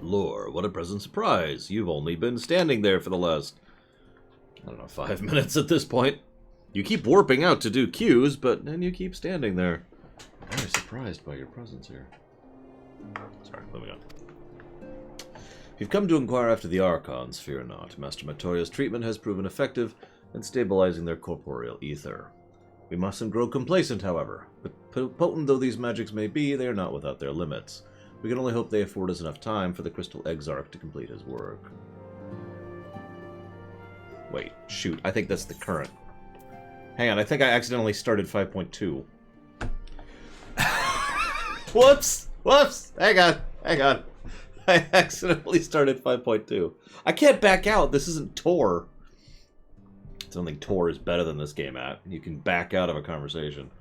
Lore, what a pleasant surprise. You've only been standing there for the last, I don't know, 5 minutes at this point. You keep warping out to do cues, but then you keep standing there. I'm very surprised by your presence here. Sorry, moving on. If you've come to inquire after the Archons, fear not. Master Matoya's treatment has proven effective in stabilizing their corporeal ether. We mustn't grow complacent, however. But potent though these magics may be, they are not without their limits. We can only hope they afford us enough time for the Crystal Exarch to complete his work. Wait, shoot, I think that's the current. Hang on, I think I accidentally started 5.2. Whoops! Whoops! Hang on. I accidentally started 5.2. I can't back out. This isn't Tor. I don't think Tor is better than this game at. You can back out of a conversation.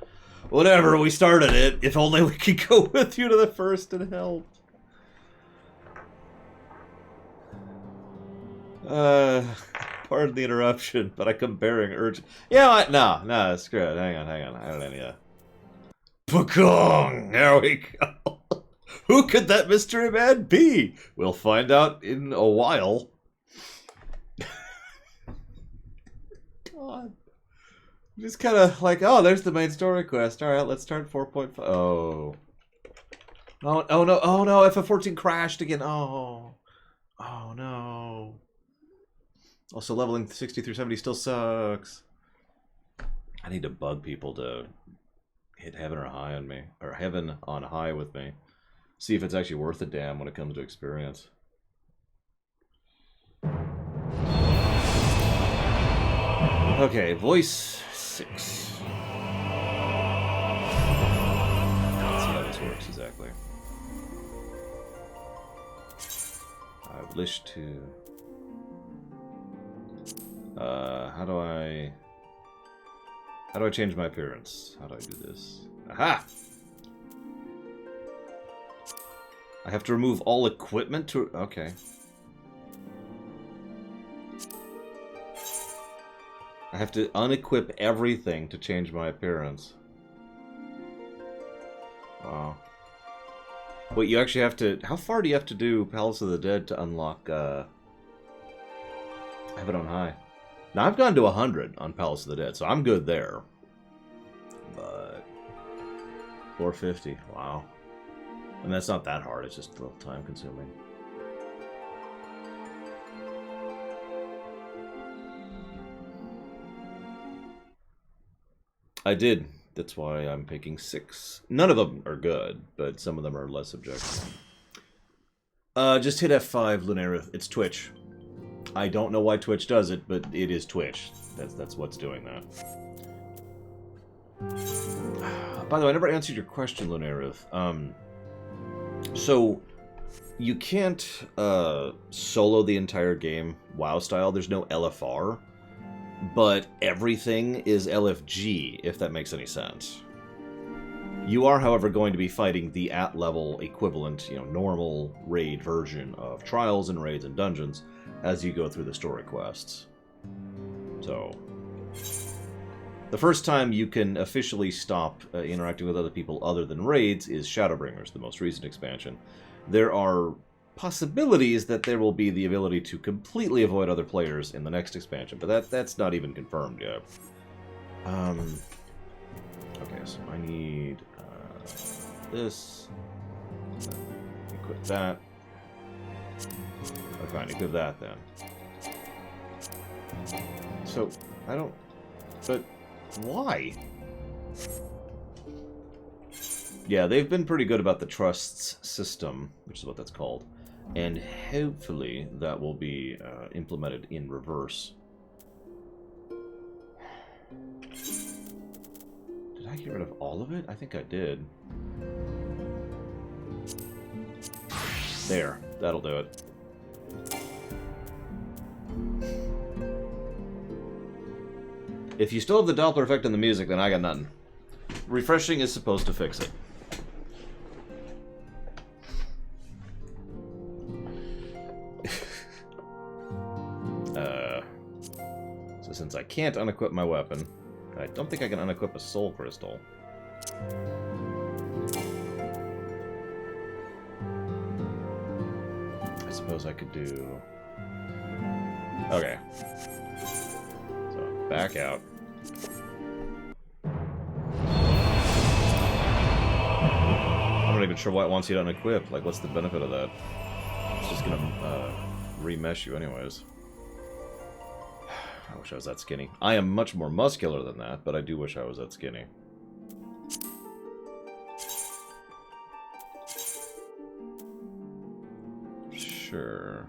Whatever, we started it. If only we could go with you to the first and help. Pardon the interruption, but I'm comparing urgent. Yeah, no, screw it. Hang on. I don't know. Yeah. Pagong! There we go. Who could that mystery man be? We'll find out in a while. God. Just kind of like, oh, there's the main story quest. All right, let's start 4.5. Oh no, FF14 crashed again. Oh no. Also, leveling 60 through 70 still sucks. I need to bug people to hit heaven or high on me, or heaven on high with me. See if it's actually worth a damn when it comes to experience. Okay, voice 6. Let's see how this works exactly. I wish to... how do I change my appearance? How do I do this? Aha! I have to remove all equipment to... Okay. I have to unequip everything to change my appearance. Wow. Wait, you actually have to... How far do you have to do Palace of the Dead to unlock, Heaven on High? Now, I've gone to 100 on Palace of the Dead, so I'm good there. But... 450, wow. And that's not that hard, it's just a little time-consuming. I did. That's why I'm picking 6. None of them are good, but some of them are less subjective. Just hit F5, Lunarith. It's Twitch. I don't know why Twitch does it, but it is Twitch. That's what's doing that. By the way, I never answered your question, Lunarith. So, you can't solo the entire game WoW style. There's no LFR. But everything is LFG, if that makes any sense. You are, however, going to be fighting the at-level equivalent, normal raid version of trials and raids and dungeons as you go through the story quests. So, the first time you can officially stop interacting with other people other than raids is Shadowbringers, the most recent expansion. There are possibilities that there will be the ability to completely avoid other players in the next expansion, but that's not even confirmed yet. Okay, so I need this. Equip that. Okay, fine, equip that then. So, I don't... But, why? Yeah, they've been pretty good about the trusts system, which is what that's called. And hopefully that will be implemented in reverse. Did I get rid of all of it? I think I did. There, that'll do it. If you still have the Doppler effect on the music, then I got nothing. Refreshing is supposed to fix it. So since I can't unequip my weapon, I don't think I can unequip a soul crystal. I suppose I could do... Okay. So, back out. I'm not even sure why it wants you to unequip. Like, what's the benefit of that? It's just gonna remesh you anyways. I wish I was that skinny. I am much more muscular than that, but I do wish I was that skinny. Sure.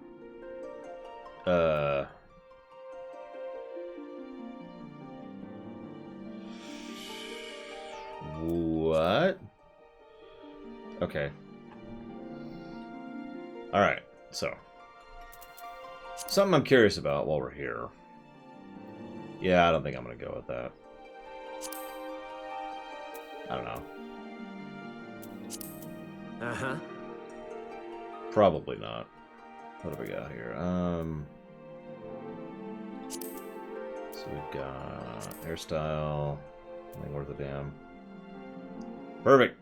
What? Okay. Alright, so. Something I'm curious about while we're here. Yeah, I don't think I'm gonna go with that. I don't know. Uh-huh. Probably not. What do we got here? So we've got hairstyle. Nothing worth a damn. Perfect.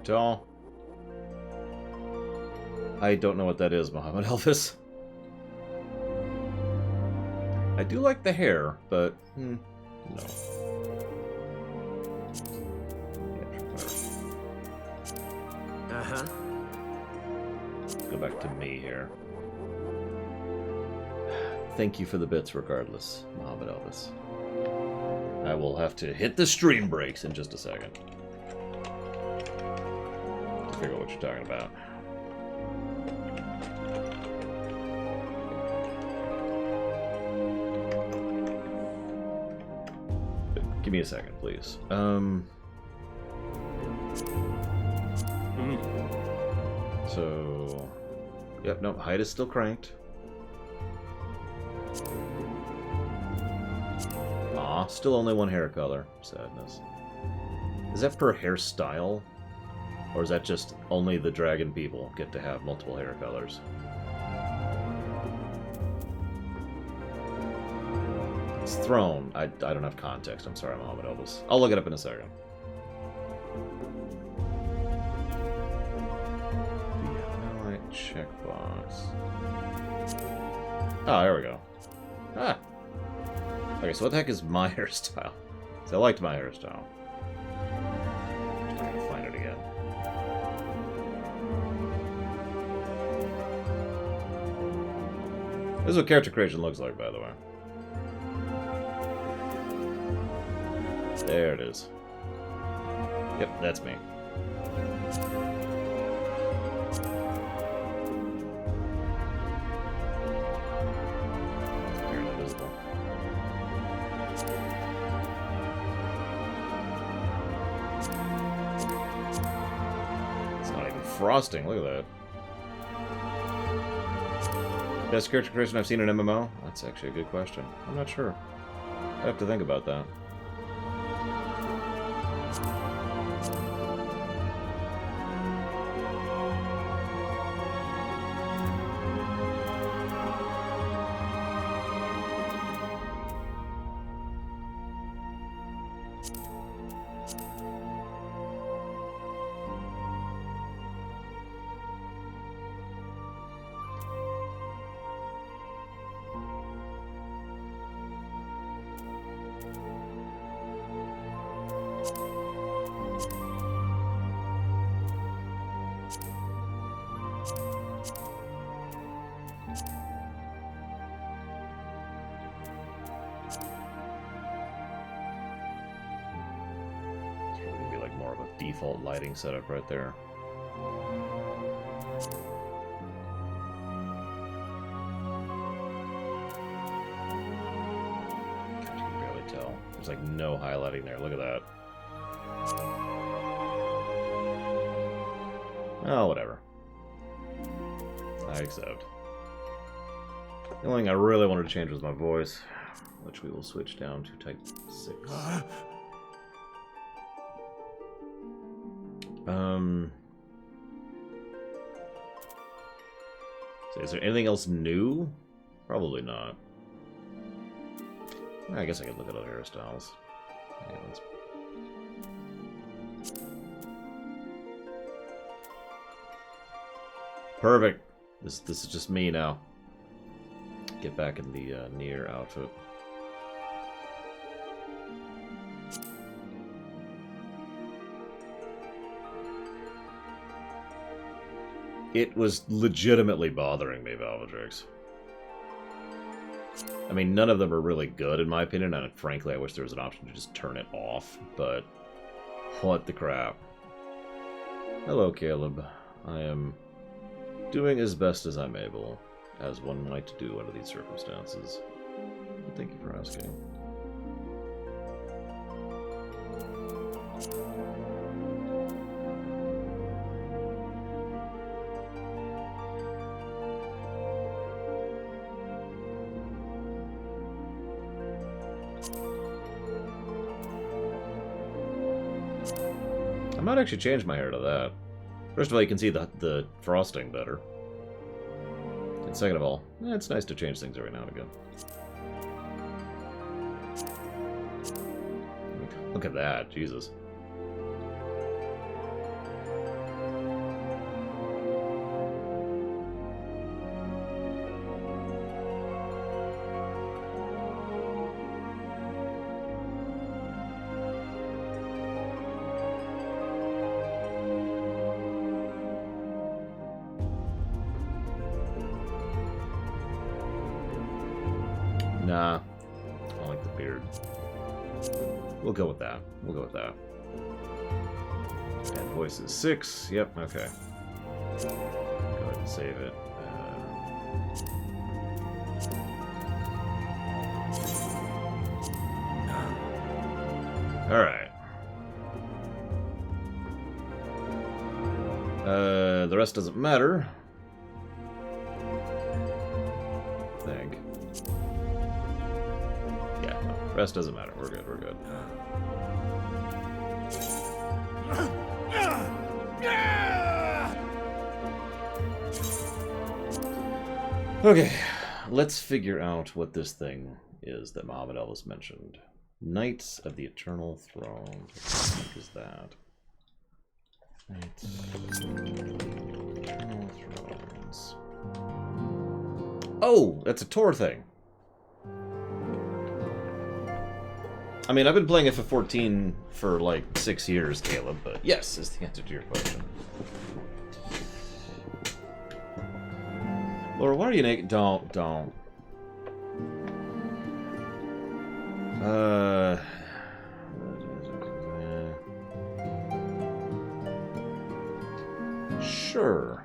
Tall. I don't know what that is, Muhammad Elvis. I do like the hair, but no. Uh-huh. Let's go back to me here. Thank you for the bits regardless, Muhammad Elvis. I will have to hit the stream brakes in just a second. Figure out what you're talking about. Give me a second, please. So, yep, no, height is still cranked. Aw, still only one hair color. Sadness. Is that per hairstyle? Or is that just only the dragon people get to have multiple hair colors? It's throne. I don't have context. I'm sorry, Muhammad Elvis. I'll look it up in a second. The highlight checkbox. Oh, there we go. Ah. Okay, so what the heck is my hairstyle? So I liked my hairstyle. I'm trying to find it again. This is what character creation looks like, by the way. There it is. Yep, that's me. Apparently visible. It's not even frosting, look at that. Best character creation I've seen in MMO? That's actually a good question. I'm not sure. I have to think about that. Default lighting setup right there. God, you can barely tell. There's like no highlighting there. Look at that. Oh, whatever. I accept. The only thing I really wanted to change was my voice, which we will switch down to type 6. So is there anything else new? Probably not. I guess I could look at other hairstyles. Yeah, perfect. This is just me now. Get back in the Nier outfit. It was legitimately bothering me, Valvidrix. I mean, none of them are really good, in my opinion, and frankly, I wish there was an option to just turn it off, but what the crap. Hello, Caleb. I am doing as best as I'm able, as one might do under these circumstances. Thank you for asking. I might actually change my hair to that. First of all, you can see the frosting better. And second of all, it's nice to change things every now and again. Look at that, Jesus. Nah, I like the beard. We'll go with that. We'll go with that. And voice is 6. Yep, okay. Go ahead and save it. Alright. The rest doesn't matter. I think. Yeah, no, rest doesn't matter. We're good, we're good. Okay, let's figure out what this thing is that Muhammad Elvis mentioned. Knights of the Eternal Throne. What the heck is that? Knights of the Eternal Thrones. Oh, that's a Tor thing. I mean, I've been playing FF14 for like 6 years, Caleb, but yes is the answer to your question. Laura, why are you naked? Don't. Sure.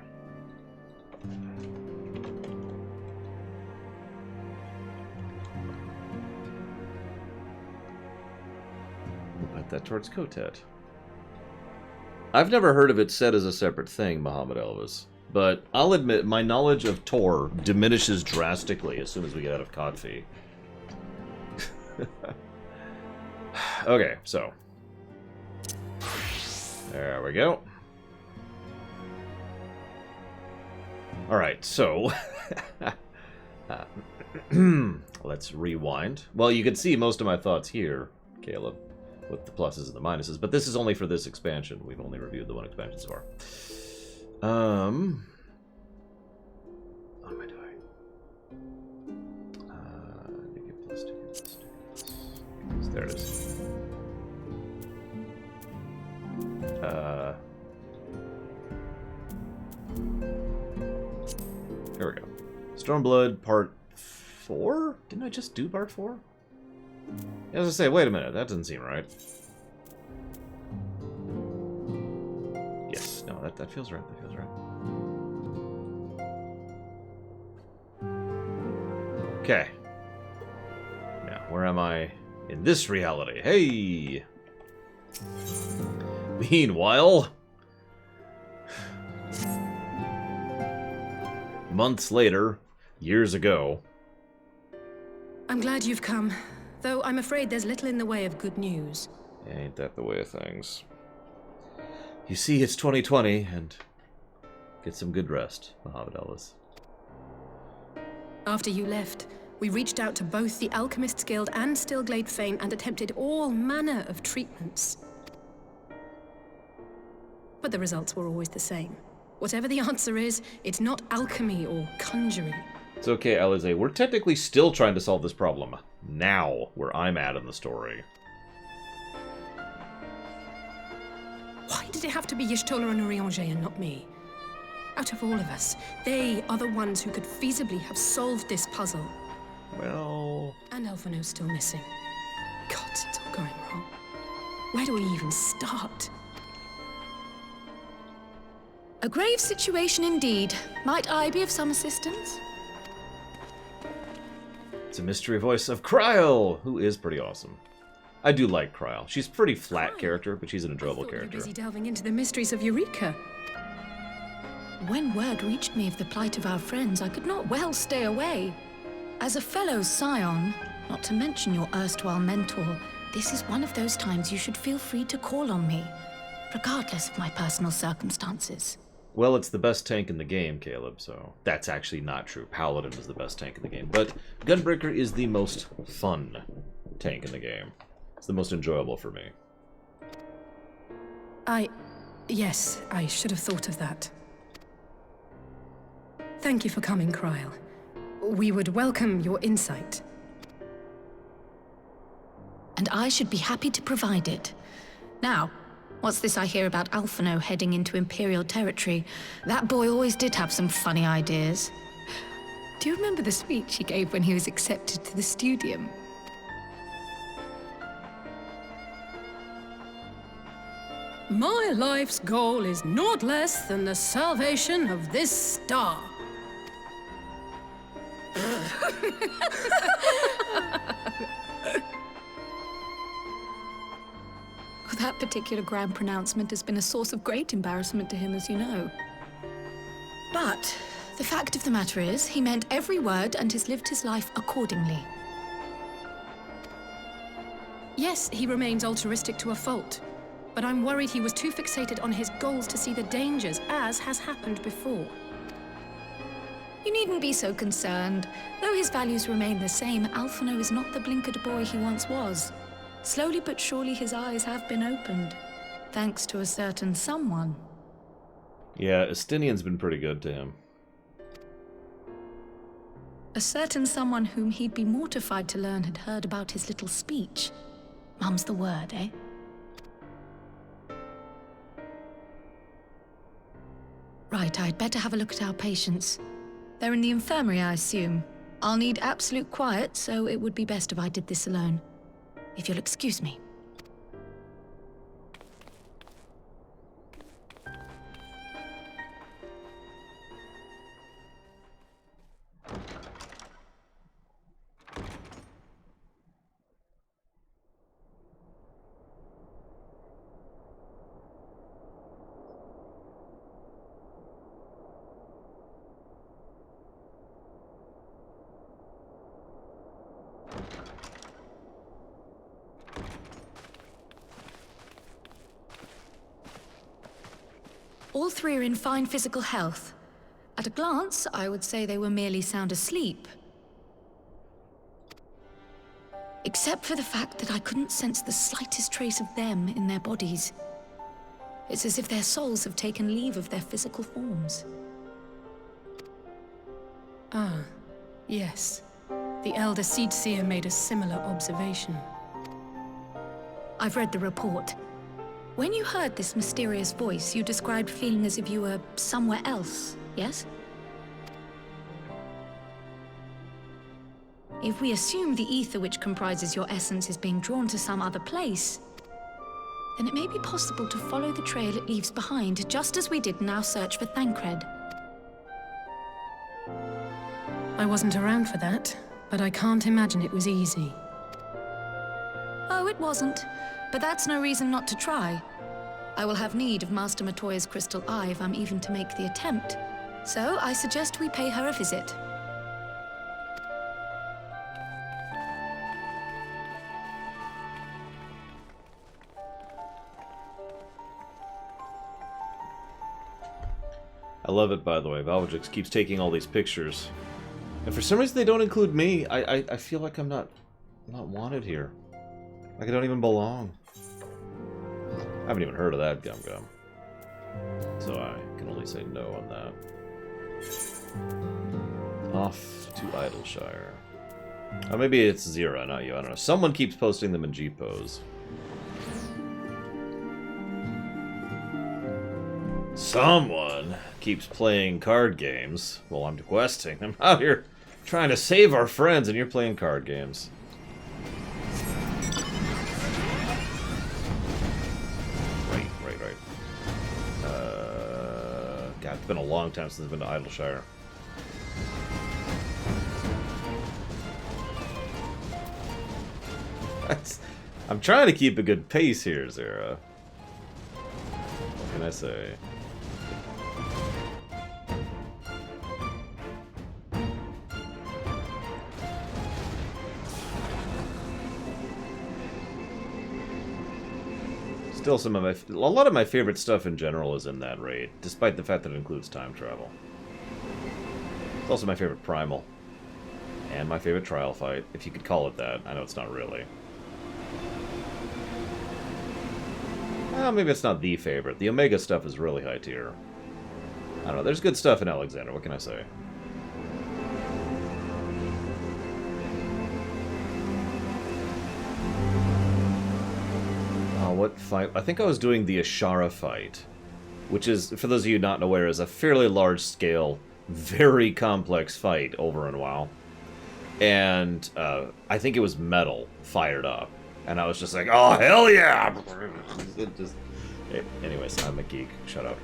We'll put that towards Kotet. I've never heard of it said as a separate thing, Muhammad Elvis. But I'll admit, my knowledge of Tor diminishes drastically as soon as we get out of Kotfi. Okay, so. There we go. Alright, so. Let's rewind. Well, you can see most of my thoughts here, Caleb, with the pluses and the minuses, but this is only for this expansion. We've only reviewed the one expansion so far. What am I doing? There it is. Here we go. Stormblood Part 4? Didn't I just do Part 4? I was gonna say, wait a minute, that doesn't seem right. Yes, no, that feels right, that feels right. Okay. Now, where am I in this reality? Hey! Meanwhile... months later, years ago... I'm glad you've come, though I'm afraid there's little in the way of good news. Ain't that the way of things? You see, it's 2020, and get some good rest, Muhammad Ellis. After you left, we reached out to both the Alchemists Guild and Stillglade Fane and attempted all manner of treatments. But the results were always the same. Whatever the answer is, it's not alchemy or conjuring. It's okay, Alize. We're technically still trying to solve this problem. Now, where I'm at in the story. Why did it have to be Y'shtola and Urianger and not me? Out of all of us, they are the ones who could feasibly have solved this puzzle. Well... And Elfino's still missing. God, it's all going wrong. Where do we even start? A grave situation indeed. Might I be of some assistance? It's a mystery voice of Kryl, who is pretty awesome. I do like Kryl. She's a pretty flat character, but she's an enjoyable character. You're busy delving into the mysteries of Eureka. When word reached me of the plight of our friends, I could not well stay away. As a fellow scion, not to mention your erstwhile mentor, this is one of those times you should feel free to call on me, regardless of my personal circumstances. Well, it's the best tank in the game, Caleb, so that's actually not true. Paladin is the best tank in the game, but Gunbreaker is the most fun tank in the game. It's the most enjoyable for me. Yes, I should have thought of that. Thank you for coming, Kryl. We would welcome your insight. And I should be happy to provide it. Now, what's this I hear about Alphino heading into Imperial territory? That boy always did have some funny ideas. Do you remember the speech he gave when he was accepted to the Studium? My life's goal is naught less than the salvation of this star. That particular grand pronouncement has been a source of great embarrassment to him, as you know. But the fact of the matter is, he meant every word and has lived his life accordingly. Yes, he remains altruistic to a fault. But I'm worried he was too fixated on his goals to see the dangers, as has happened before. You needn't be so concerned. Though his values remain the same, Alphino is not the blinkered boy he once was. Slowly but surely his eyes have been opened, thanks to a certain someone. Yeah, Estinian's been pretty good to him. A certain someone whom he'd be mortified to learn had heard about his little speech. Mum's the word, eh? Right, I'd better have a look at our patients. They're in the infirmary, I assume. I'll need absolute quiet, so it would be best if I did this alone. If you'll excuse me. All three are in fine physical health. At a glance, I would say they were merely sound asleep. Except for the fact that I couldn't sense the slightest trace of them in their bodies. It's as if their souls have taken leave of their physical forms. Ah, yes. The Elder Seedseer made a similar observation. I've read the report. When you heard this mysterious voice, you described feeling as if you were somewhere else, yes? If we assume the ether which comprises your essence is being drawn to some other place, then it may be possible to follow the trail it leaves behind, just as we did in our search for Thancred. I wasn't around for that, but I can't imagine it was easy. Oh, it wasn't. But that's no reason not to try. I will have need of Master Matoya's crystal eye if I'm even to make the attempt. So I suggest we pay her a visit. I love it, by the way. Valvagix keeps taking all these pictures. And for some reason they don't include me. I feel like I'm not wanted here. Like I don't even belong. I haven't even heard of that Gum Gum. So I can only say no on that. Off to Idleshire. Oh, maybe it's Zira, not you. I don't know. Someone keeps posting them in G-Pose. Someone keeps playing card games while I'm questing. I'm out here trying to save our friends and you're playing card games. Right. God, it's been a long time since I've been to Idleshire. I'm trying to keep a good pace here, Zara. What can I say? Still, a lot of my favorite stuff in general is in that raid, despite the fact that it includes time travel. It's also my favorite primal, and my favorite trial fight, if you could call it that. I know it's not really. Well, maybe it's not the favorite. The Omega stuff is really high tier. I don't know. There's good stuff in Alexander. What can I say? What fight? I think I was doing the Ashara fight, which is, for those of you not aware, is a fairly large-scale, very complex fight over in WoW. And I think it was metal fired up, and I was just like, "Oh hell yeah!" It just... Anyways, I'm a geek. Shut up.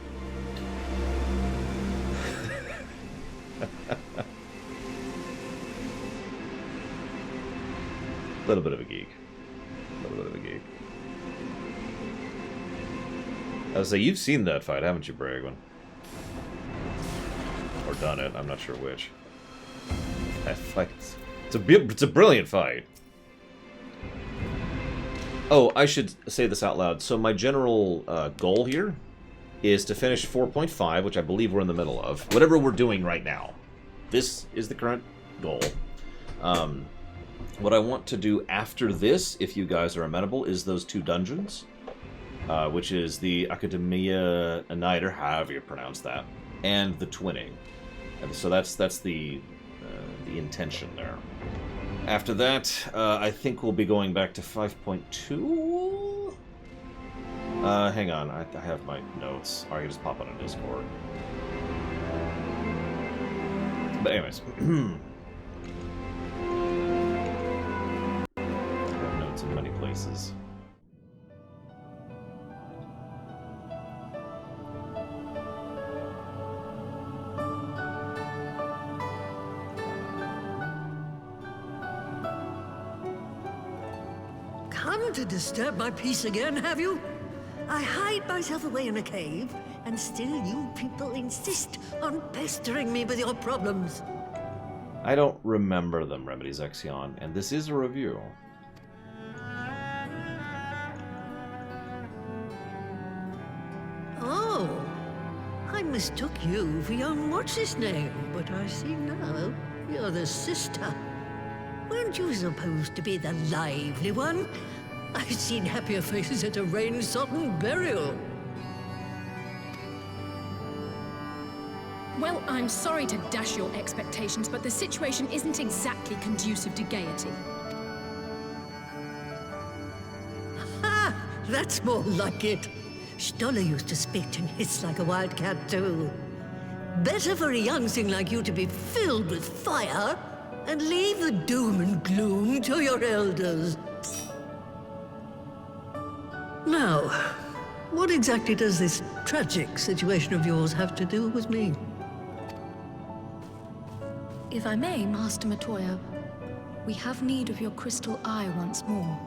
Little bit of a geek. I was like, you've seen that fight, haven't you, Bragwin? Or done it, I'm not sure which. That fight, it's a brilliant fight. Oh, I should say this out loud. So my general goal here is to finish 4.5, which I believe we're in the middle of. Whatever we're doing right now. This is the current goal. What I want to do after this, if you guys are amenable, is those 2 dungeons. Which is the Academia Night, or however you pronounce that, and the Twinning. And so that's the intention there. After that, I think we'll be going back to 5.2? Hang on, I have my notes. Or I can just pop on a Discord. But anyways. I have notes in many places. Come to disturb my peace again, have you? I hide myself away in a cave, and still you people insist on pestering me with your problems. I don't remember them, Remedies Exion, and this is a review. Oh, I mistook you for young what's-his-name, but I see now you're the sister. Weren't you supposed to be the lively one? I've seen happier faces at a rain-sodden burial. Well, I'm sorry to dash your expectations, but the situation isn't exactly conducive to gaiety. Ha! That's more like it. Stoller used to spit and hiss like a wildcat, too. Better for a young thing like you to be filled with fire and leave the doom and gloom to your elders. Now, what exactly does this tragic situation of yours have to do with me? If I may, Master Matoya, we have need of your crystal eye once more.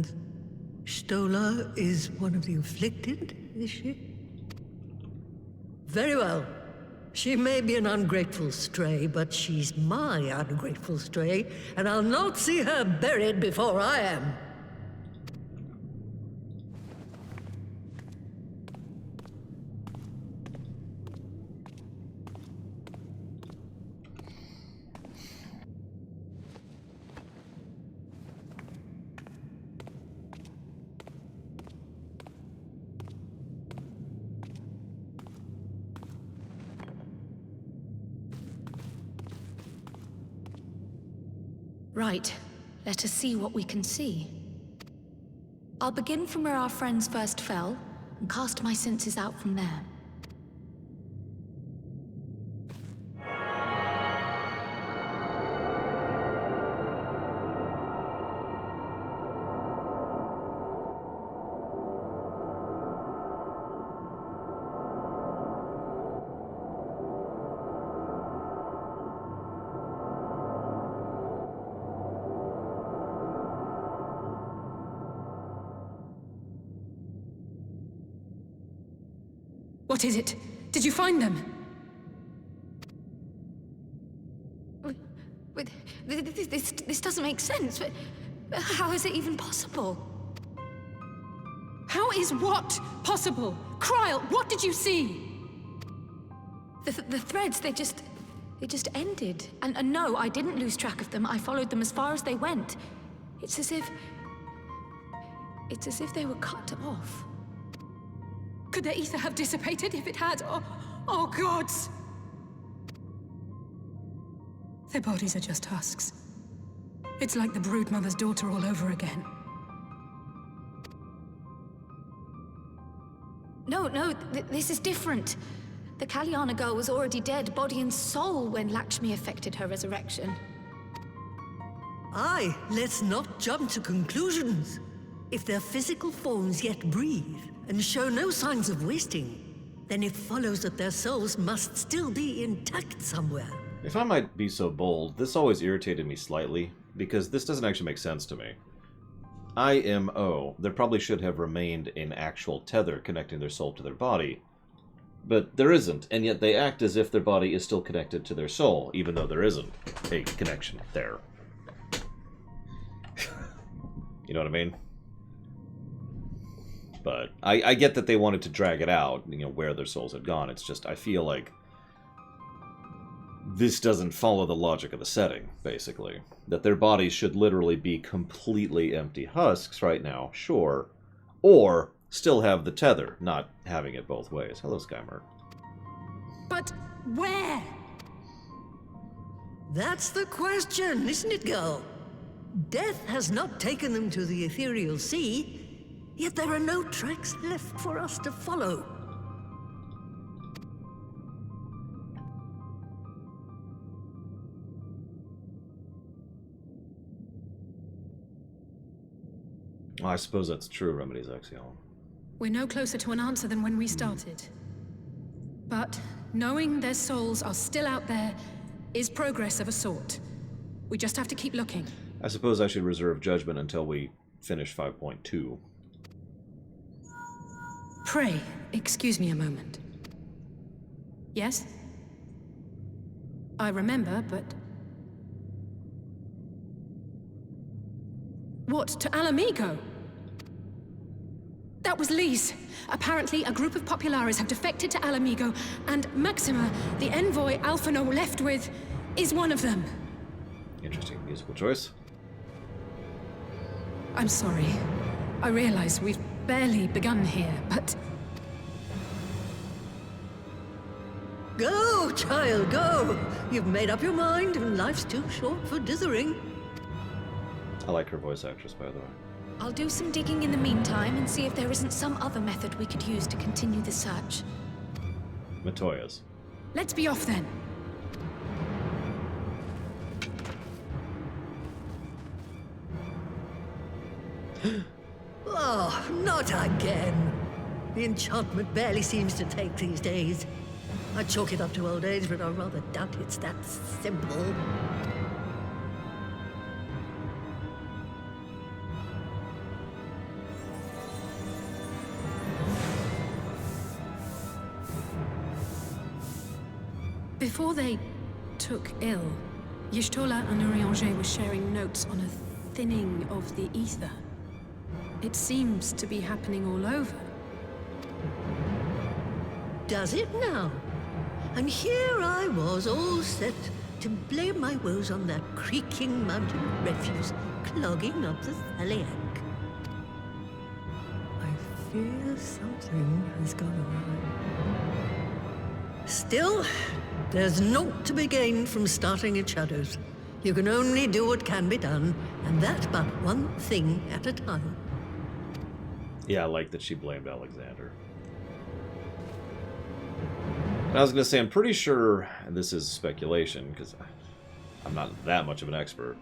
And Stola is one of the afflicted, is she? Very well. She may be an ungrateful stray, but she's my ungrateful stray, and I'll not see her buried before I am. Right. Let us see what we can see. I'll begin from where our friends first fell, and cast my senses out from there. What is it? Did you find them? This doesn't make sense. How is it even possible? How is what possible? Kryle, what did you see? The threads, they just ended. And no, I didn't lose track of them. I followed them as far as they went. It's as if they were cut off. Could their ether have dissipated if it had? Oh gods! Their bodies are just husks. It's like the Broodmother's daughter all over again. No, this is different. The Kalyana girl was already dead, body and soul, when Lakshmi affected her resurrection. Aye, let's not jump to conclusions. If their physical forms yet breathe, and show no signs of wasting, then it follows that their souls must still be intact somewhere. If I might be so bold, this always irritated me slightly, because this doesn't actually make sense to me. IMO, there probably should have remained an actual tether connecting their soul to their body, but there isn't, and yet they act as if their body is still connected to their soul, even though there isn't a connection there. You know what I mean? But I get that they wanted to drag it out, you know, where their souls had gone. It's just, I feel like this doesn't follow the logic of the setting, basically. That their bodies should literally be completely empty husks right now, sure. Or still have the tether, not having it both ways. Hello, Skymer. But where? That's the question, isn't it, girl? Death has not taken them to the ethereal sea, yet there are no tracks left for us to follow. I suppose that's true, Remedy's Axiom. We're no closer to an answer than when we started. But knowing their souls are still out there is progress of a sort. We just have to keep looking. I suppose I should reserve judgment until we finish 5.2. Pray, excuse me a moment. Yes? I remember, but... What, to Alamigo? That was Lise. Apparently, a group of Populares have defected to Alamigo, and Maxima, the envoy Alphino left with, is one of them. Interesting musical choice. I'm sorry. I realize we've barely begun here, but... Go, child, go! You've made up your mind, and life's too short for dithering. I like her voice actress, by the way. I'll do some digging in the meantime and see if there isn't some other method we could use to continue the search. Matoya's. Let's be off then. Oh, not again. The enchantment barely seems to take these days. I chalk it up to old age, but I rather doubt it's that simple. Before they took ill, Y'shtola and Urianger were sharing notes on a thinning of the ether. It seems to be happening all over. Does it now? And here I was, all set to blame my woes on that creaking mountain refuse clogging up the Thaliac. I fear something has gone awry. Still, there's naught to be gained from starting in shadows. You can only do what can be done, and that but one thing at a time. Yeah, I like that she blamed Alexander. And I was going to say, I'm pretty sure, and this is speculation, because I'm not that much of an expert,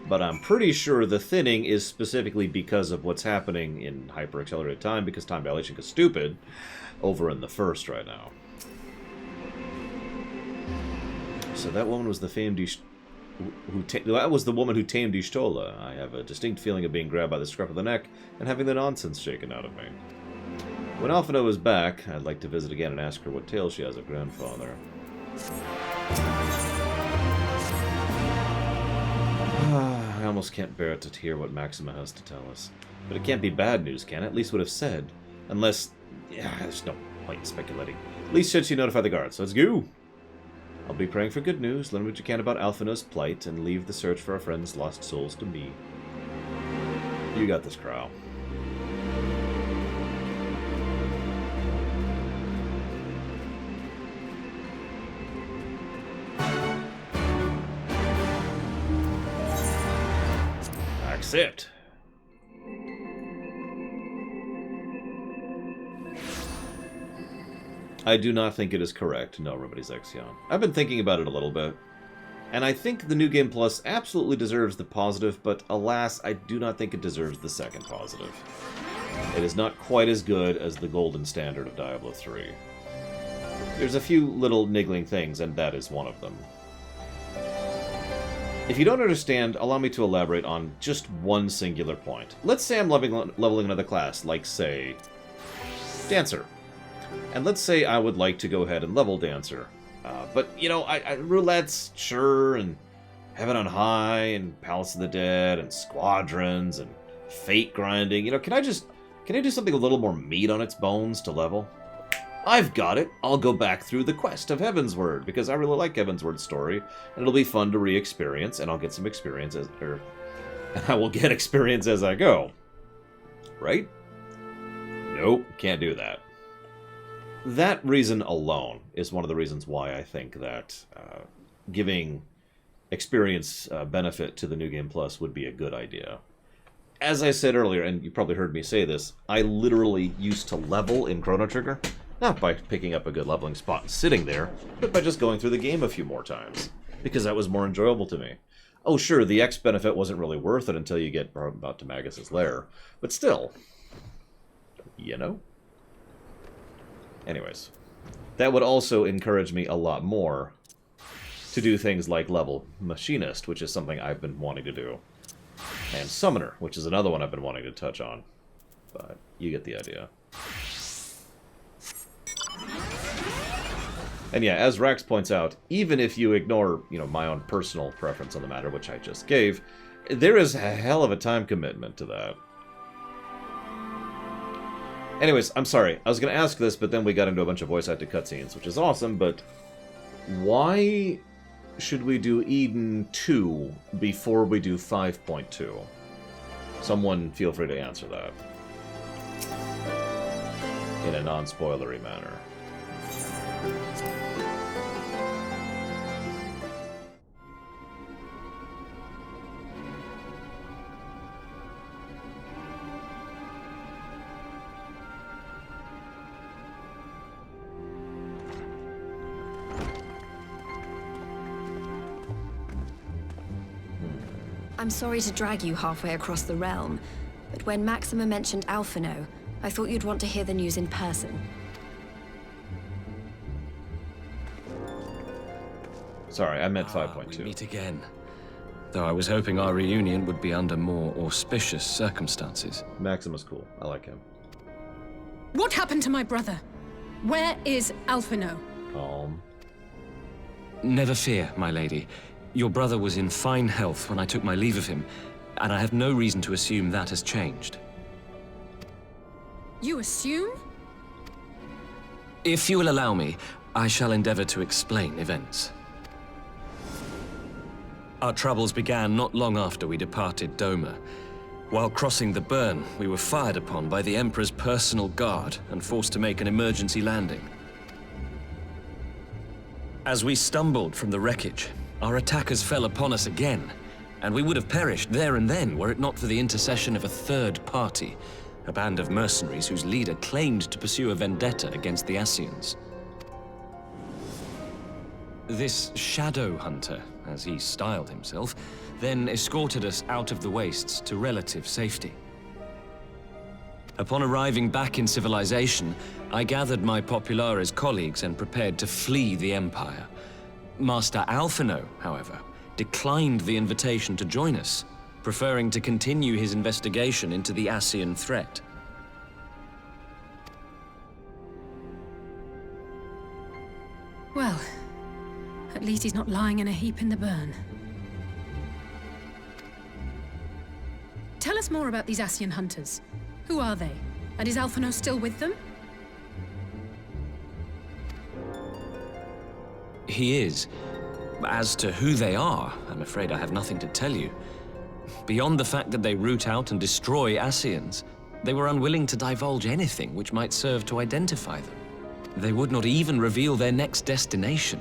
but I'm pretty sure the thinning is specifically because of what's happening in hyper-accelerated time, because time dilation is stupid over in the first right now. So that woman was the famed that was the woman who tamed Y'shtola. I have a distinct feeling of being grabbed by the scruff of the neck and having the nonsense shaken out of me. When Alphino is back, I'd like to visit again and ask her what tale she has of grandfather. I almost can't bear it to hear what Maxima has to tell us. But it can't be bad news, can it? At least would have said. Unless... yeah, there's no point in speculating. At least should she notify the guards. So let's go! I'll be praying for good news, learn what you can about Alphino's plight, and leave the search for our friend's lost souls to me. You got this, Crow. Accept. I do not think it is correct, no, Remedies Exion. I've been thinking about it a little bit, and I think the New Game Plus absolutely deserves the positive, but alas, I do not think it deserves the second positive. It is not quite as good as the golden standard of Diablo 3. There's a few little niggling things, and that is one of them. If you don't understand, allow me to elaborate on just one singular point. Let's say I'm leveling another class, like, say, Dancer. And let's say I would like to go ahead and level Dancer. But, you know, Roulette's, sure, and Heaven on High, and Palace of the Dead, and Squadrons, and Fate Grinding. You know, can I do something a little more meat on its bones to level? I've got it. I'll go back through the quest of Heavensward, because I really like Heavensward's story, and it'll be fun to re-experience, and I'll get some experience and I will get experience as I go. Right? Nope, can't do that. That reason alone is one of the reasons why I think that giving experience benefit to the New Game Plus would be a good idea. As I said earlier, and you probably heard me say this, I literally used to level in Chrono Trigger, not by picking up a good leveling spot and sitting there, but by just going through the game a few more times, because that was more enjoyable to me. Oh sure, the X benefit wasn't really worth it until you get about to Magus's lair, but still, you know? Anyways, that would also encourage me a lot more to do things like level Machinist, which is something I've been wanting to do, and Summoner, which is another one I've been wanting to touch on, but you get the idea. And yeah, as Rax points out, even if you ignore, you know, my own personal preference on the matter, which I just gave, there is a hell of a time commitment to that. Anyways, I'm sorry. I was going to ask this, but then we got into a bunch of voice-acted cutscenes, which is awesome, but why should we do Eden 2 before we do 5.2? Someone feel free to answer that. In a non-spoilery manner. I'm sorry to drag you halfway across the realm, but when Maxima mentioned Alphino, I thought you'd want to hear the news in person. Sorry, I meant 5.2. We meet again. Though I was hoping our reunion would be under more auspicious circumstances. Maxima's cool. I like him. What happened to my brother? Where is Alphino? Calm. Never fear, my lady. Your brother was in fine health when I took my leave of him, and I have no reason to assume that has changed. You assume? If you will allow me, I shall endeavor to explain events. Our troubles began not long after we departed Doma. While crossing the burn, we were fired upon by the Emperor's personal guard and forced to make an emergency landing. As we stumbled from the wreckage, our attackers fell upon us again, and we would have perished there and then were it not for the intercession of a third party, a band of mercenaries whose leader claimed to pursue a vendetta against the Ascians. This Shadow Hunter, as he styled himself, then escorted us out of the wastes to relative safety. Upon arriving back in civilization, I gathered my Populares colleagues and prepared to flee the Empire. Master Alphino, however, declined the invitation to join us, preferring to continue his investigation into the Ascian threat. Well, at least he's not lying in a heap in the burn. Tell us more about these Ascian hunters. Who are they? And is Alphino still with them? He is. As to who they are, I'm afraid I have nothing to tell you. Beyond the fact that they root out and destroy Ascians, they were unwilling to divulge anything which might serve to identify them. They would not even reveal their next destination.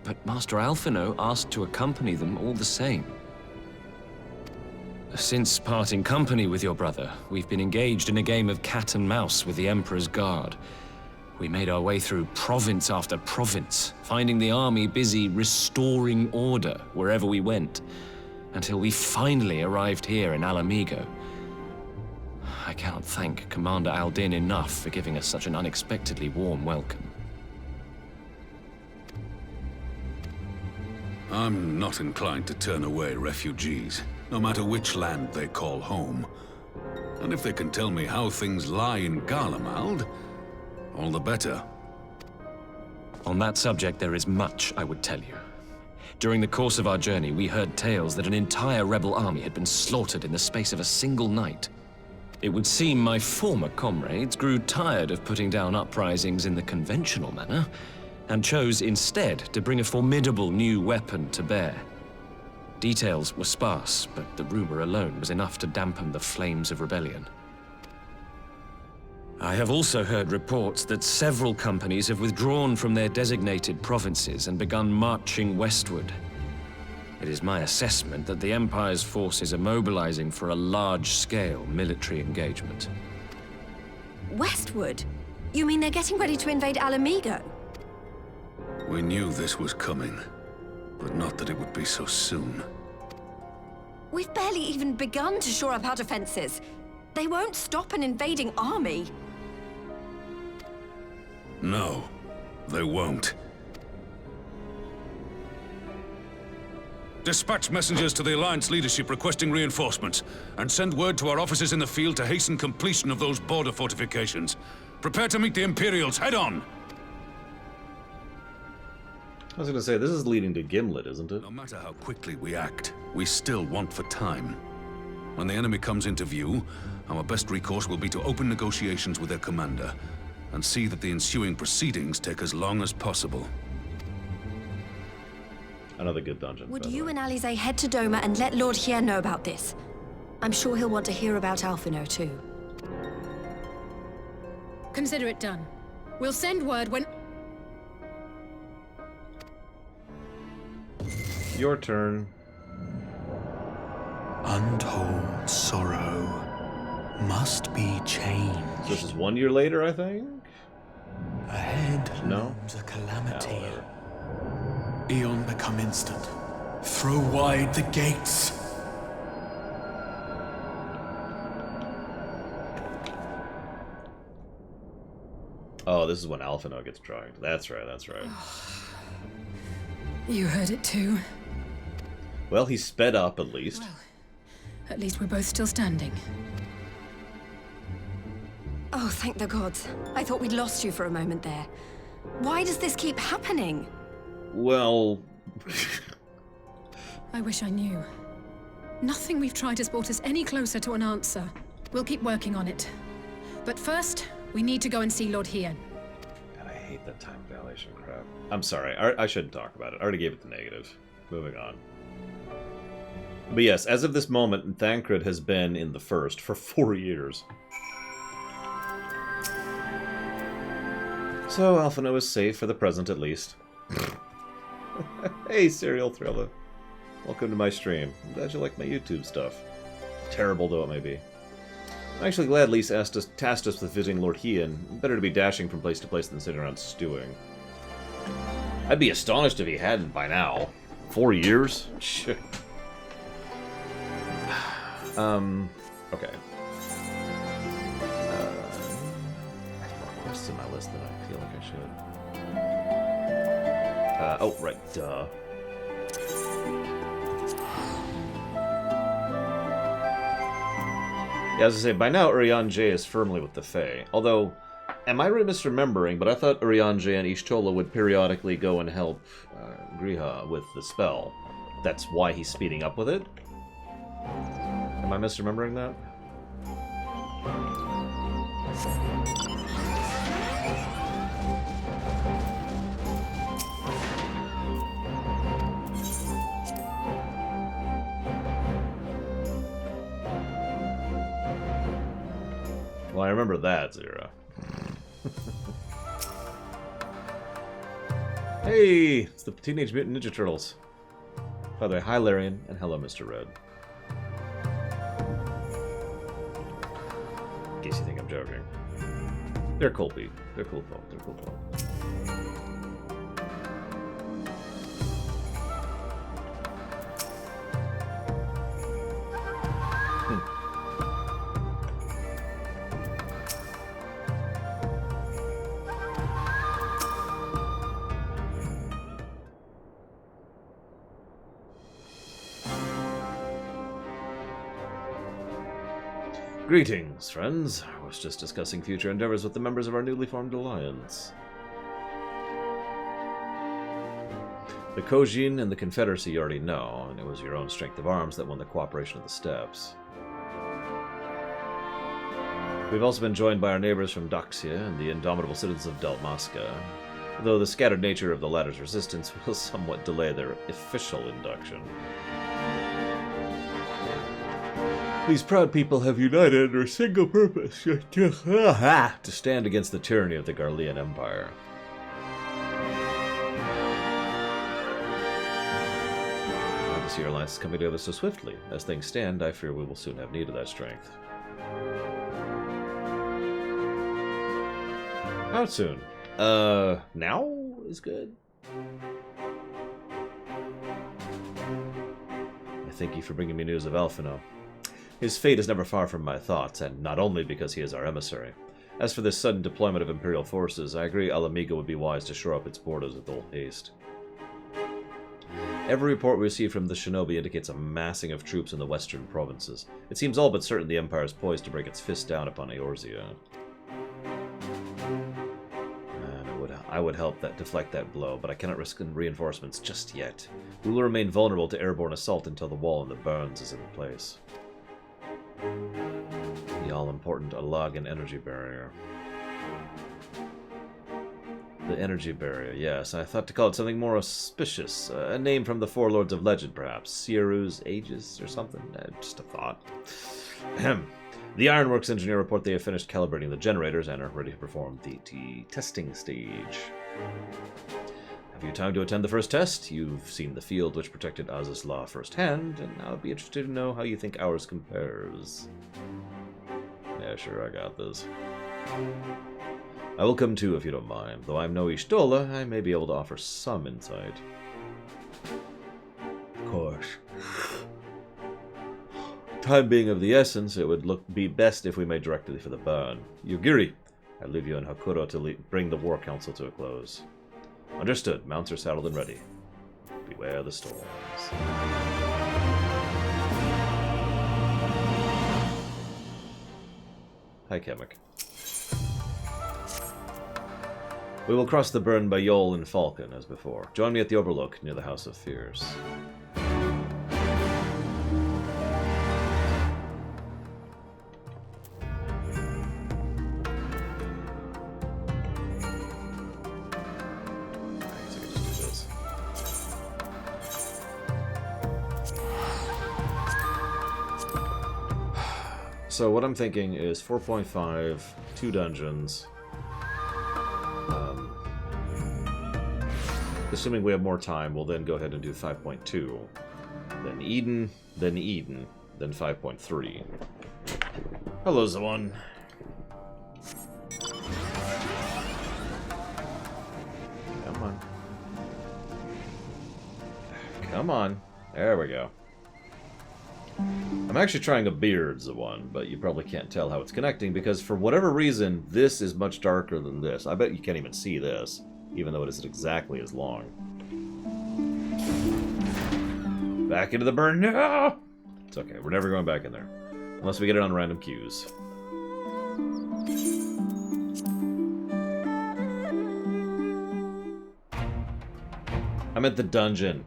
But Master Alphino asked to accompany them all the same. Since parting company with your brother, we've been engaged in a game of cat and mouse with the Emperor's guard. We made our way through province after province, finding the army busy restoring order wherever we went, until we finally arrived here in Alamigo. I cannot thank Commander Aldin enough for giving us such an unexpectedly warm welcome. I'm not inclined to turn away refugees, no matter which land they call home. And if they can tell me how things lie in Garlemald, all the better. On that subject, there is much I would tell you. During the course of our journey, we heard tales that an entire rebel army had been slaughtered in the space of a single night. It would seem my former comrades grew tired of putting down uprisings in the conventional manner, and chose instead to bring a formidable new weapon to bear. Details were sparse, but the rumor alone was enough to dampen the flames of rebellion. I have also heard reports that several companies have withdrawn from their designated provinces and begun marching westward. It is my assessment that the Empire's forces are mobilizing for a large-scale military engagement. Westward? You mean they're getting ready to invade Alamigo? We knew this was coming, but not that it would be so soon. We've barely even begun to shore up our defenses. They won't stop an invading army. No, they won't. Dispatch messengers to the Alliance leadership requesting reinforcements, and send word to our officers in the field to hasten completion of those border fortifications. Prepare to meet the Imperials head-on! I was going to say, this is leading to Gimlet, isn't it? No matter how quickly we act, we still want for time. When the enemy comes into view, our best recourse will be to open negotiations with their commander, and see that the ensuing proceedings take as long as possible. Another good dungeon. Would you and Alize head to Doma and let Lord Hier know about this? I'm sure he'll want to hear about Alphino too. Consider it done. We'll send word when... Your turn. Untold sorrow must be changed. So this is 1 year later, I think? Ahead No. looms a calamity. However. Eon become instant. Throw wide the gates. Oh, this is when Alphino gets drugged. That's right, that's right. You heard it too. Well, he sped up at least. Well, at least we're both still standing. Oh, thank the gods. I thought we'd lost you for a moment there. Why does this keep happening? Well... I wish I knew. Nothing we've tried has brought us any closer to an answer. We'll keep working on it. But first, we need to go and see Lord Hien. God, I hate that time dilation crap. I'm sorry, I shouldn't talk about it. I already gave it the negative. Moving on. But yes, as of this moment, Thancred has been in the First for 4 years. So Alphino is safe for the present, at least. Hey, Serial Thriller. Welcome to my stream. I'm glad you like my YouTube stuff. Terrible though it may be. I'm actually glad Lise tasked us with visiting Lord Hien. Better to be dashing from place to place than sitting around stewing. I'd be astonished if he hadn't by now. 4 years? Shit. Okay. I have more lists in my list than I feel like I should. Oh, right, duh. Yeah, as I say, by now Urianger is firmly with the Fae. Although, am I misremembering, but I thought Urianger and Y'shtola would periodically go and help Griha with the spell. That's why he's speeding up with it? Am I misremembering that? Well, I remember that, Zero. Hey! It's the Teenage Mutant Ninja Turtles. By the way, hi Larian, and hello Mr. Red. In case you think I'm joking. They're cool people. They're cool folk. They're cool folk. Greetings, friends. I was just discussing future endeavors with the members of our newly formed alliance. The Kojin and the Confederacy you already know, and it was your own strength of arms that won the cooperation of the Steppes. We've also been joined by our neighbors from Daxia and the indomitable citizens of Dalmasca, though the scattered nature of the latter's resistance will somewhat delay their official induction. These proud people have united under a single purpose, to stand against the tyranny of the Garlean Empire. Glad to see our alliance is coming together so swiftly. As things stand, I fear we will soon have need of that strength. How soon? Now is good. I thank you for bringing me news of Alphino. His fate is never far from my thoughts, and not only because he is our emissary. As for this sudden deployment of Imperial forces, I agree Alamiga would be wise to shore up its borders with all haste. Every report we receive from the Shinobi indicates a massing of troops in the western provinces. It seems all but certain the Empire is poised to break its fist down upon Eorzea. I would help deflect that blow, but I cannot risk reinforcements just yet. We will remain vulnerable to airborne assault until the wall in the Burns is in place. The all-important Alagan energy barrier. The energy barrier, yes. I thought to call it something more auspicious. A name from the Four Lords of Legend, perhaps. Sieru's Aegis or something? Just a thought. Ahem. The Ironworks engineer report they have finished calibrating the generators and are ready to perform the testing stage. Have you time to attend the first test? You've seen the field which protected Az's law firsthand, and I'd be interested to know how you think ours compares. Yeah, sure, I got this. I will come too if you don't mind. Though I'm no Y'shtola, I may be able to offer some insight. Of course. Time being of the essence, it would be best if we made directly for the burn. Yugiri, I leave you in Hakuro to bring the War Council to a close. Understood. Mounts are saddled and ready. Beware the storms. Hi, Kemek. We will cross the burn by Yol and Falcon, as before. Join me at the Overlook, near the House of Fears. So what I'm thinking is 4.5, 2 dungeons. Assuming we have more time, we'll then go ahead and do 5.2. Then Eden, then 5.3. Hello, Zawan. Come on. Come on. There we go. I'm actually trying a beard, Zawan, but you probably can't tell how it's connecting because for whatever reason, this is much darker than this. I bet you can't even see this, even though it isn't exactly as long. Back into the burn. No! It's okay. We're never going back in there. Unless we get it on random cues. I'm at the dungeon.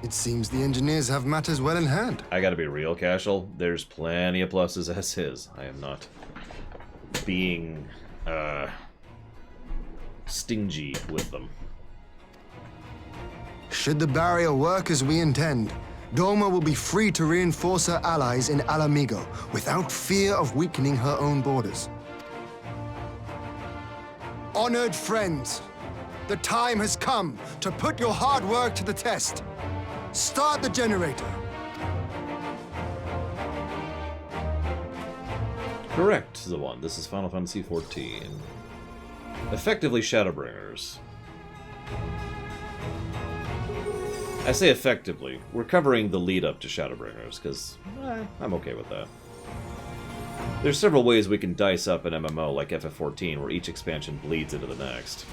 It seems the engineers have matters well in hand. I gotta be real, Cashel. There's plenty of pluses as is. I am not being, stingy with them. Should the barrier work as we intend, Doma will be free to reinforce her allies in Alamigo without fear of weakening her own borders. Honored friends, the time has come to put your hard work to the test. Start the generator. Correct, the one. This is Final Fantasy XIV. Effectively Shadowbringers. I say effectively. We're covering the lead up to Shadowbringers, because I'm okay with that. There's several ways we can dice up an MMO like FF14, where each expansion bleeds into the next.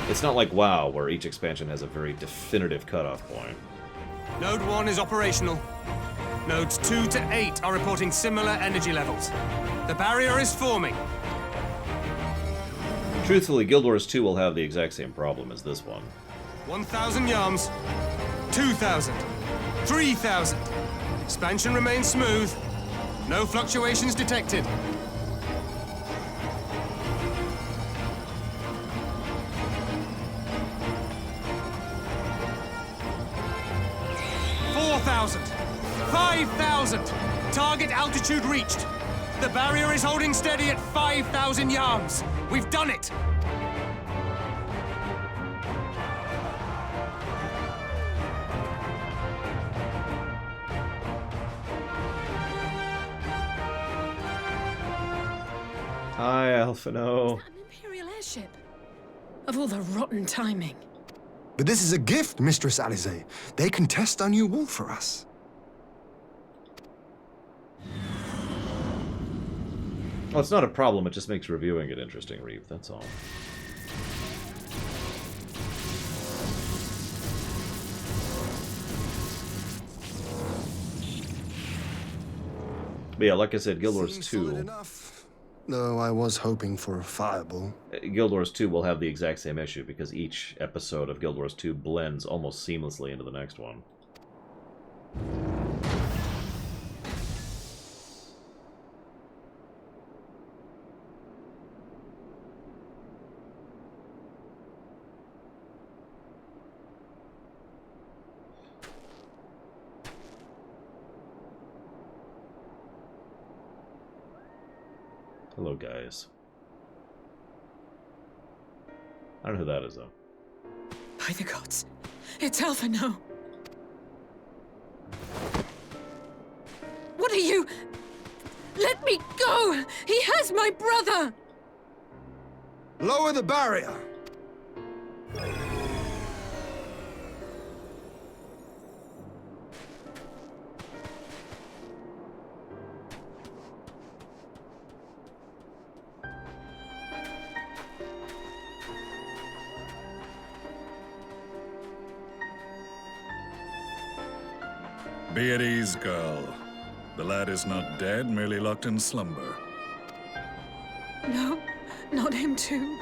It's not like WoW, where each expansion has a very definitive cutoff point. Node 1 is operational. Nodes 2 to 8 are reporting similar energy levels. The barrier is forming. Truthfully, Guild Wars 2 will have the exact same problem as this one. 1,000 yarms. 2,000. 3,000. Expansion remains smooth. No fluctuations detected. 4,000! 5,000! Target altitude reached. The barrier is holding steady at 5,000 yards. We've done it! Hi, Alphino. Is that an Imperial airship? Of all the rotten timing. But this is a gift, Mistress Alize. They can test our new wool for us. Well, it's not a problem, it just makes reviewing it interesting, Reeve, that's all. But yeah, like I said, Guild Wars 2... Though I was hoping for a fireball. Guild Wars 2 will have the exact same issue, because each episode of Guild Wars 2 blends almost seamlessly into the next one. Hello, guys. I don't know who that is, though. By the gods, it's Alphino. What are you? Let me go! He has my brother! Lower the barrier! Be at ease, girl. The lad is not dead, merely locked in slumber. No, not him too.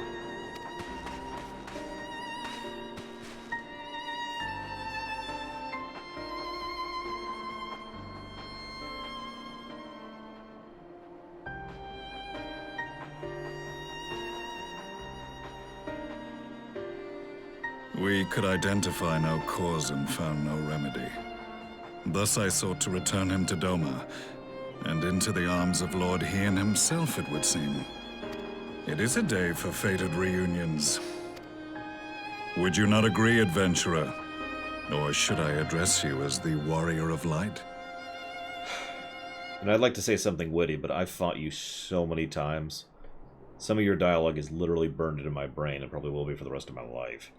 We could identify no cause and found no remedy. Thus I sought to return him to Doma, and into the arms of Lord Hien himself, it would seem. It is a day for fated reunions. Would you not agree, adventurer? Or should I address you as the Warrior of Light? And I'd like to say something witty, but I've fought you so many times. Some of your dialogue is literally burned into my brain, and probably will be for the rest of my life.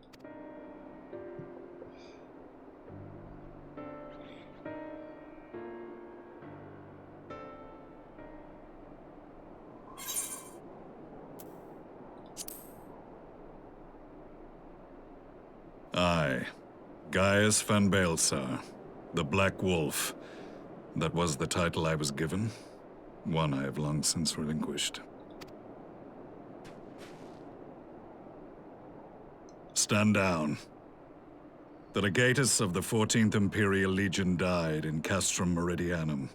I, Gaius van Baelsar, the Black Wolf. That was the title I was given, one I have long since relinquished. Stand down. The legatus of the 14th Imperial Legion died in Castrum Meridianum.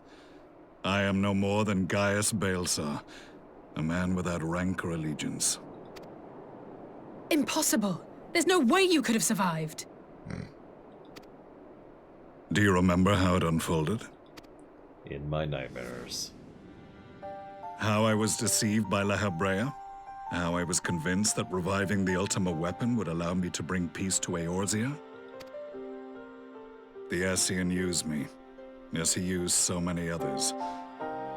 I am no more than Gaius Baelsar, a man without rank or allegiance. Impossible! There's no way you could have survived! Do you remember how it unfolded? In my nightmares. How I was deceived by La Habrea? How I was convinced that reviving the Ultima weapon would allow me to bring peace to Eorzea? The Ascian used me, as he used so many others,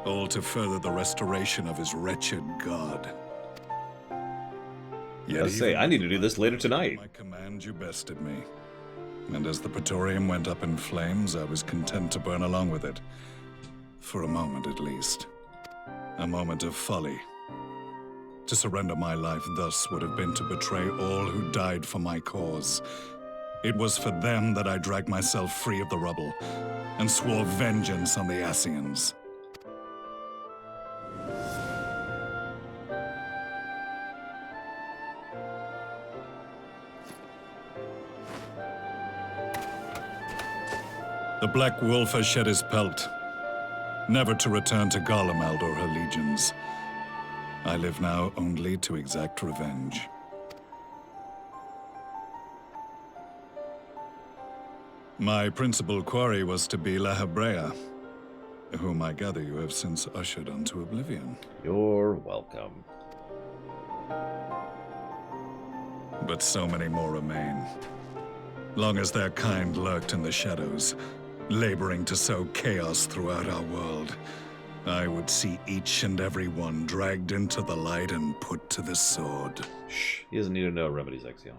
all to further the restoration of his wretched god. Yet I say, I need to do this later tonight. My command, you bested me. And as the Praetorium went up in flames, I was content to burn along with it. For a moment, at least. A moment of folly. To surrender my life thus would have been to betray all who died for my cause. It was for them that I dragged myself free of the rubble, and swore vengeance on the Ascians. The Black Wolf has shed his pelt, never to return to Garlemald or her legions. I live now only to exact revenge. My principal quarry was to be La Habrea, whom I gather you have since ushered onto oblivion. You're welcome. But so many more remain. Long as their kind lurked in the shadows, laboring to sow chaos throughout our world, I would see each and every one dragged into the light and put to the sword. Shh, he doesn't need to know remedies, Exion.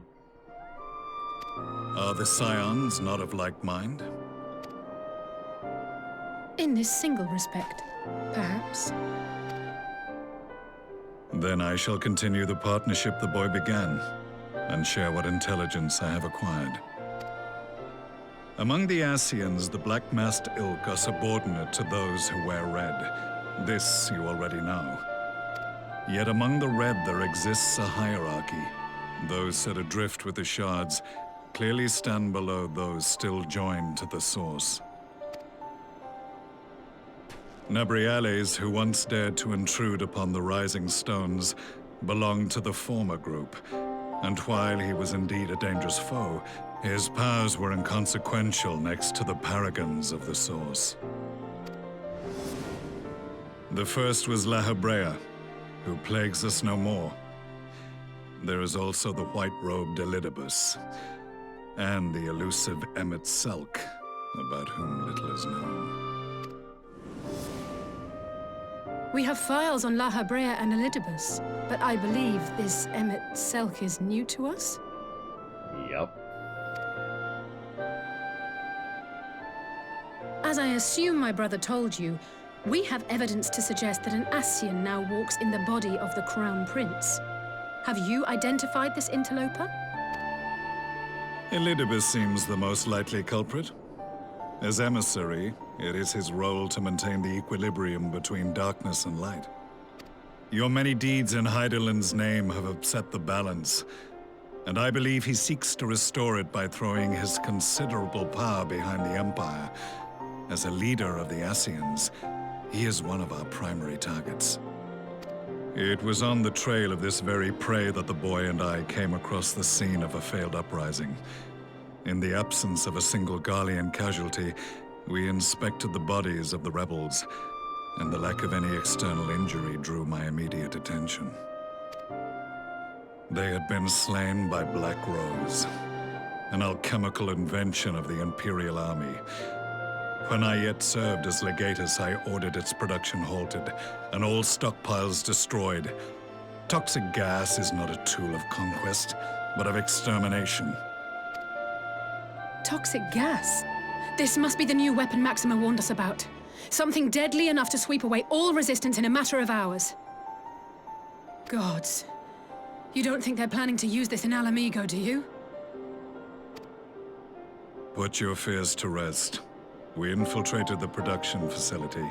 Are the Scions not of like mind? In this single respect, perhaps. Then I shall continue the partnership the boy began, and share what intelligence I have acquired. Among the Ascians, the Black-Masked Ilk are subordinate to those who wear red. This you already know. Yet among the Red there exists a hierarchy. Those set adrift with the shards clearly stand below those still joined to the Source. Nabriales, who once dared to intrude upon the Rising Stones, belonged to the former group, and while he was indeed a dangerous foe, his powers were inconsequential next to the paragons of the Source. The first was La Habrea, who plagues us no more. There is also the white-robed Elidibus, and the elusive Emmet Selk, about whom little is known. We have files on La Habrea and Elidibus, but I believe this Emmet Selk is new to us? Yep. As I assume my brother told you, we have evidence to suggest that an Ascian now walks in the body of the Crown Prince. Have you identified this interloper? Elidibus seems the most likely culprit. As emissary, it is his role to maintain the equilibrium between darkness and light. Your many deeds in Hydaelyn's name have upset the balance, and I believe he seeks to restore it by throwing his considerable power behind the Empire. As a leader of the Ascians, he is one of our primary targets. It was on the trail of this very prey that the boy and I came across the scene of a failed uprising. In the absence of a single Garlean casualty, we inspected the bodies of the rebels, and the lack of any external injury drew my immediate attention. They had been slain by Black Rose, an alchemical invention of the Imperial Army. When I yet served as legatus, I ordered its production halted, and all stockpiles destroyed. Toxic gas is not a tool of conquest, but of extermination. Toxic gas? This must be the new weapon Maxima warned us about. Something deadly enough to sweep away all resistance in a matter of hours. Gods. You don't think they're planning to use this in Alamigo, do you? Put your fears to rest. We infiltrated the production facility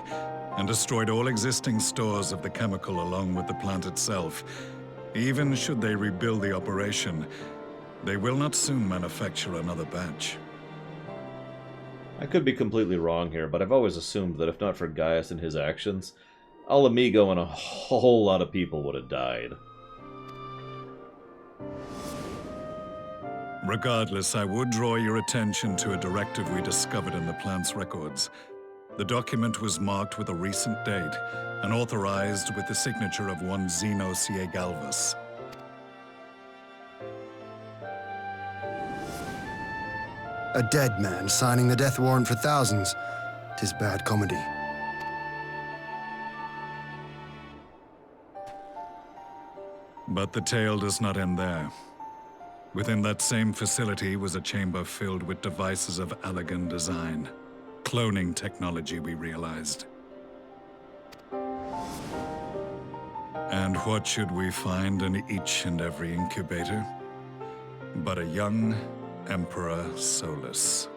and destroyed all existing stores of the chemical along with the plant itself. Even should they rebuild the operation, they will not soon manufacture another batch. I could be completely wrong here, but I've always assumed that if not for Gaius and his actions, Alamigo and a whole lot of people would have died. Regardless, I would draw your attention to a directive we discovered in the plant's records. The document was marked with a recent date and authorized with the signature of one Zeno Galvas. A dead man signing the death warrant for thousands. 'Tis bad comedy. But the tale does not end there. Within that same facility was a chamber filled with devices of elegant design. Cloning technology, we realized. And what should we find in each and every incubator? But a young Emperor Solus.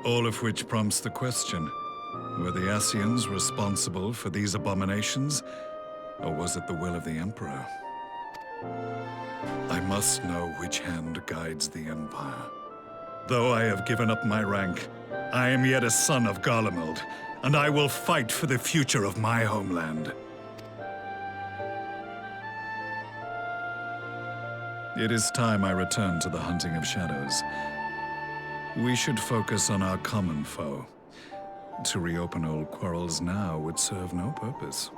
All of which prompts the question, were the Ascians responsible for these abominations, or was it the will of the Emperor? I must know which hand guides the Empire. Though I have given up my rank, I am yet a son of Garlemald, and I will fight for the future of my homeland. It is time I return to the hunting of shadows. We should focus on our common foe. To reopen old quarrels now would serve no purpose.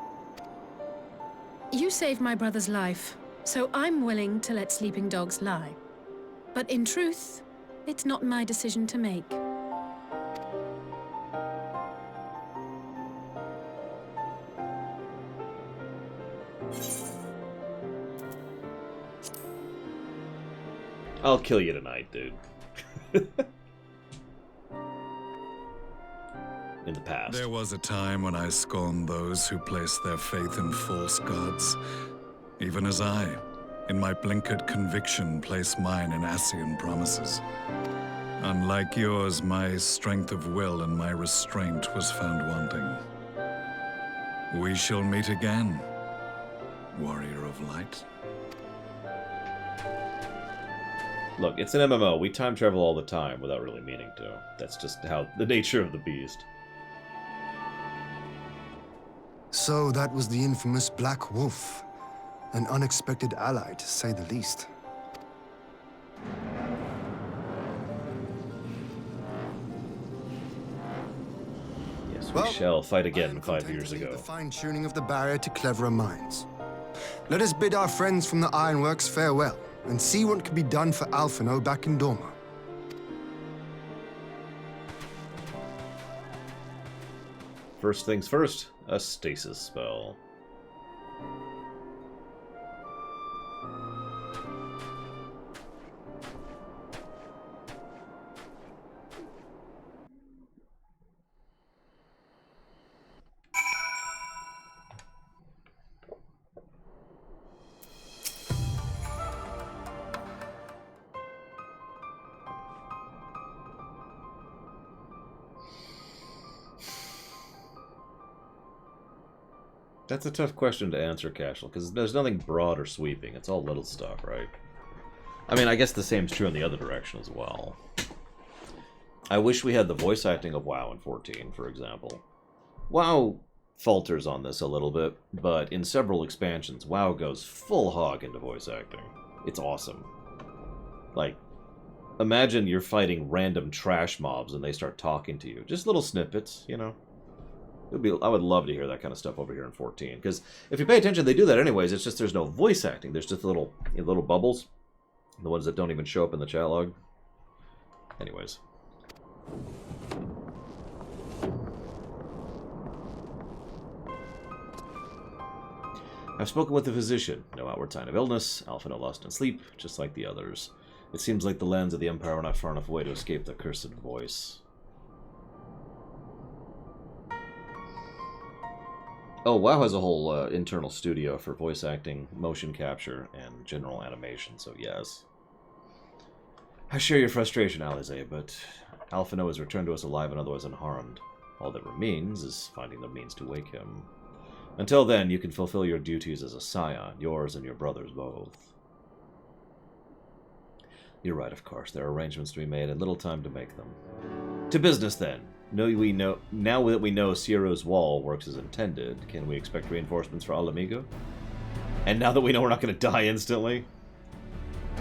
You saved my brother's life, so I'm willing to let sleeping dogs lie. But in truth, it's not my decision to make. I'll kill you tonight, dude. In the past. There was a time when I scorned those who placed their faith in false gods, even as I, in my blinkered conviction, place mine in Ascian promises. Unlike yours, my strength of will and my restraint was found wanting. We shall meet again, warrior of light. Look, it's an MMO. We time travel all the time without really meaning to. That's just how the nature of the beast. So that was the infamous Black Wolf. An unexpected ally, to say the least. Yes, we shall fight again 5 years ago. The fine-tuning of the barrier to cleverer minds. Let us bid our friends from the Ironworks farewell, and see what can be done for Alphino back in Dorma. First things first, a stasis spell. That's a tough question to answer, Cashel, because there's nothing broad or sweeping. It's all little stuff, right? I mean, I guess the same's true in the other direction as well. I wish we had the voice acting of WoW in 14, for example. WoW falters on this a little bit, but in several expansions, WoW goes full hog into voice acting. It's awesome. Like, imagine you're fighting random trash mobs and they start talking to you. Just little snippets, you know? I would love to hear that kind of stuff over here in 14. Because if you pay attention, they do that anyways. It's just there's no voice acting. There's just little bubbles. The ones that don't even show up in the chat log. Anyways. I've spoken with the physician. No outward sign of illness. Alpha no lost in sleep, just like the others. It seems like the lands of the Empire are not far enough away to escape the cursed voice. Oh, WoW has a whole internal studio for voice acting, motion capture, and general animation, so yes. I share your frustration, Alize, but Alphino has returned to us alive and otherwise unharmed. All that remains is finding the means to wake him. Until then, you can fulfill your duties as a scion, yours and your brother's both. You're right, of course. There are arrangements to be made and little time to make them. To business, then. Now that we know Ciero's wall works as intended, can we expect reinforcements for Alamigo? And now that we know we're not going to die instantly?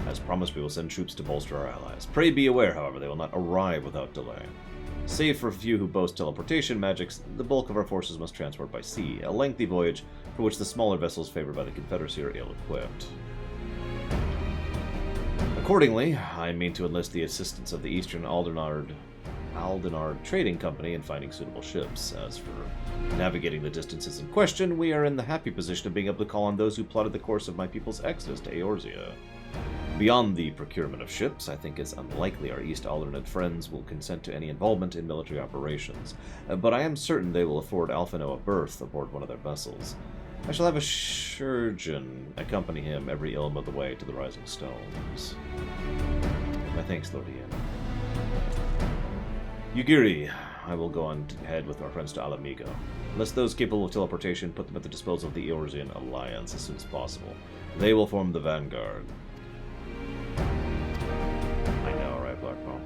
As promised, we will send troops to bolster our allies. Pray be aware, however, they will not arrive without delay. Save for a few who boast teleportation magics, the bulk of our forces must transport by sea, a lengthy voyage for which the smaller vessels favored by the Confederacy are ill-equipped. Accordingly, I mean to enlist the assistance of the Eastern Aldenard Trading Company in finding suitable ships. As for navigating the distances in question, we are in the happy position of being able to call on those who plotted the course of my people's exodus to Eorzea. Beyond the procurement of ships, I think it's unlikely our East Aldernate friends will consent to any involvement in military operations, but I am certain they will afford Alphino a berth aboard one of their vessels. I shall have a surgeon accompany him every ilm of the way to the Rising Stones. My thanks, Lord Ian. Yugiri, I will go on ahead with our friends to Alamigo. Unless those capable of teleportation, put them at the disposal of the Eorzean Alliance as soon as possible. They will form the vanguard. I know, right, Blackpaw?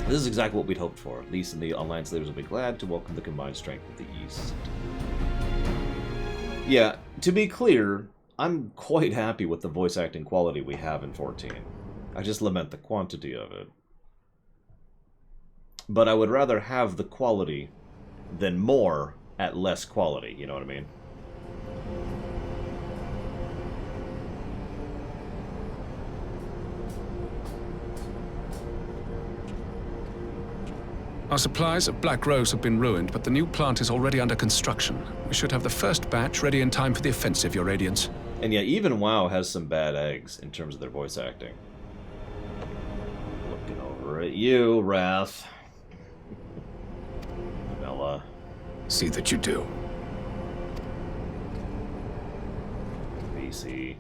This is exactly what we'd hoped for. Lise and the Alliance leaders will be glad to welcome the combined strength of the East. Yeah, to be clear, I'm quite happy with the voice acting quality we have in 14. I just lament the quantity of it. But I would rather have the quality than more at less quality, you know what I mean? Our supplies of Black Rose have been ruined, but the new plant is already under construction. We should have the first batch ready in time for the offensive, Your Radiance. And yet, even WoW has some bad eggs in terms of their voice acting. Looking over at you, Wrath. Bella. See that you do. BC.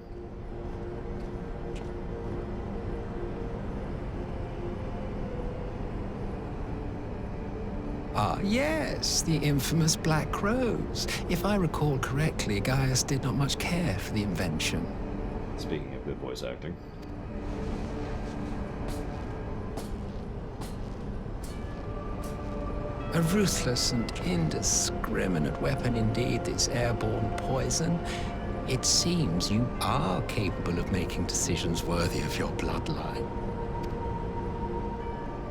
Ah, yes, the infamous Black Rose. If I recall correctly, Gaius did not much care for the invention. Speaking of good voice acting. A ruthless and indiscriminate weapon indeed, this airborne poison. It seems you are capable of making decisions worthy of your bloodline.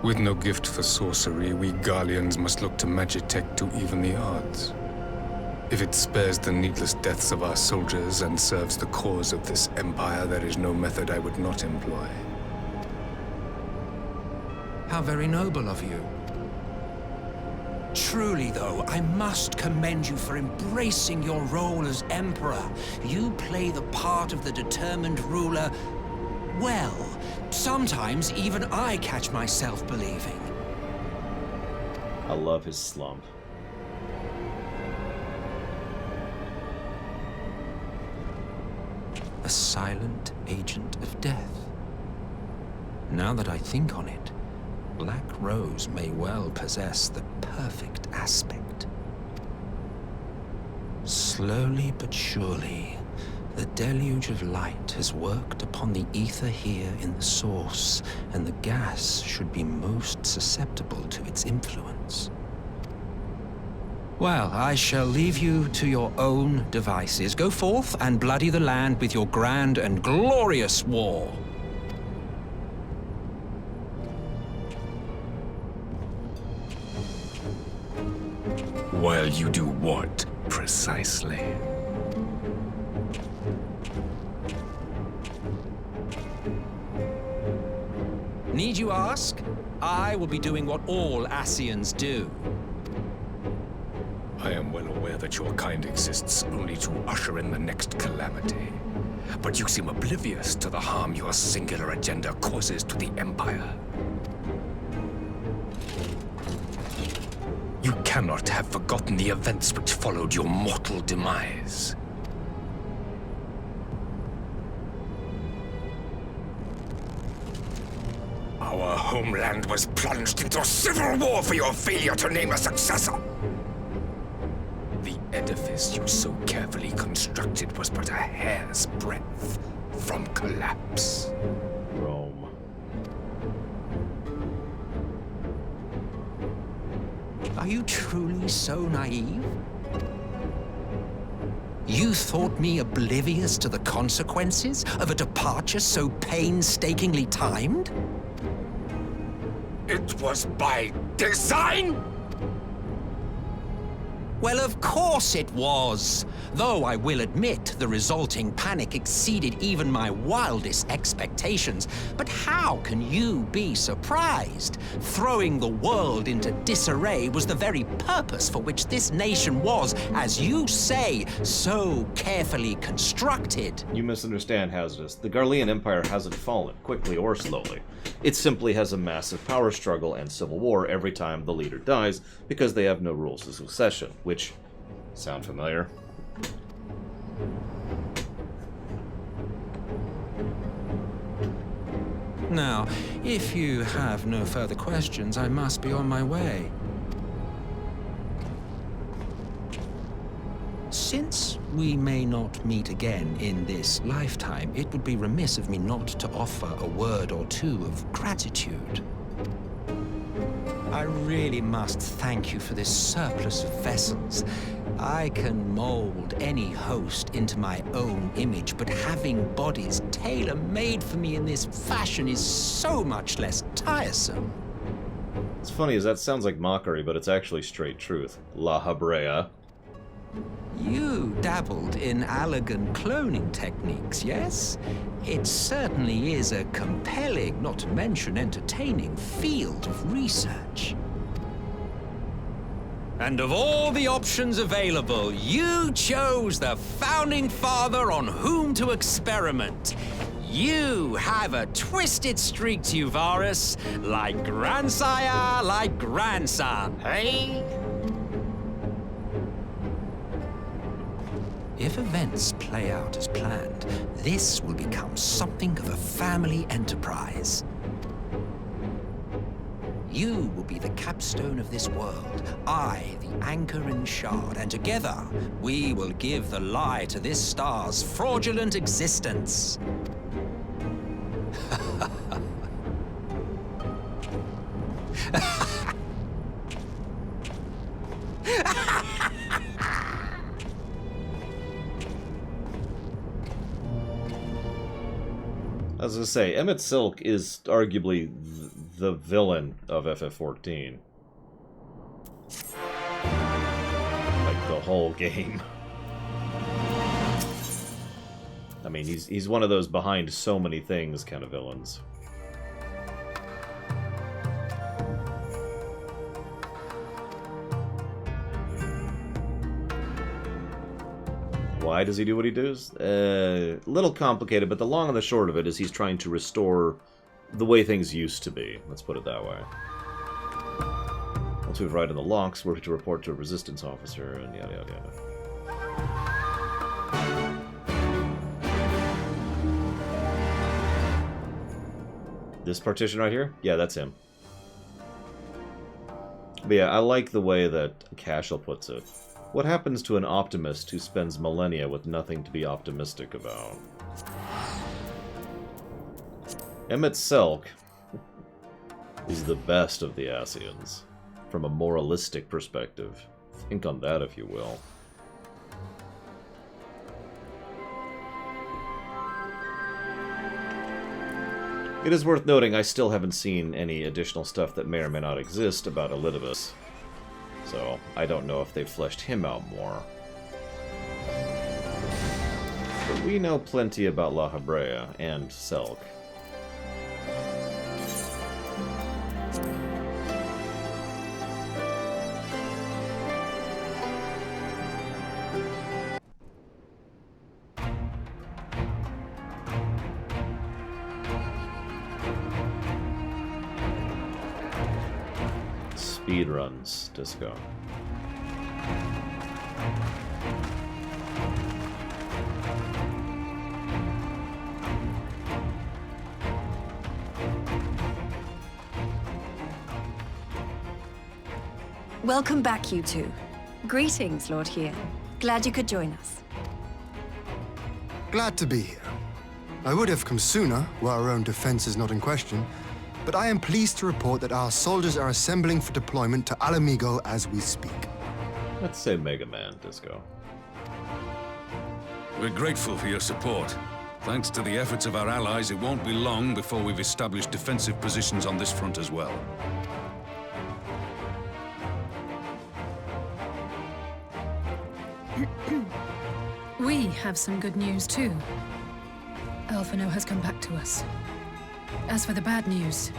With no gift for sorcery, we Garleans must look to Magitech to even the odds. If it spares the needless deaths of our soldiers and serves the cause of this empire, there is no method I would not employ. How very noble of you. Truly, though, I must commend you for embracing your role as Emperor. You play the part of the determined ruler well. Sometimes even I catch myself believing. I love his slump. A silent agent of death. Now that I think on it, Black Rose may well possess the perfect aspect. Slowly but surely, the deluge of light has worked upon the ether here in the source, and the gas should be most susceptible to its influence. Well, I shall leave you to your own devices. Go forth and bloody the land with your grand and glorious war. While you do what, precisely? Need you ask? I will be doing what all Ascians do. I am well aware that your kind exists only to usher in the next calamity. But you seem oblivious to the harm your singular agenda causes to the Empire. You cannot have forgotten the events which followed your mortal demise. Our homeland was plunged into civil war for your failure to name a successor. The edifice you so carefully constructed was but a hair's breadth from collapse. Rome. Are you truly so naive? You thought me oblivious to the consequences of a departure so painstakingly timed? It was by design? Well, of course it was. Though I will admit the resulting panic exceeded even my wildest expectations. But how can you be surprised? Throwing the world into disarray was the very purpose for which this nation was, as you say, so carefully constructed. You misunderstand, Hazardous. The Garlean Empire hasn't fallen, quickly or slowly. It simply has a massive power struggle and civil war every time the leader dies, because they have no rules of succession, which sound familiar. Now, if you have no further questions, I must be on my way. Since we may not meet again in this lifetime, it would be remiss of me not to offer a word or two of gratitude. I really must thank you for this surplus of vessels. I can mold any host into my own image, but having bodies tailor-made for me in this fashion is so much less tiresome. What's funny is that sounds like mockery, but it's actually straight truth. La Habrea. You dabbled in Allagan cloning techniques, yes? It certainly is a compelling, not to mention entertaining, field of research. And of all the options available, you chose the founding father on whom to experiment. You have a twisted streak to you, Varus, like grandsire, like grandson, hey? If events play out as planned, this will become something of a family enterprise. You will be the capstone of this world, I the anchor and shard, and together we will give the lie to this star's fraudulent existence. As I say, Emmett Silk is arguably the villain of FF14. Like, the whole game. I mean, he's one of those behind so many things kind of villains. Why does he do what he does? A little complicated, but the long and the short of it is he's trying to restore the way things used to be. Let's put it that way. Once we've arrived in the locks, we're to report to a resistance officer, and yada yada yada. This partition right here? Yeah, that's him. But yeah, I like the way that Cashel puts it. What happens to an optimist who spends millennia with nothing to be optimistic about? Emmett Selk is the best of the Ascians, from a moralistic perspective. Think on that, if you will. It is worth noting I still haven't seen any additional stuff that may or may not exist about Elidibus, so I don't know if they've fleshed him out more. But we know plenty about La Habrea and Selk. Speedruns, Disco. Welcome back, you two. Greetings, Lord Here. Glad you could join us. Glad to be here. I would have come sooner, were our own defense is not in question, but I am pleased to report that our soldiers are assembling for deployment to Alamigo as we speak. Let's say Mega Man, Disco. We're grateful for your support. Thanks to the efforts of our allies, it won't be long before we've established defensive positions on this front as well. We have some good news, too. Alphino has come back to us. As for the bad news...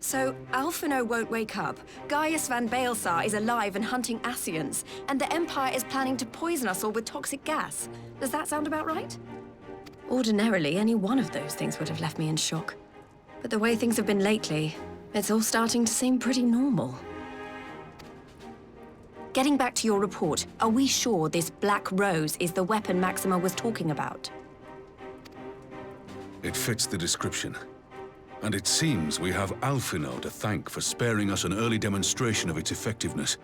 So, Alphino won't wake up. Gaius van Baelsar is alive and hunting Ascians, and the Empire is planning to poison us all with toxic gas. Does that sound about right? Ordinarily, any one of those things would have left me in shock. But the way things have been lately, it's all starting to seem pretty normal. Getting back to your report, are we sure this Black Rose is the weapon Maxima was talking about? It fits the description. And it seems we have Alphino to thank for sparing us an early demonstration of its effectiveness.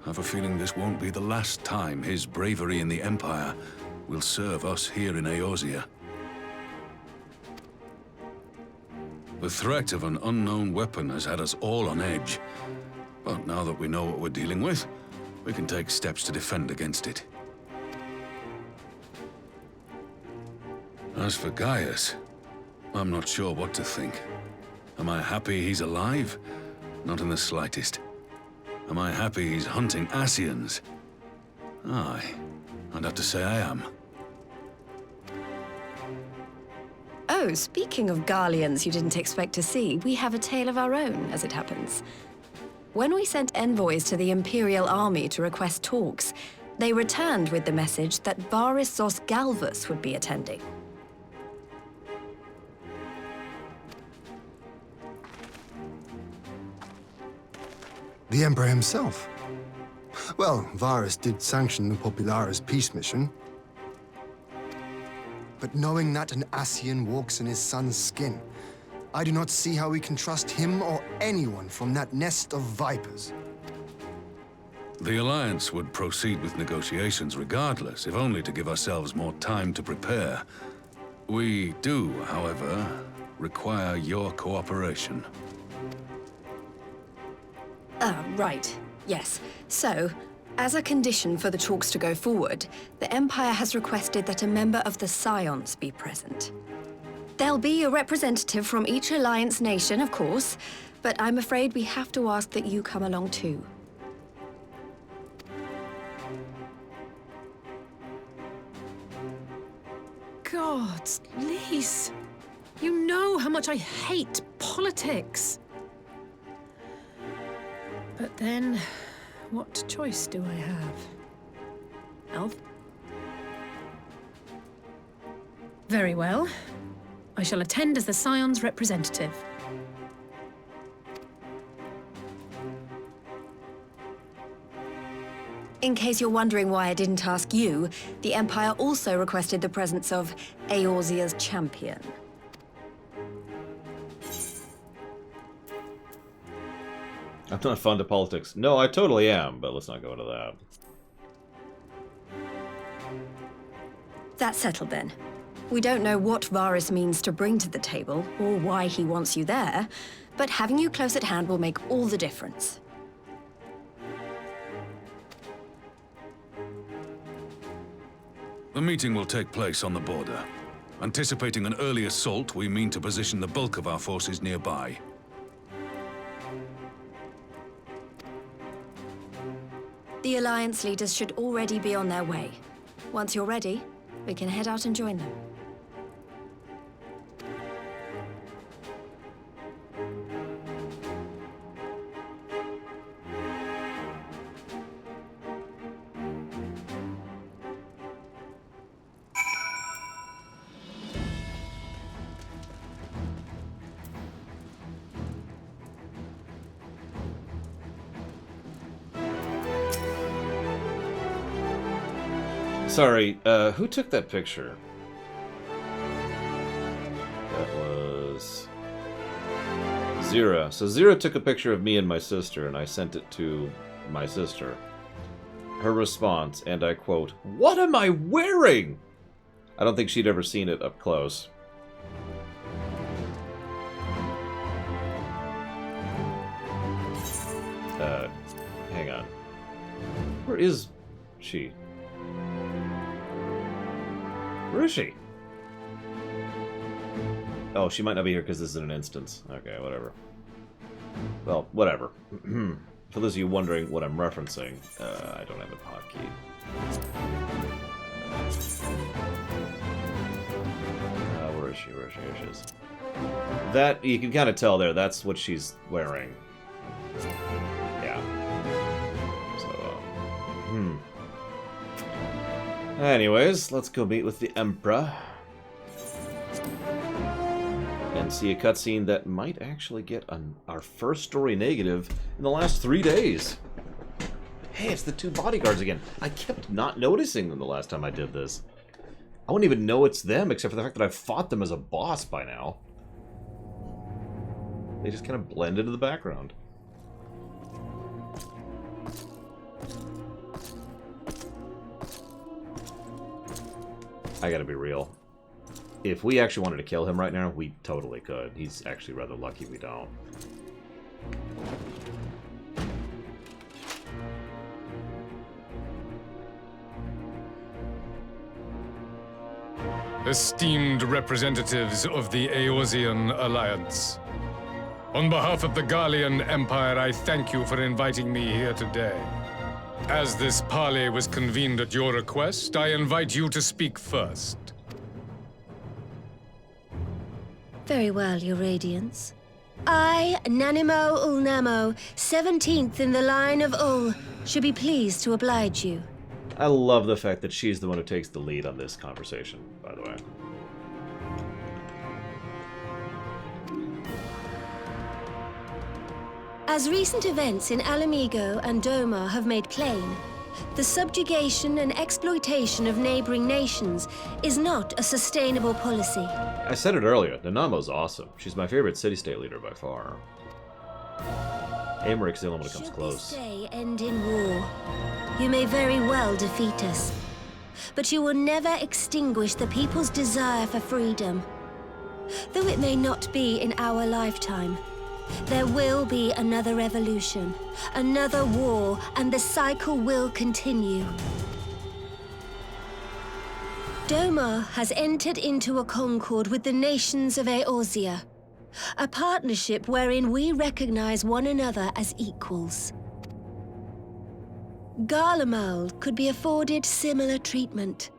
I have a feeling this won't be the last time his bravery in the Empire will serve us here in Eorzea. The threat of an unknown weapon has had us all on edge. But now that we know what we're dealing with, we can take steps to defend against it. As for Gaius, I'm not sure what to think. Am I happy he's alive? Not in the slightest. Am I happy he's hunting Ascians? Aye, I'd have to say I am. Oh, speaking of Garleans you didn't expect to see, we have a tale of our own, as it happens. When we sent envoys to the Imperial Army to request talks, they returned with the message that Varissos Galvus would be attending. The Emperor himself. Well, Varus did sanction the Popularis peace mission. But knowing that an Ascian walks in his son's skin, I do not see how we can trust him or anyone from that nest of vipers. The Alliance would proceed with negotiations regardless, if only to give ourselves more time to prepare. We do, however, require your cooperation. Right. Yes. So, as a condition for the talks to go forward, the Empire has requested that a member of the Scions be present. There'll be a representative from each Alliance nation, of course, but I'm afraid we have to ask that you come along too. Gods, Lise, you know how much I hate politics. But then, what choice do I have? Elf? Very well. I shall attend as the Scion's representative. In case you're wondering why I didn't ask you, the Empire also requested the presence of Eorzea's champion. I'm not fond of politics. No, I totally am, but let's not go into that. That's settled then. We don't know what Varys means to bring to the table, or why he wants you there, but having you close at hand will make all the difference. The meeting will take place on the border. Anticipating an early assault, we mean to position the bulk of our forces nearby. The Alliance leaders should already be on their way. Once you're ready, we can head out and join them. Sorry, who took that picture? That was Zira. So Zira took a picture of me and my sister, and I sent it to my sister. Her response, and I quote, "What am I wearing?" I don't think she'd ever seen it up close. Hang on. Where is she? Where is she? Oh, she might not be here because this is an instance. Okay, whatever. Well, whatever. For those of you wondering what I'm referencing, I don't have a hotkey. Where is she? Where is she? Here she is. That, you can kind of tell there, that's what she's wearing. Yeah. So, anyways, let's go meet with the Emperor. And see a cutscene that might actually get our first story negative in the last 3 days. Hey, it's the 2 bodyguards again. I kept not noticing them the last time I did this. I wouldn't even know it's them, except for the fact that I've fought them as a boss by now. They just kind of blend into the background. I gotta be real. If we actually wanted to kill him right now, we totally could. He's actually rather lucky we don't. Esteemed representatives of the Eorzean Alliance, on behalf of the Gallian Empire, I thank you for inviting me here today. As this parley was convened at your request, I invite you to speak first. Very well, Your Radiance. I, Nanimo Ulnamo, 17th in the line of Ul, should be pleased to oblige you. I love the fact that she's the one who takes the lead on this conversation, by the way. As recent events in Alamigo and Doma have made plain, the subjugation and exploitation of neighboring nations is not a sustainable policy. I said it earlier, Nanamo's awesome. She's my favorite city-state leader by far. Amaric's the only one that comes close. Should this day end in war, you may very well defeat us. But you will never extinguish the people's desire for freedom. Though it may not be in our lifetime, there will be another revolution, another war, and the cycle will continue. Doma has entered into a concord with the nations of Eorzea, a partnership wherein we recognize one another as equals. Garlemald could be afforded similar treatment.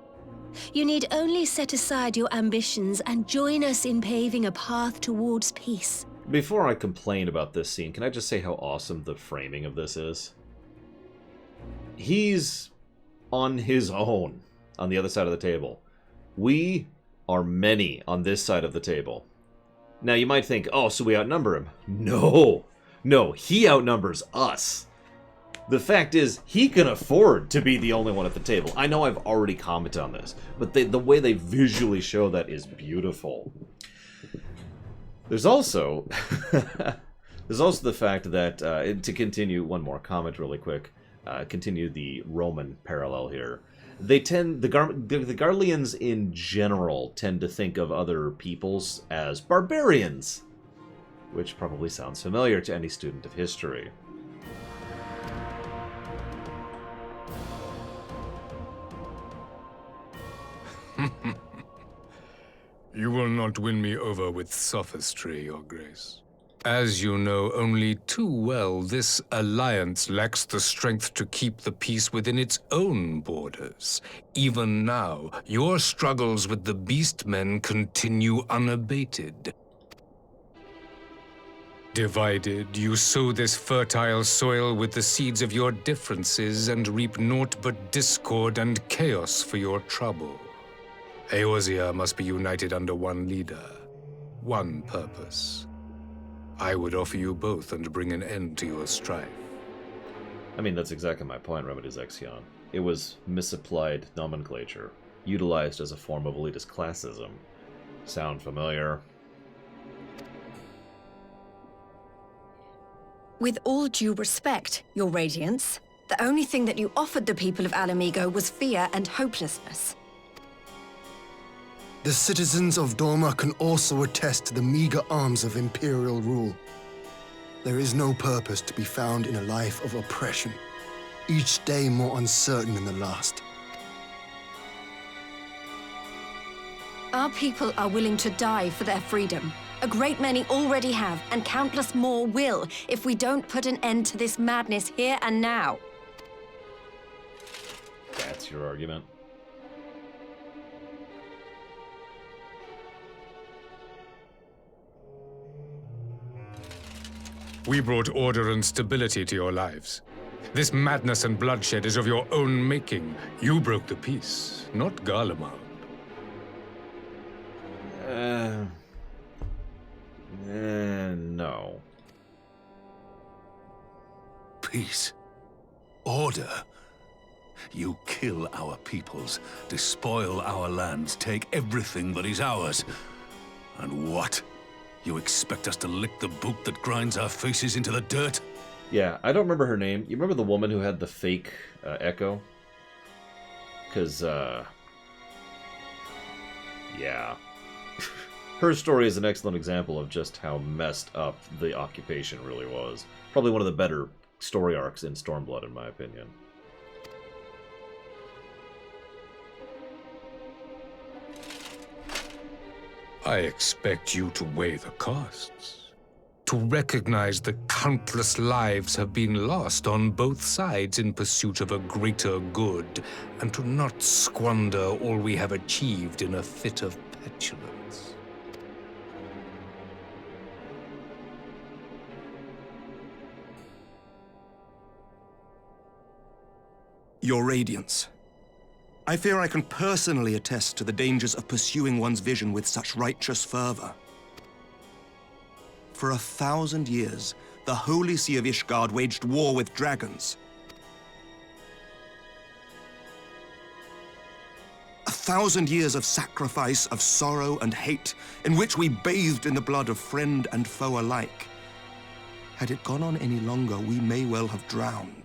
You need only set aside your ambitions and join us in paving a path towards peace. Before I complain about this scene, can I just say how awesome the framing of this is? He's on his own on the other side of the table. We are many on this side of the table. Now you might think, oh, so we outnumber him. No! No, he outnumbers us. The fact is, he can afford to be the only one at the table. I know I've already commented on this, but the way they visually show that is beautiful. There's also There's also the fact that, to continue, one more comment really quick, continue the Roman parallel here. The Garleans in general tend to think of other peoples as barbarians, which probably sounds familiar to any student of history. You will not win me over with sophistry, Your Grace. As you know only too well, this alliance lacks the strength to keep the peace within its own borders. Even now, your struggles with the Beastmen continue unabated. Divided, you sow this fertile soil with the seeds of your differences and reap naught but discord and chaos for your trouble. Eorzea must be united under one leader, one purpose. I would offer you both and bring an end to your strife. I mean, that's exactly my point, Remedies Exion. It was misapplied nomenclature, utilized as a form of elitist classism. Sound familiar? With all due respect, Your Radiance, the only thing that you offered the people of Alamigo was fear and hopelessness. The citizens of Dorma can also attest to the meager arms of Imperial rule. There is no purpose to be found in a life of oppression, each day more uncertain than the last. Our people are willing to die for their freedom. A great many already have, and countless more will, if we don't put an end to this madness here and now. That's your argument. We brought order and stability to your lives. This madness and bloodshed is of your own making. You broke the peace, not Garlemald. No. Peace. Order. You kill our peoples, despoil our lands, take everything that is ours. And what? You expect us to lick the boot that grinds our faces into the dirt? Yeah, I don't remember her name. You remember the woman who had the fake echo? Because, yeah. Her story is an excellent example of just how messed up the occupation really was. Probably one of the better story arcs in Stormblood, in my opinion. I expect you to weigh the costs. To recognize the countless lives have been lost on both sides in pursuit of a greater good, and to not squander all we have achieved in a fit of petulance. Your Radiance. I fear I can personally attest to the dangers of pursuing one's vision with such righteous fervor. For 1,000 years, the Holy See of Ishgard waged war with dragons. 1,000 years of sacrifice, of sorrow and hate, in which we bathed in the blood of friend and foe alike. Had it gone on any longer, we may well have drowned.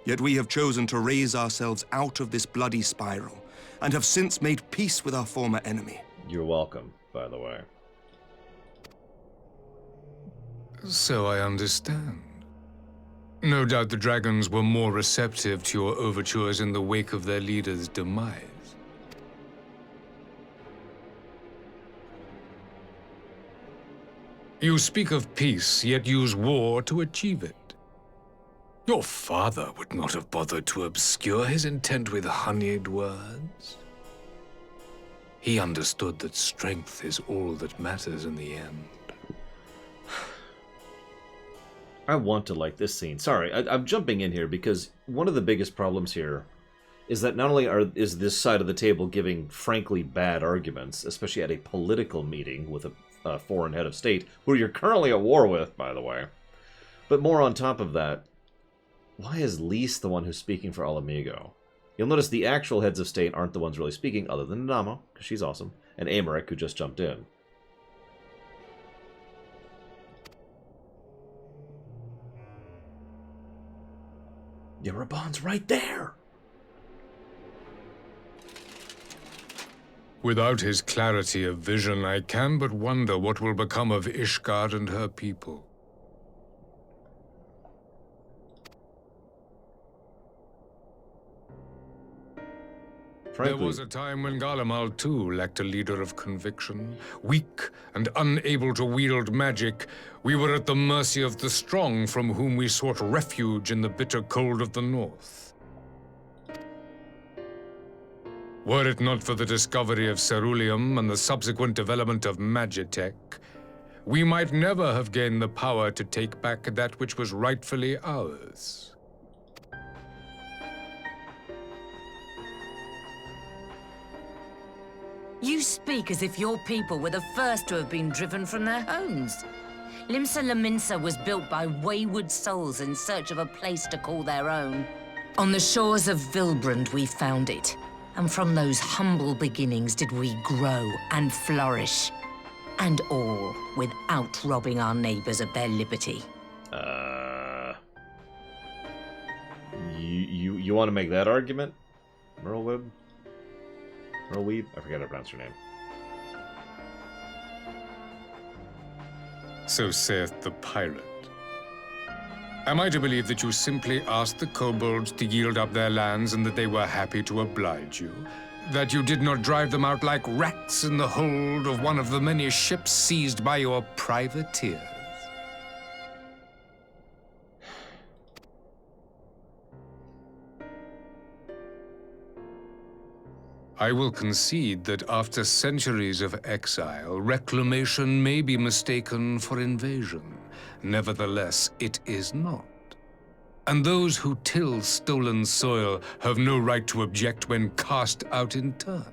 Yet we have chosen to raise ourselves out of this bloody spiral, and have since made peace with our former enemy. You're welcome, by the way. So I understand. No doubt the dragons were more receptive to your overtures in the wake of their leader's demise. You speak of peace, yet use war to achieve it. Your father would not have bothered to obscure his intent with honeyed words. He understood that strength is all that matters in the end. I want to like this scene. Sorry, I'm jumping in here because one of the biggest problems here is that not only is this side of the table giving frankly bad arguments, especially at a political meeting with a foreign head of state, who you're currently at war with, by the way, but more on top of that, why is Lys the one who's speaking for Alamigo? You'll notice the actual heads of state aren't the ones really speaking, other than Nadamo, because she's awesome, and Aymeric, who just jumped in. Yeah, Raban's right there. Without his clarity of vision, I can but wonder what will become of Ishgard and her people. Frankly, there was a time when Garlemald too lacked a leader of conviction. Weak and unable to wield magic, we were at the mercy of the strong from whom we sought refuge in the bitter cold of the north. Were it not for the discovery of ceruleum and the subsequent development of Magitech, we might never have gained the power to take back that which was rightfully ours. You speak as if your people were the first to have been driven from their homes. Limsa Lominsa was built by wayward souls in search of a place to call their own. On the shores of Vilbrand we found it, and from those humble beginnings did we grow and flourish. And all without robbing our neighbors of their liberty. You want to make that argument? Merlweeb? Merlweeb? I forget how to pronounce her name. So saith the pirate. Am I to believe that you simply asked the kobolds to yield up their lands and that they were happy to oblige you? That you did not drive them out like rats in the hold of one of the many ships seized by your privateers? I will concede that after centuries of exile, reclamation may be mistaken for invasion. Nevertheless, it is not. And those who till stolen soil have no right to object when cast out in turn.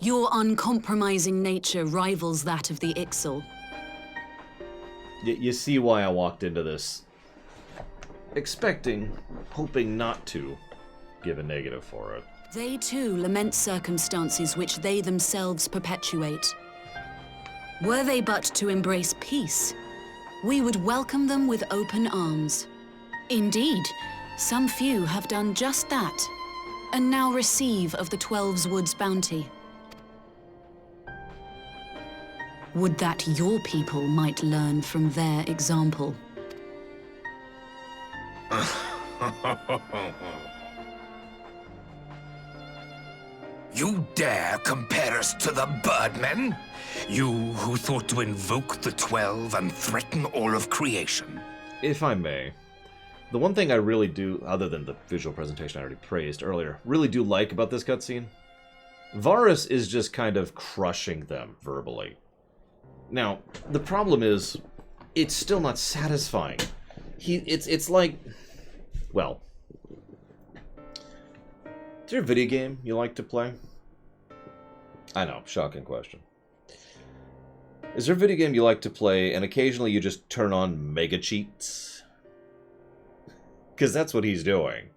Your uncompromising nature rivals that of the Ixal. You see why I walked into this expecting, hoping not to give a negative for it. They too lament circumstances which they themselves perpetuate. Were they but to embrace peace, we would welcome them with open arms. Indeed, some few have done just that, and now receive of the 12's Wood's bounty. Would that your people might learn from their example. You dare compare us to the Birdmen? You who thought to invoke the 12 and threaten all of creation? If I may, the one thing I really do, other than the visual presentation I already praised earlier, really do like about this cutscene, Varus is just kind of crushing them verbally. Now, the problem is, it's still not satisfying. It's like, well, is there a video game you like to play? I know, shocking question. Is there a video game you like to play and occasionally you just turn on mega cheats? Because that's what he's doing.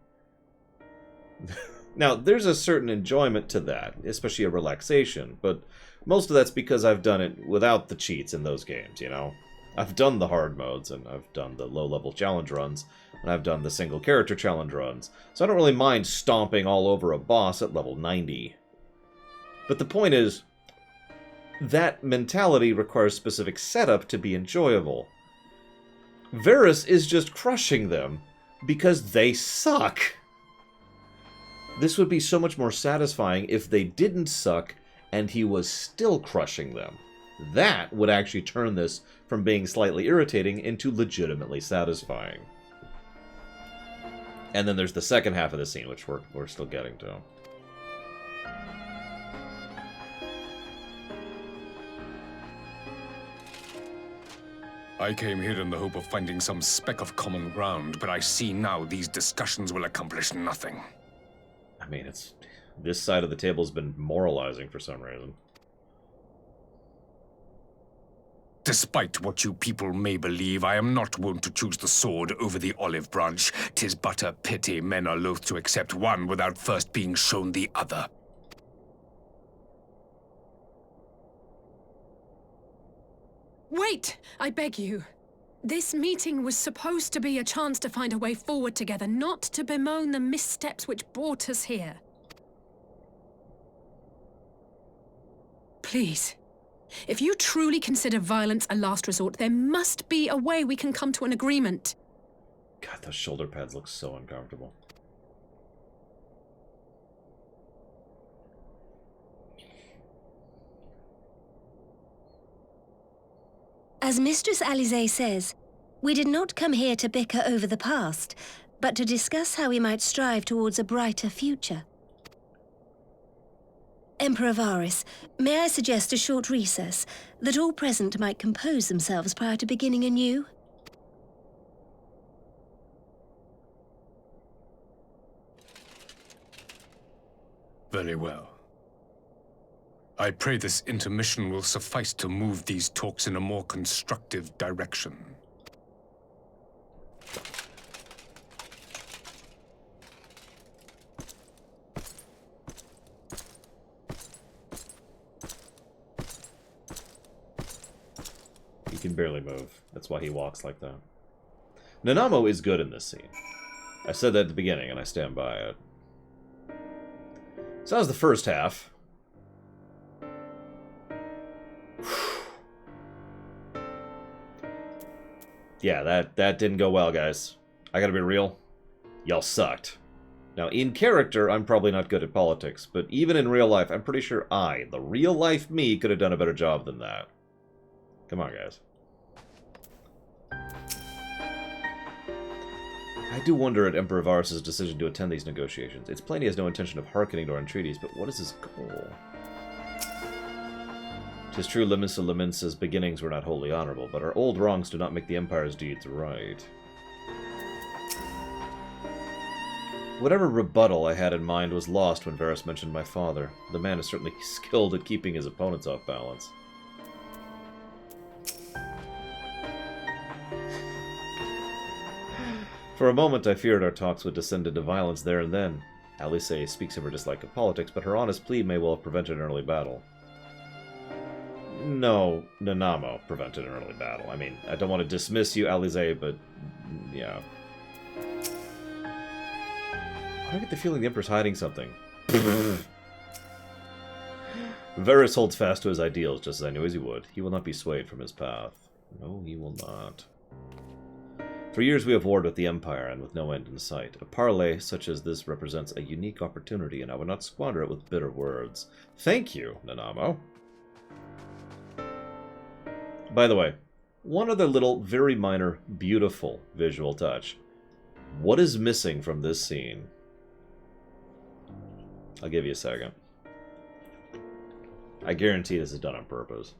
Now, there's a certain enjoyment to that, especially a relaxation, but most of that's because I've done it without the cheats in those games, you know? I've done the hard modes, and I've done the low-level challenge runs, and I've done the single-character challenge runs, so I don't really mind stomping all over a boss at level 90. But the point is, that mentality requires specific setup to be enjoyable. Varus is just crushing them because they suck. This would be so much more satisfying if they didn't suck and he was still crushing them. That would actually turn this from being slightly irritating into legitimately satisfying. And then there's the second half of the scene, which we're still getting to. I came here in the hope of finding some speck of common ground, but I see now these discussions will accomplish nothing. I mean, this side of the table's been moralizing for some reason. Despite what you people may believe, I am not wont to choose the sword over the olive branch. 'Tis but a pity men are loath to accept one without first being shown the other. Wait! I beg you. This meeting was supposed to be a chance to find a way forward together, not to bemoan the missteps which brought us here. Please. If you truly consider violence a last resort, there must be a way we can come to an agreement. God, those shoulder pads look so uncomfortable. As Mistress Alisaie says, we did not come here to bicker over the past, but to discuss how we might strive towards a brighter future. Emperor Varys, may I suggest a short recess, that all present might compose themselves prior to beginning anew? Very well. I pray this intermission will suffice to move these talks in a more constructive direction. He can barely move. That's why he walks like that. Nanamo is good in this scene. I said that at the beginning, and I stand by it. So that was the first half. Yeah, that didn't go well, guys. I gotta be real. Y'all sucked. Now, in character, I'm probably not good at politics, but even in real life, I'm pretty sure the real life me, could have done a better job than that. Come on, guys. I do wonder at Emperor Varys' decision to attend these negotiations. It's plain he has no intention of hearkening to our entreaties, but what is his goal? 'Tis true Liminsa's beginnings were not wholly honorable, but our old wrongs do not make the Empire's deeds right. Whatever rebuttal I had in mind was lost when Varys mentioned my father. The man is certainly skilled at keeping his opponents off balance. For a moment, I feared our talks would descend into violence there and then. Alisaie speaks of her dislike of politics, but her honest plea may well have prevented an early battle. No, Nanamo prevented an early battle. I mean, I don't want to dismiss you, Alisaie, but yeah. I get the feeling the Emperor's hiding something. Varys holds fast to his ideals, just as I knew as he would. He will not be swayed from his path. No, he will not. For years we have warred with the Empire, and with no end in sight. A parley such as this represents a unique opportunity, and I would not squander it with bitter words. Thank you, Nanamo. By the way, one other little, very minor, beautiful visual touch. What is missing from this scene? I'll give you a second. I guarantee this is done on purpose.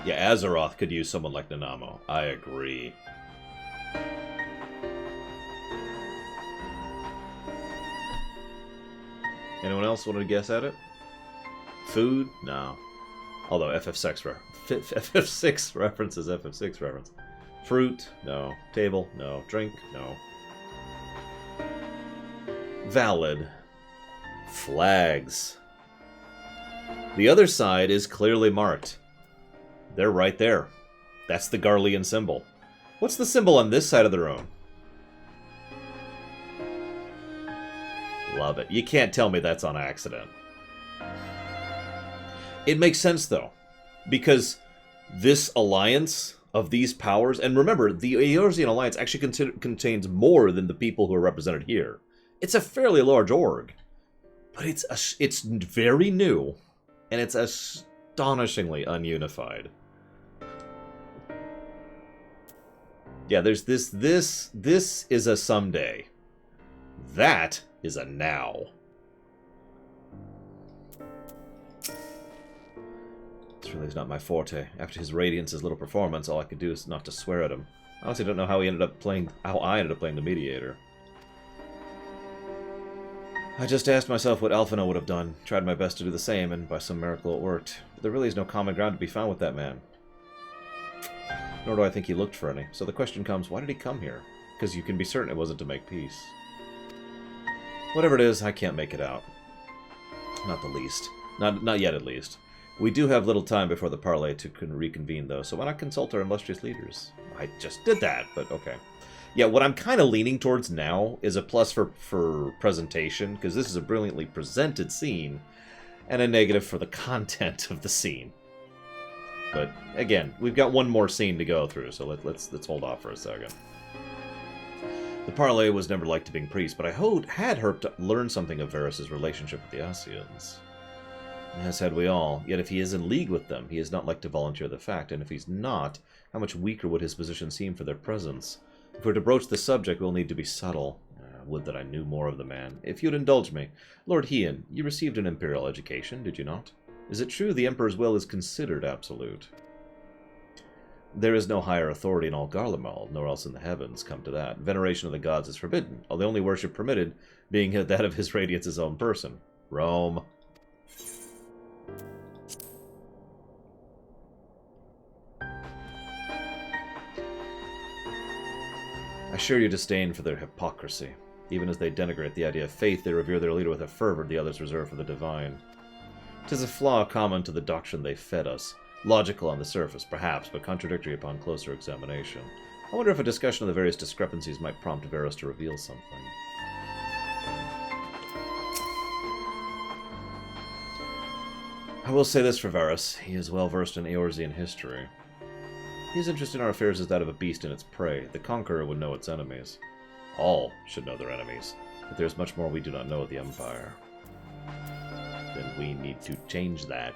Yeah, Azeroth could use someone like Nanamo. I agree. Anyone else want to guess at it? Food? No. Although FF6 references FF6 reference. Fruit? No. Table? No. Drink? No. Valid. Flags. The other side is clearly marked. They're right there. That's the Garlean symbol. What's the symbol on this side of the room? Love it. You can't tell me that's on accident. It makes sense, though, because this alliance of these powers, and remember, the Eorzean Alliance actually contains more than the people who are represented here. It's a fairly large org, but it's very new, and it's astonishingly ununified. Yeah, there's this is a someday. That is a now. This really is not my forte. After his Radiance's little performance, all I could do is not to swear at him. I honestly don't know how I ended up playing the mediator. I just asked myself what Alphinaud would have done, tried my best to do the same, and by some miracle it worked. But there really is no common ground to be found with that man. Nor do I think he looked for any. So the question comes, why did he come here? Because you can be certain it wasn't to make peace. Whatever it is, I can't make it out. Not the least. Not yet, at least. We do have little time before the parley to reconvene, though, so why not consult our illustrious leaders? I just did that, but okay. Yeah, what I'm kind of leaning towards now is a plus for presentation, because this is a brilliantly presented scene, and a negative for the content of the scene. But, again, we've got one more scene to go through, so let's hold off for a second. The parley was never liked to being priest, but I had hoped to learn something of Varys' relationship with the Ascians. As had we all, yet if he is in league with them, he is not like to volunteer the fact, and if he's not, how much weaker would his position seem for their presence? If we're to broach the subject, we'll need to be subtle. Would that I knew more of the man. If you'd indulge me, Lord Hien, you received an imperial education, did you not? Is it true the Emperor's will is considered absolute? There is no higher authority in all Garlemald, nor else in the heavens, come to that. Veneration of the gods is forbidden, while the only worship permitted being that of his radiance's own person. Rome. I share your disdain for their hypocrisy. Even as they denigrate the idea of faith, they revere their leader with a fervor the others reserve for the divine. 'Tis a flaw common to the doctrine they fed us. Logical on the surface, perhaps, but contradictory upon closer examination. I wonder if a discussion of the various discrepancies might prompt Varys to reveal something. I will say this for Varys. He is well versed in Eorzean history. His interest in our affairs is that of a beast in its prey. The conqueror would know its enemies. All should know their enemies, but there is much more we do not know of the Empire. Then we need to change that.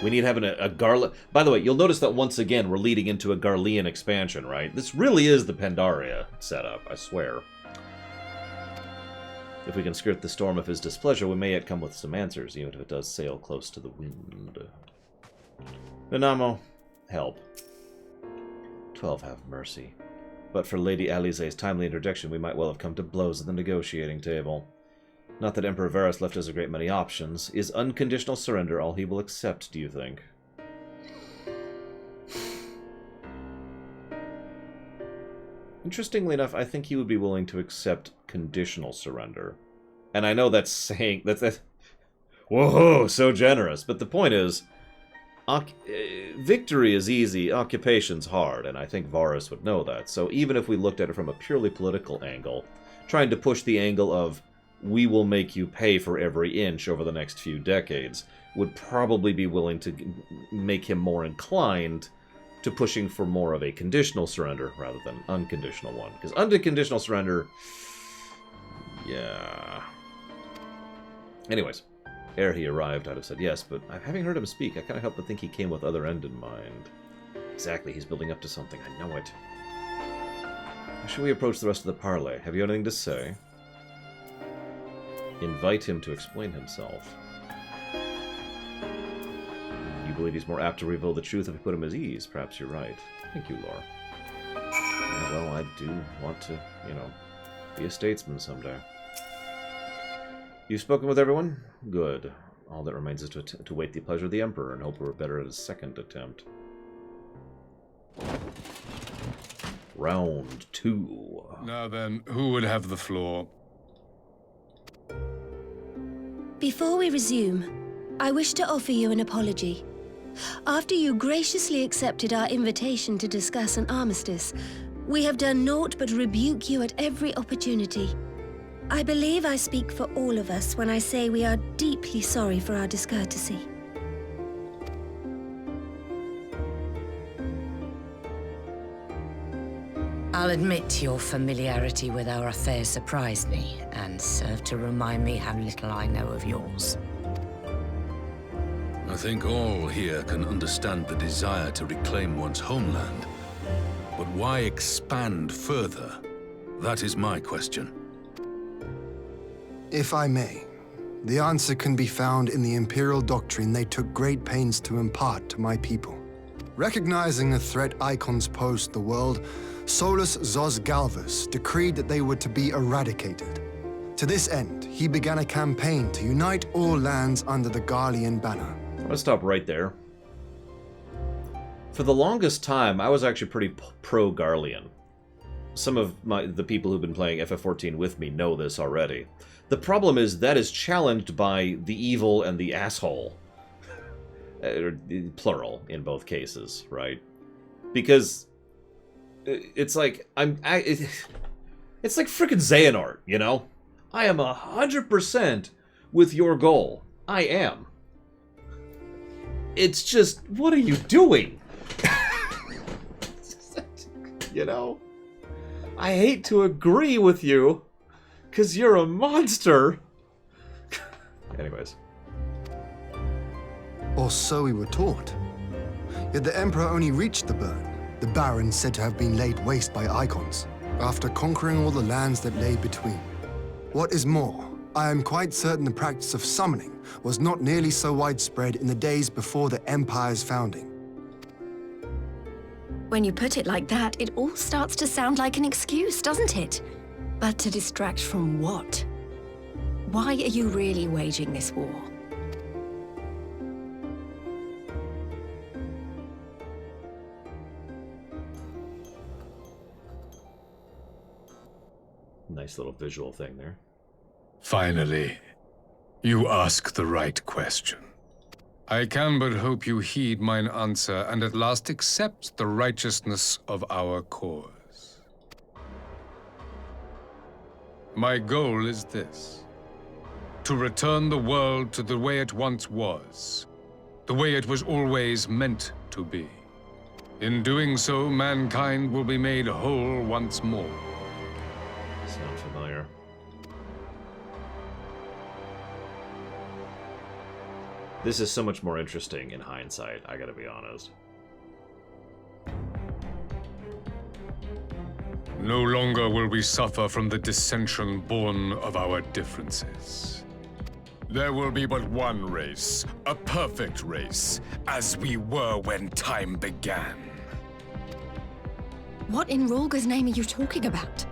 We need having a Garle... By the way, you'll notice that once again we're leading into a Garlean expansion, right? This really is the Pandaria setup, I swear. If we can skirt the storm of his displeasure, we may yet come with some answers, even if it does sail close to the wind. Nanamo, help. 12 have mercy. But for Lady Alize's timely interjection, we might well have come to blows at the negotiating table. Not that Emperor Varys left us a great many options. Is unconditional surrender all he will accept, do you think? Interestingly enough, I think he would be willing to accept conditional surrender. And I know that's saying... That's whoa, so generous. But the point is, victory is easy, occupation's hard, and I think Varys would know that. So even if we looked at it from a purely political angle, trying to push the angle of we will make you pay for every inch over the next few decades, would probably be willing to make him more inclined to pushing for more of a conditional surrender rather than unconditional one. Because unconditional surrender... yeah... Anyways, ere he arrived, I'd have said yes, but having heard him speak, I can't help but think he came with other end in mind. Exactly, he's building up to something, I know it. How should we approach the rest of the parley? Have you anything to say? Invite him to explain himself. You believe he's more apt to reveal the truth if we put him at ease. Perhaps you're right. Thank you, Lore. Yeah, well, I do want to, you know, be a statesman someday. You've spoken with everyone? Good. All that remains is to wait the pleasure of the Emperor and hope we're better at his second attempt. Round 2. Now then, who would have the floor? Before we resume, I wish to offer you an apology. After you graciously accepted our invitation to discuss an armistice, we have done naught but rebuke you at every opportunity. I believe I speak for all of us when I say we are deeply sorry for our discourtesy. I'll admit your familiarity with our affairs surprised me, and served to remind me how little I know of yours. I think all here can understand the desire to reclaim one's homeland. But why expand further? That is my question. If I may, the answer can be found in the Imperial doctrine they took great pains to impart to my people. Recognizing the threat icons posed the world, Solus Zos Galvus decreed that they were to be eradicated. To this end, he began a campaign to unite all lands under the Garlean banner. I'm going to stop right there. For the longest time, I was actually pretty pro-Garlean. Some of the people who've been playing FF14 with me know this already. The problem is that is challenged by the evil and the asshole. Plural in both cases, right? Because it's like it's like frickin' Xehanort, you know? I am 100% with your goal. I am. It's just, what are you doing? You know? I hate to agree with you, because you're a monster. Anyways. Or so we were taught. Yet the Emperor only reached the burn, the Baron said to have been laid waste by Icons, after conquering all the lands that lay between. What is more, I am quite certain the practice of summoning was not nearly so widespread in the days before the Empire's founding. When you put it like that, it all starts to sound like an excuse, doesn't it? But to distract from what? Why are you really waging this war? Nice little visual thing there. Finally, you ask the right question. I can but hope you heed mine answer and at last accept the righteousness of our cause. My goal is this: to return the world to the way it once was, the way it was always meant to be. In doing so, mankind will be made whole once more. Sound familiar. This is so much more interesting in hindsight, I gotta be honest. No longer will we suffer from the dissension born of our differences. There will be but one race, a perfect race, as we were when time began. What in Rolga's name are you talking about?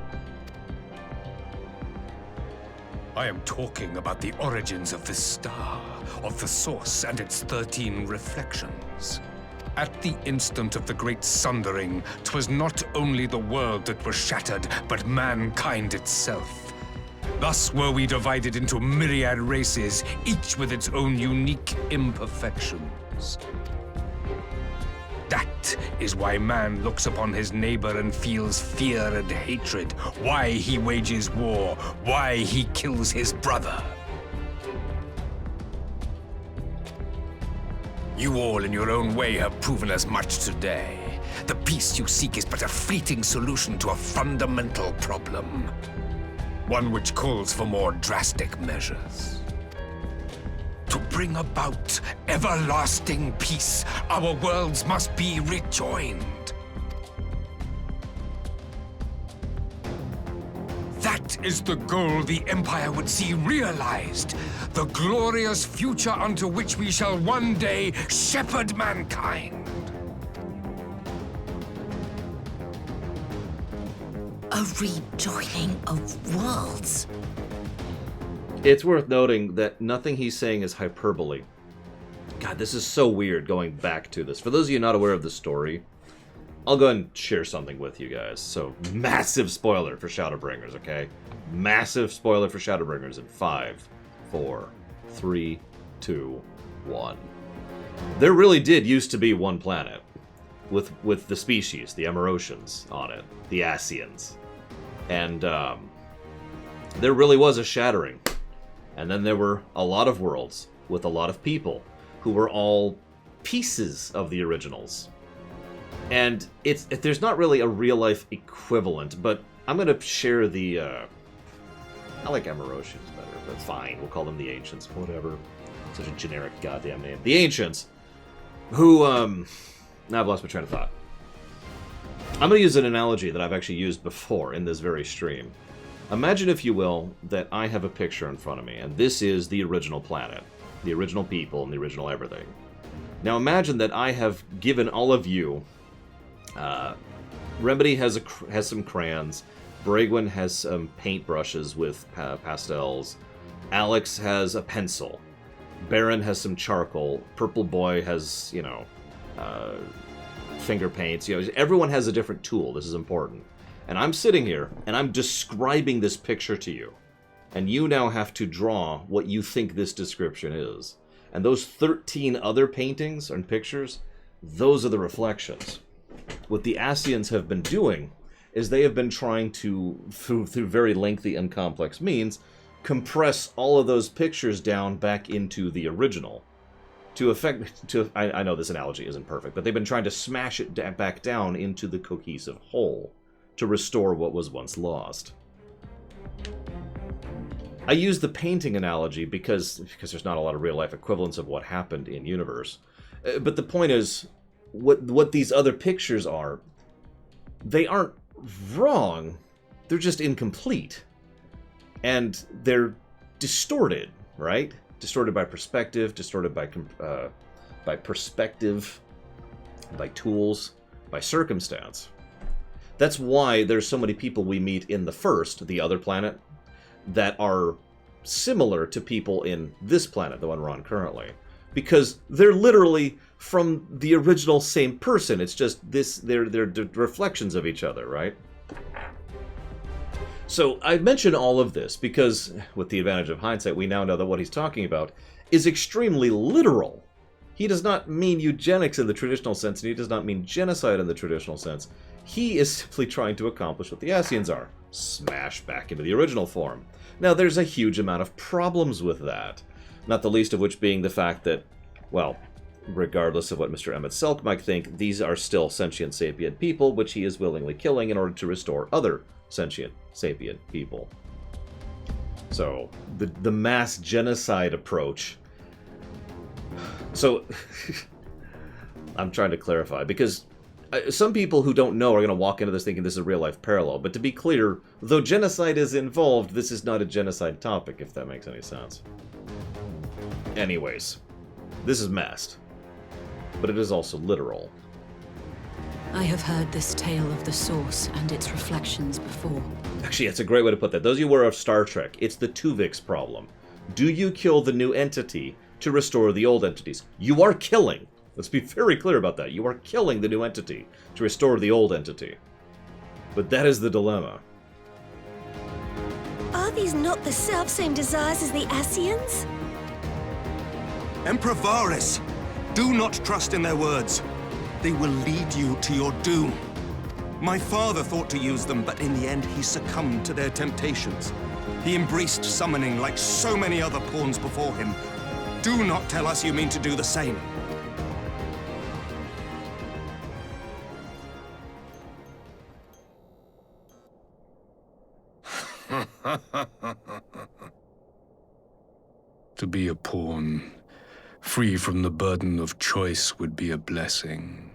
I am talking about the origins of this star, of the source and its 13 reflections. At the instant of the great sundering, 'twas not only the world that was shattered, but mankind itself. Thus were we divided into myriad races, each with its own unique imperfections. That is why man looks upon his neighbor and feels fear and hatred, why he wages war, why he kills his brother. You all in your own way have proven as much today. The peace you seek is but a fleeting solution to a fundamental problem. One which calls for more drastic measures. To bring about everlasting peace, our worlds must be rejoined. That is the goal the Empire would see realized. The glorious future unto which we shall one day shepherd mankind. A rejoining of worlds. It's worth noting that nothing he's saying is hyperbole. God, this is so weird going back to this. For those of you not aware of the story, I'll go ahead and share something with you guys. So, massive spoiler for Shadowbringers, okay? Massive spoiler for Shadowbringers in 5, 4, 3, 2, 1. There really did used to be one planet with the species, the Emerocians on it, the Asians. And there really was a shattering. And then there were a lot of worlds with a lot of people who were all pieces of the originals. And there's not really a real-life equivalent, but I'm going to share the... I like Emerocians better, but fine. We'll call them the Ancients, whatever. Such a generic goddamn name. The Ancients, who... Now I've lost my train of thought. I'm going to use an analogy that I've actually used before in this very stream. Imagine, if you will, that I have a picture in front of me, and this is the original planet, the original people, and the original everything. Now imagine that I have given all of you... Remedy has some crayons, Bragwin has some paintbrushes with pastels, Alex has a pencil, Baron has some charcoal, Purple Boy has, you know, finger paints. You know, everyone has a different tool. This is important. And I'm sitting here, and I'm describing this picture to you. And you now have to draw what you think this description is. And those 13 other paintings and pictures, those are the reflections. What the Ascians have been doing is they have been trying to, through very lengthy and complex means, compress all of those pictures down back into the original. I know this analogy isn't perfect, but they've been trying to smash it back down into the cohesive whole to restore what was once lost. I use the painting analogy because there's not a lot of real-life equivalence of what happened in universe. But the point is, what these other pictures are, they aren't wrong, they're just incomplete. And they're distorted, right? Distorted by perspective, distorted by perspective, by tools, by circumstance. That's why there's so many people we meet in the other planet, that are similar to people in this planet, the one we're on currently. Because they're literally from the original same person. It's just they're reflections of each other, right? So I mention all of this because, with the advantage of hindsight, we now know that what he's talking about is extremely literal. He does not mean eugenics in the traditional sense, and he does not mean genocide in the traditional sense. He is simply trying to accomplish what the Ascians are. Smash back into the original form. Now, there's a huge amount of problems with that. Not the least of which being the fact that, well, regardless of what Mr. Emmett Selk might think, these are still sentient sapient people, which he is willingly killing in order to restore other sentient sapient people. So, the mass genocide approach... So, I'm trying to clarify, because some people who don't know are going to walk into this thinking this is a real-life parallel, but to be clear, though genocide is involved, this is not a genocide topic, if that makes any sense. Anyways, this is masked, but it is also literal. I have heard this tale of the Source and its reflections before. Actually, it's a great way to put that. Those of you who are of Star Trek, it's the Tuvix problem. Do you kill the new entity to restore the old entities? You are killing. Let's be very clear about that. You are killing the new entity to restore the old entity. But that is the dilemma. Are these not the self-same desires as the Ascians? Emperor Varys, do not trust in their words. They will lead you to your doom. My father thought to use them, but in the end he succumbed to their temptations. He embraced summoning like so many other pawns before him. Do not tell us you mean to do the same. To be a pawn, free from the burden of choice, would be a blessing.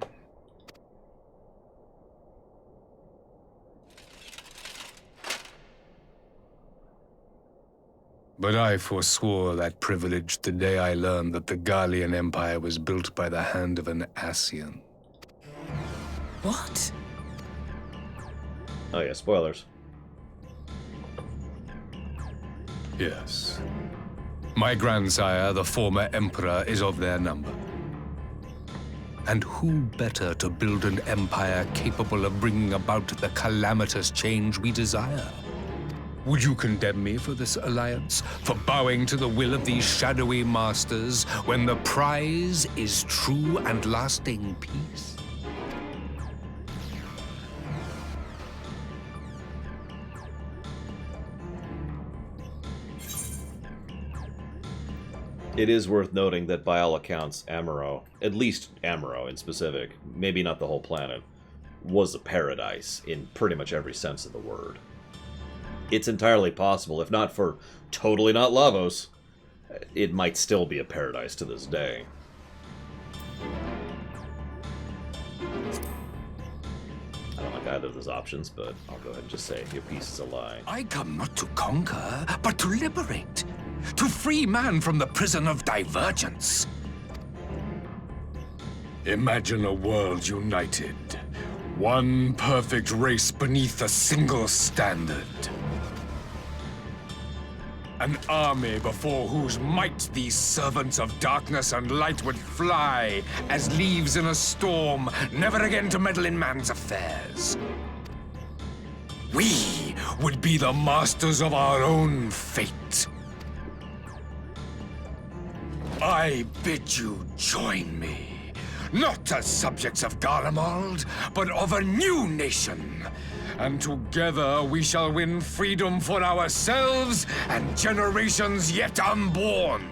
But I forswore that privilege the day I learned that the Garlean Empire was built by the hand of an Ascian. What? Oh yeah, spoilers. Yes. My grandsire, the former Emperor, is of their number. And who better to build an empire capable of bringing about the calamitous change we desire? Would you condemn me for this alliance? For bowing to the will of these shadowy masters when the prize is true and lasting peace? It is worth noting that by all accounts, Amuro, at least Amuro in specific, maybe not the whole planet, was a paradise in pretty much every sense of the word. It's entirely possible, if not for totally not Lavos, it might still be a paradise to this day. I don't like either of those options, but I'll go ahead and just say your piece is a lie. I come not to conquer, but to liberate. To free man from the prison of divergence. Imagine a world united. One perfect race beneath a single standard. An army before whose might these servants of darkness and light would fly as leaves in a storm, never again to meddle in man's affairs. We would be the masters of our own fate. I bid you join me, not as subjects of Garlemald, but of a new nation. And together we shall win freedom for ourselves and generations yet unborn.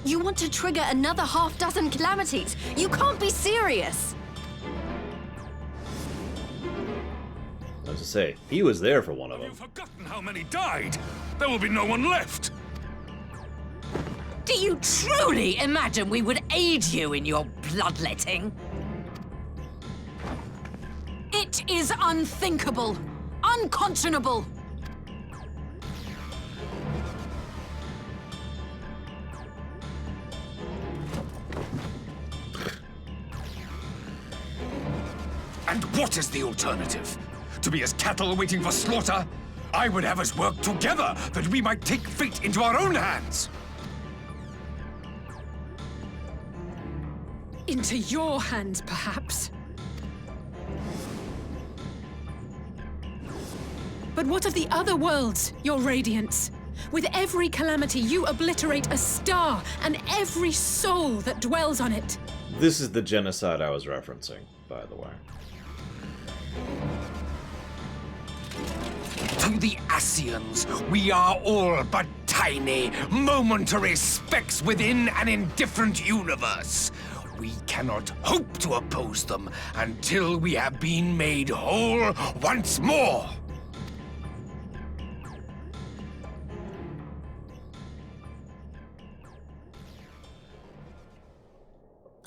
You want to trigger another half-dozen calamities? You can't be serious! I was to say, he was there for one of them. Have you forgotten how many died? There will be no one left. Do you truly imagine we would aid you in your bloodletting? It is unthinkable, unconscionable. And what is the alternative? To be as cattle waiting for slaughter? I would have us work together that we might take fate into our own hands. Into your hands, perhaps. But what of the other worlds, your radiance? With every calamity, you obliterate a star and every soul that dwells on it. This is the genocide I was referencing, by the way. To the Ascians, we are all but tiny, momentary specks within an indifferent universe. We cannot hope to oppose them until we have been made whole once more.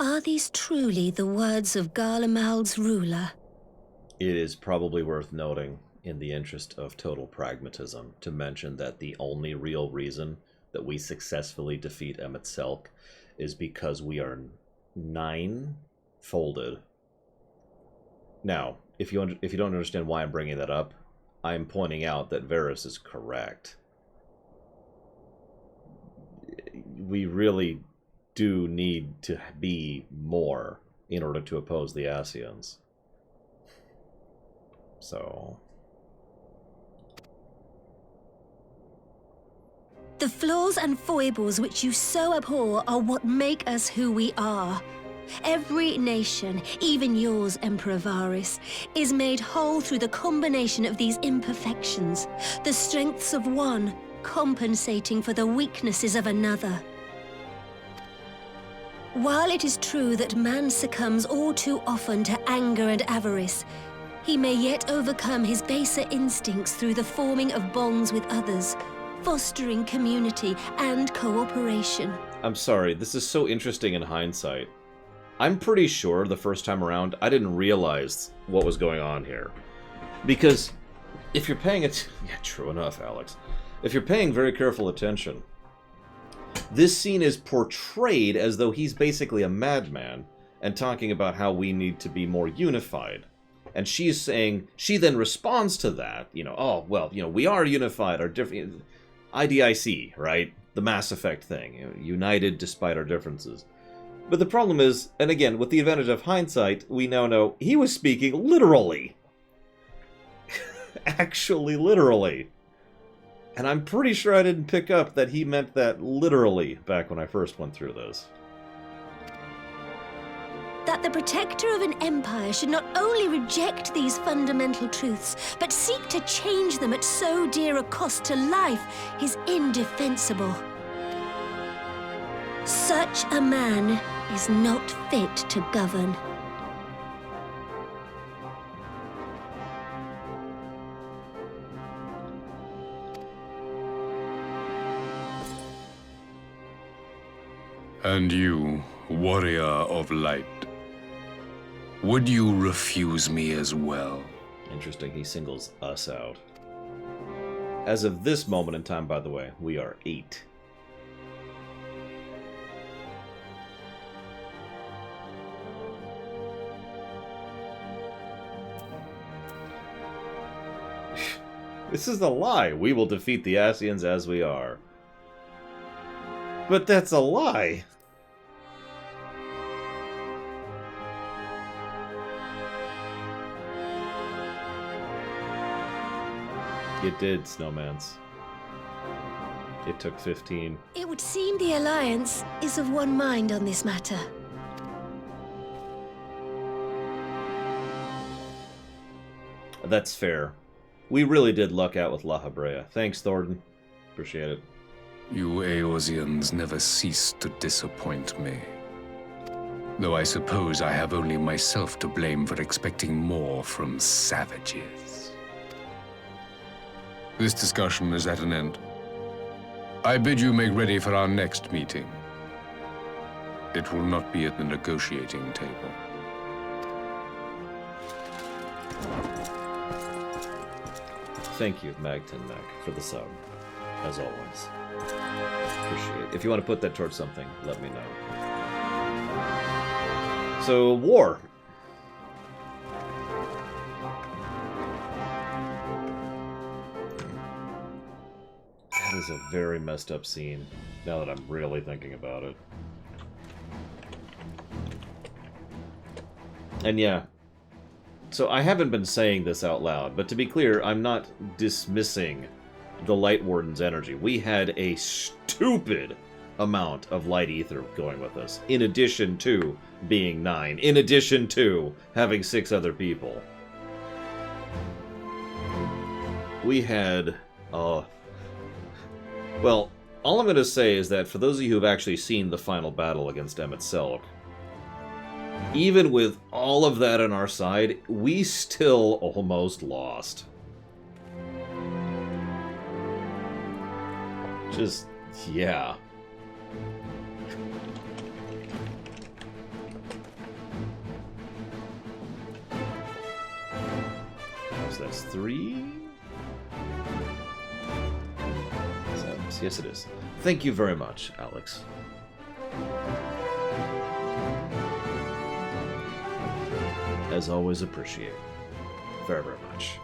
Are these truly the words of Garlemald's ruler? It is probably worth noting, in the interest of total pragmatism, to mention that the only real reason that we successfully defeat Emet-Selch is because we are 9-folded. Now, if you don't understand why I'm bringing that up, I'm pointing out that Varys is correct. We really do need to be more in order to oppose the Ascians. So... The flaws and foibles which you so abhor are what make us who we are. Every nation, even yours, Emperor Varys, is made whole through the combination of these imperfections, the strengths of one compensating for the weaknesses of another. While it is true that man succumbs all too often to anger and avarice, he may yet overcome his baser instincts through the forming of bonds with others, fostering community and cooperation. I'm sorry, this is so interesting in hindsight. I'm pretty sure the first time around I didn't realize what was going on here. Because if you're paying it... Yeah, true enough, Alex. If you're paying very careful attention, this scene is portrayed as though he's basically a madman and talking about how we need to be more unified. And she's saying, she then responds to that, oh, well, we are unified, our different... IDIC, right? The Mass Effect thing, united despite our differences. But the problem is, and again, with the advantage of hindsight, we now know he was speaking literally. Actually, literally. And I'm pretty sure I didn't pick up that he meant that literally back when I first went through this. That the protector of an empire should not only reject these fundamental truths, but seek to change them at so dear a cost to life is indefensible. Such a man is not fit to govern. And you, warrior of light, would you refuse me as well? Interesting, he singles us out. As of this moment in time, by the way, we are 8. This is a lie. We will defeat the Ascians as we are. But that's a lie. It did, Snowmans. It took 15. It would seem the Alliance is of one mind on this matter. That's fair. We really did luck out with La Habrea. Thanks, Thornton. Appreciate it. You Eorzeans never cease to disappoint me. Though I suppose I have only myself to blame for expecting more from savages. This discussion is at an end. I bid you make ready for our next meeting. It will not be at the negotiating table. Thank you, Magton Mac, for the sub, as always. Appreciate it. If you want to put that towards something, let me know. So, war. That is a very messed up scene, now that I'm really thinking about it. And yeah, so I haven't been saying this out loud, but to be clear, I'm not dismissing the Light Warden's energy. We had a stupid amount of light ether going with us, in addition to being 9, in addition to having 6 other people. We had, well, all I'm going to say is that for those of you who have actually seen the final battle against Emmett Selk, even with all of that on our side, we still almost lost. Just, yeah. So that's 3? Yes, it is. Thank you very much, Alex. As always, appreciate it. Very, very much.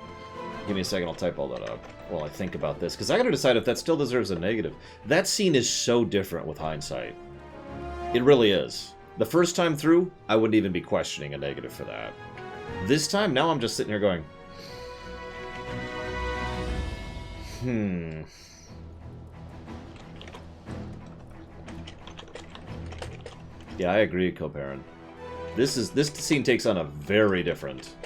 Give me a second, I'll type all that up while I think about this, because I gotta decide if that still deserves a negative. That scene is so different with hindsight. It really is. The first time through, I wouldn't even be questioning a negative for that. This time, now I'm just sitting here going, Yeah, I agree, co-parent. This scene takes on a very different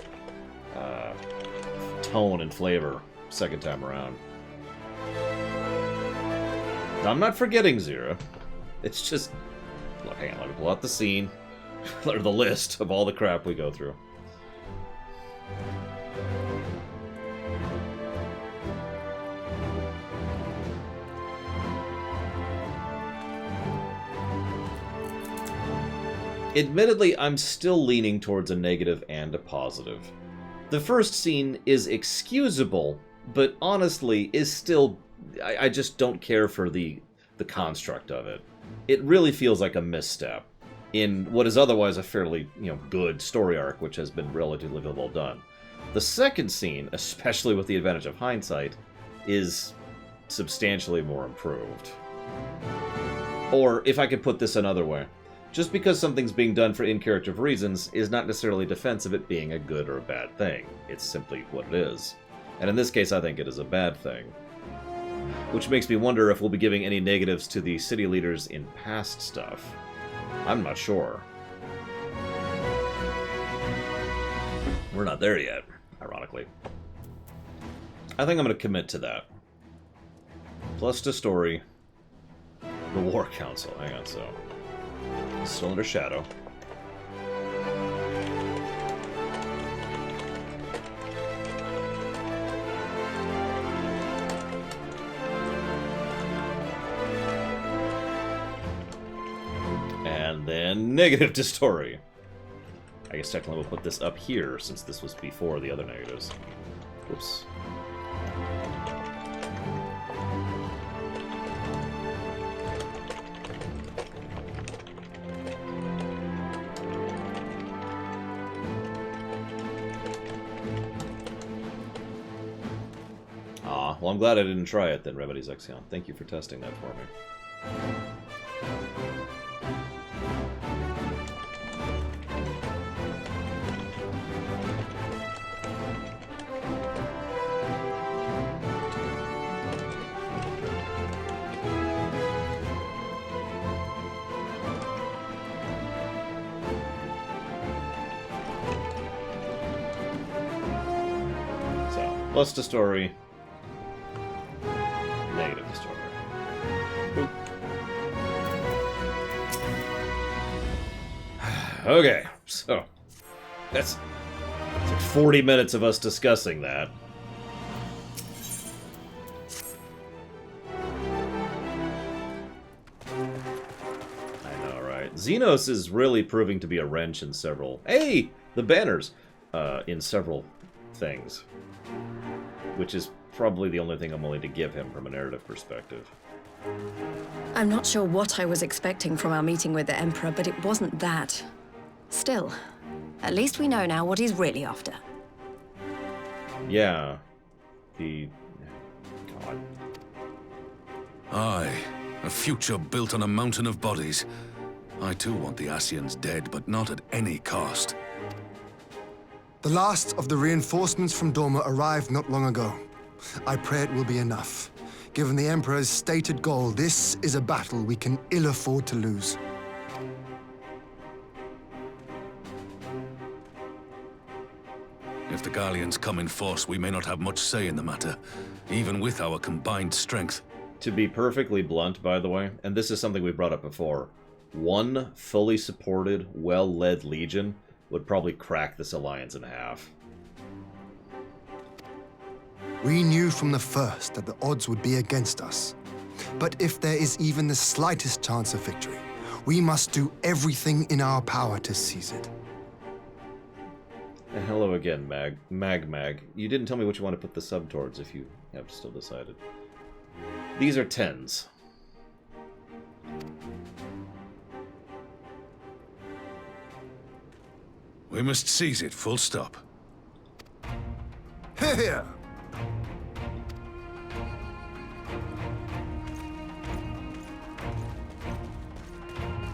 tone and flavor second time around. I'm not forgetting Zira. It's just, look, hang on, let me pull out the scene or the list of all the crap we go through. Admittedly, I'm still leaning towards a negative and a positive. The first scene is excusable, but honestly is still... I just don't care for the construct of it. It really feels like a misstep in what is otherwise a fairly, good story arc, which has been relatively well done. The second scene, especially with the advantage of hindsight, is substantially more improved. Or, if I could put this another way, just because something's being done for in-character reasons is not necessarily defense of it being a good or a bad thing. It's simply what it is. And in this case, I think it is a bad thing. Which makes me wonder if we'll be giving any negatives to the city leaders in past stuff. I'm not sure. We're not there yet, ironically. I think I'm going to commit to that. Plus to story. The War Council. Hang on, so... Still under Shadow. And then negative to story. I guess technically we'll put this up here since this was before the other negatives. Whoops. Well, I'm glad I didn't try it then, Remedies Exion. Thank you for testing that for me. Plus the story. Negative the story. Boop. Okay, so that's like 40 minutes of us discussing that. I know, right? Xenos is really proving to be a wrench in several... Hey! The banners! In several things. Which is probably the only thing I'm willing to give him from a narrative perspective. I'm not sure what I was expecting from our meeting with the Emperor, but it wasn't that. Still, at least we know now what he's really after. Yeah. God. Aye, a future built on a mountain of bodies. I too want the Ascians dead, but not at any cost. The last of the reinforcements from Dorma arrived not long ago. I pray it will be enough. Given the Emperor's stated goal, this is a battle we can ill afford to lose. If the Gallians come in force, we may not have much say in the matter, even with our combined strength. To be perfectly blunt, by the way, and this is something we brought up before, one fully supported, well-led legion would probably crack this alliance in half. We knew from the first that the odds would be against us. But if there is even the slightest chance of victory, we must do everything in our power to seize it. And hello again, Mag. You didn't tell me what you want to put the sub towards if you have still decided. These are 10s. We must seize it, full stop. Here!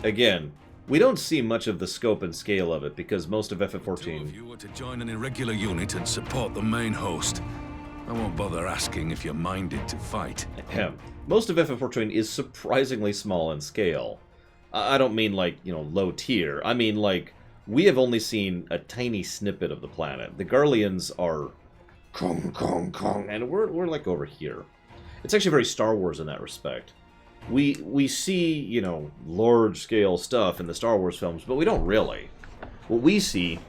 Again, we don't see much of the scope and scale of it because most of FF14... Two of you were to join an irregular unit and support the main host. I won't bother asking if you're minded to fight. Most of FF14 is surprisingly small in scale. I don't mean like, you know, low tier. I mean like, we have only seen a tiny snippet of the planet. The Garleans are Kong, and we're like over here. It's actually very Star Wars in that respect. We see, you know, large-scale stuff in the Star Wars films, but we don't really. What we see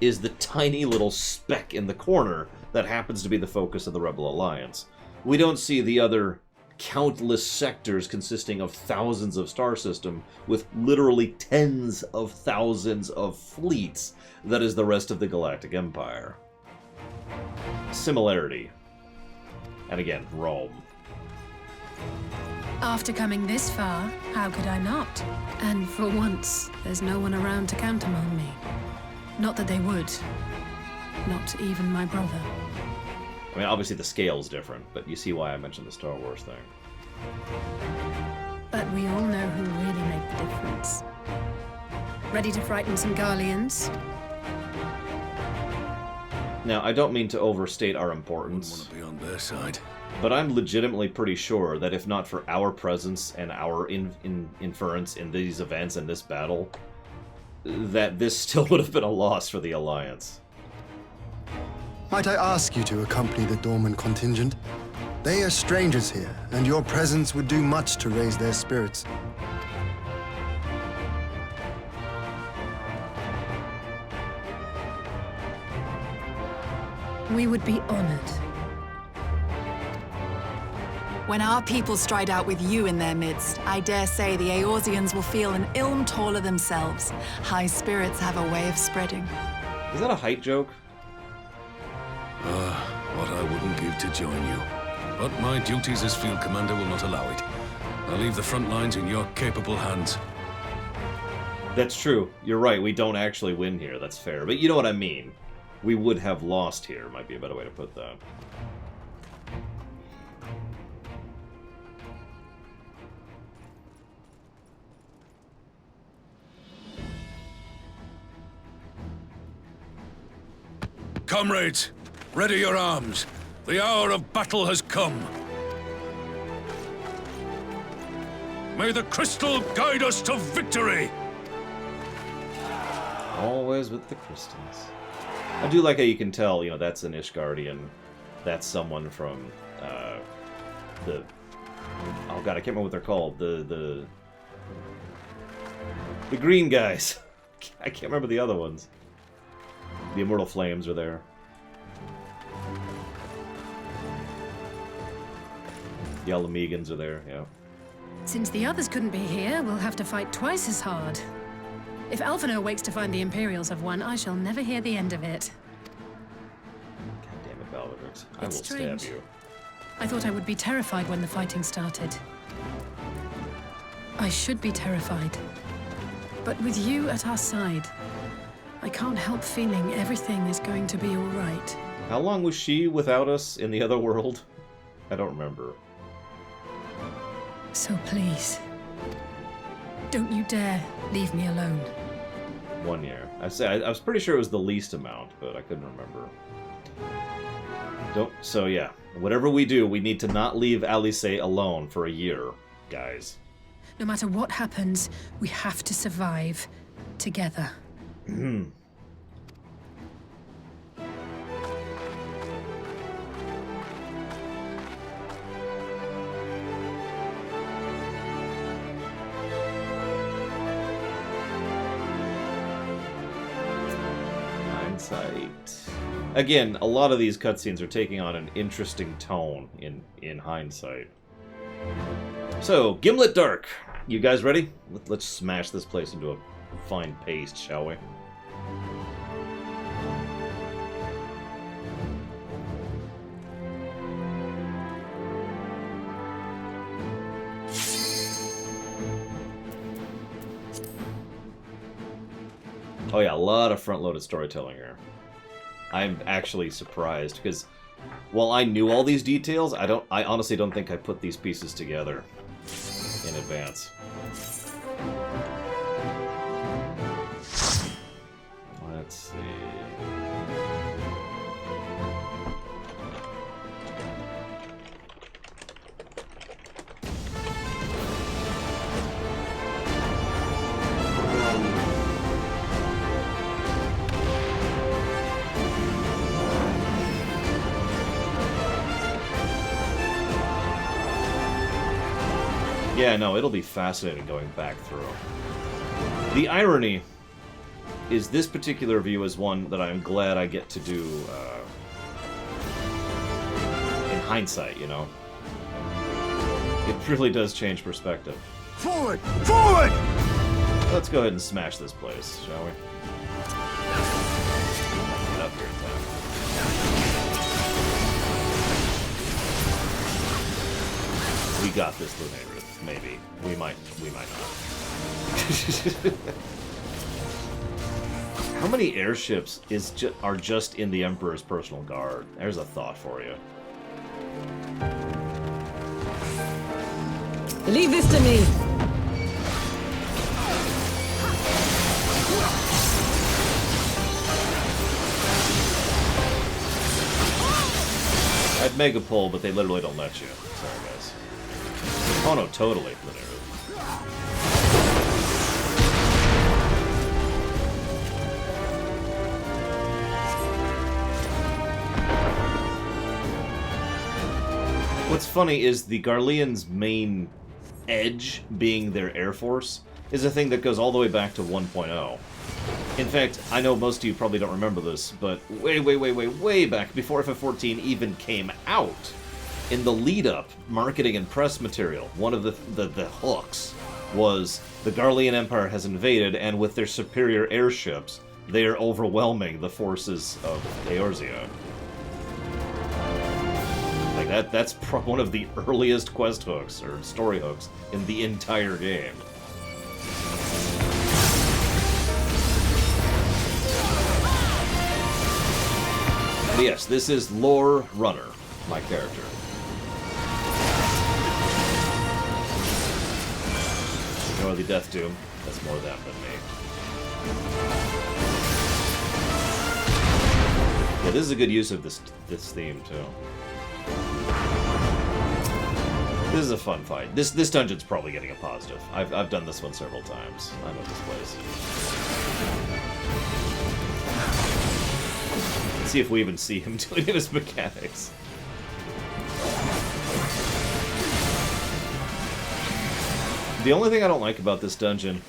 is the tiny little speck in the corner that happens to be the focus of the Rebel Alliance. We don't see the other countless sectors consisting of thousands of star system with literally tens of thousands of fleets that is the rest of the Galactic Empire. Similarity. And again, Rome. After coming this far, how could I not? And for once, there's no one around to countermand me. Not that they would. Not even my brother. I mean, obviously the scale's different, but you see why I mentioned the Star Wars thing. But we all know who really make the difference. Ready to frighten some Garleans? Now, I don't mean to overstate our importance. I want to be on their side. But I'm legitimately pretty sure that if not for our presence and our inference in these events and this battle, that this still would have been a loss for the Alliance. Might I ask you to accompany the Dorman contingent? They are strangers here, and your presence would do much to raise their spirits. We would be honored. When our people stride out with you in their midst, I dare say the Eorzeans will feel an ilm taller themselves. High spirits have a way of spreading. Is that a height joke? What I wouldn't give to join you. But my duties as field commander will not allow it. I'll leave the front lines in your capable hands. That's true. You're right, we don't actually win here, that's fair. But you know what I mean. We would have lost here, might be a better way to put that. Comrades, ready your arms. The hour of battle has come. May the crystal guide us to victory! Always with the crystals. I do like how you can tell, you know, that's an Ishgardian. That's someone from, the... Oh god, I can't remember what they're called. The green guys. I can't remember the other ones. The Immortal Flames are there. The Alamegans are there, yeah. Since the others couldn't be here, we'll have to fight twice as hard. If Alphinaud wakes to find the Imperials have won, I shall never hear the end of it. God damn it, Balvadrix. I will strange. stab you. I thought I would be terrified when the fighting started. I should be terrified. But with you at our side, I can't help feeling everything is going to be all right. How long was she without us in the other world? I don't remember. So please, don't you dare leave me alone. 1 year. I was pretty sure it was the least amount, but I couldn't remember. So yeah, whatever we do, we need to not leave Alice alone for a year, guys. No matter what happens, we have to survive together. Hindsight. Again, a lot of these cutscenes are taking on an interesting tone in hindsight. So, Gimlet Dark. You guys ready? Let's smash this place into a fine paste, shall we? Oh yeah, a lot of front-loaded storytelling here. I'm actually surprised, because while I knew all these details, I honestly don't think I put these pieces together in advance. Let's see. Yeah, no, it'll be fascinating going back through. The irony is this particular view is one that I'm glad I get to do in hindsight, you know? It really does change perspective. Forward! Forward! Let's go ahead and smash this place, shall we? Get up here in time. We got this, Lunarid. Maybe. We might not. How many airships are just in the Emperor's personal guard? There's a thought for you. Leave this to me! I'd mega pull, but they literally don't let you. Sorry, guys. Oh no, totally. What's funny is the Garleans' main edge, being their air force, is a thing that goes all the way back to 1.0. In fact, I know most of you probably don't remember this, but way back, before FF14 even came out, in the lead-up, marketing and press material, one of the hooks was the Garlean Empire has invaded, and with their superior airships, they are overwhelming the forces of Eorzea. Like, that's one of the earliest quest hooks, or story hooks, in the entire game. But yes, this is Lore Runner, my character. Ignore the Death Doom. That's more them than me. Yeah, this is a good use of this theme too. This is a fun fight. This dungeon's probably getting a positive. I've done this one several times. I know this place. Let's see if we even see him doing his mechanics. The only thing I don't like about this dungeon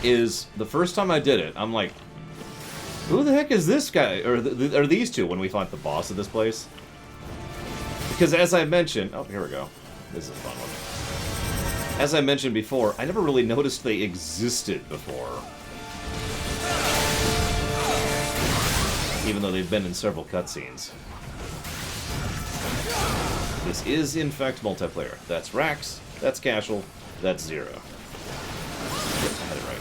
is the first time I did it, I'm like, who the heck is this guy? Or are these two when we fight the boss of this place? Because as I mentioned... Oh, here we go. This is a fun one. As I mentioned before, I never really noticed they existed before. Even though they've been in several cutscenes. This is, in fact, multiplayer. That's Rax, that's Casual, that's Zero. Yep, I had it right.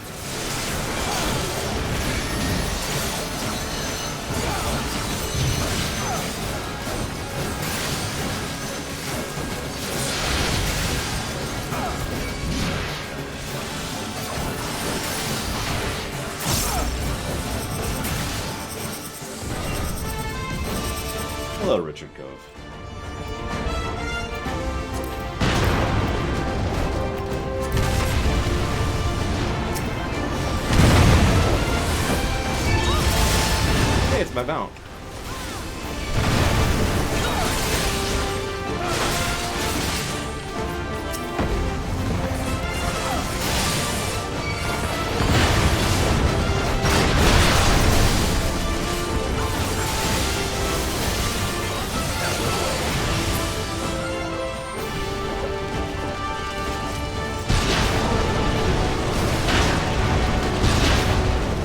Hello, Richard Cove. Hey, it's my mount.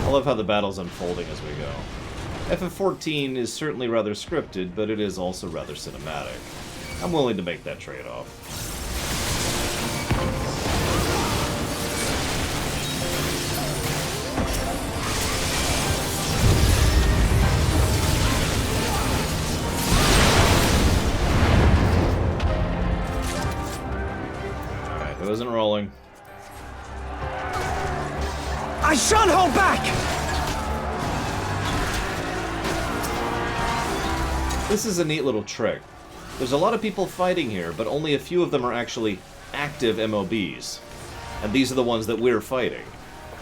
I love how the battle's unfolding as we go. FF14 is certainly rather scripted, but it is also rather cinematic. I'm willing to make that trade-off. Alright, it wasn't rolling. I shan't hold back! This is a neat little trick. There's a lot of people fighting here, but only a few of them are actually active MOBs. And these are the ones that we're fighting.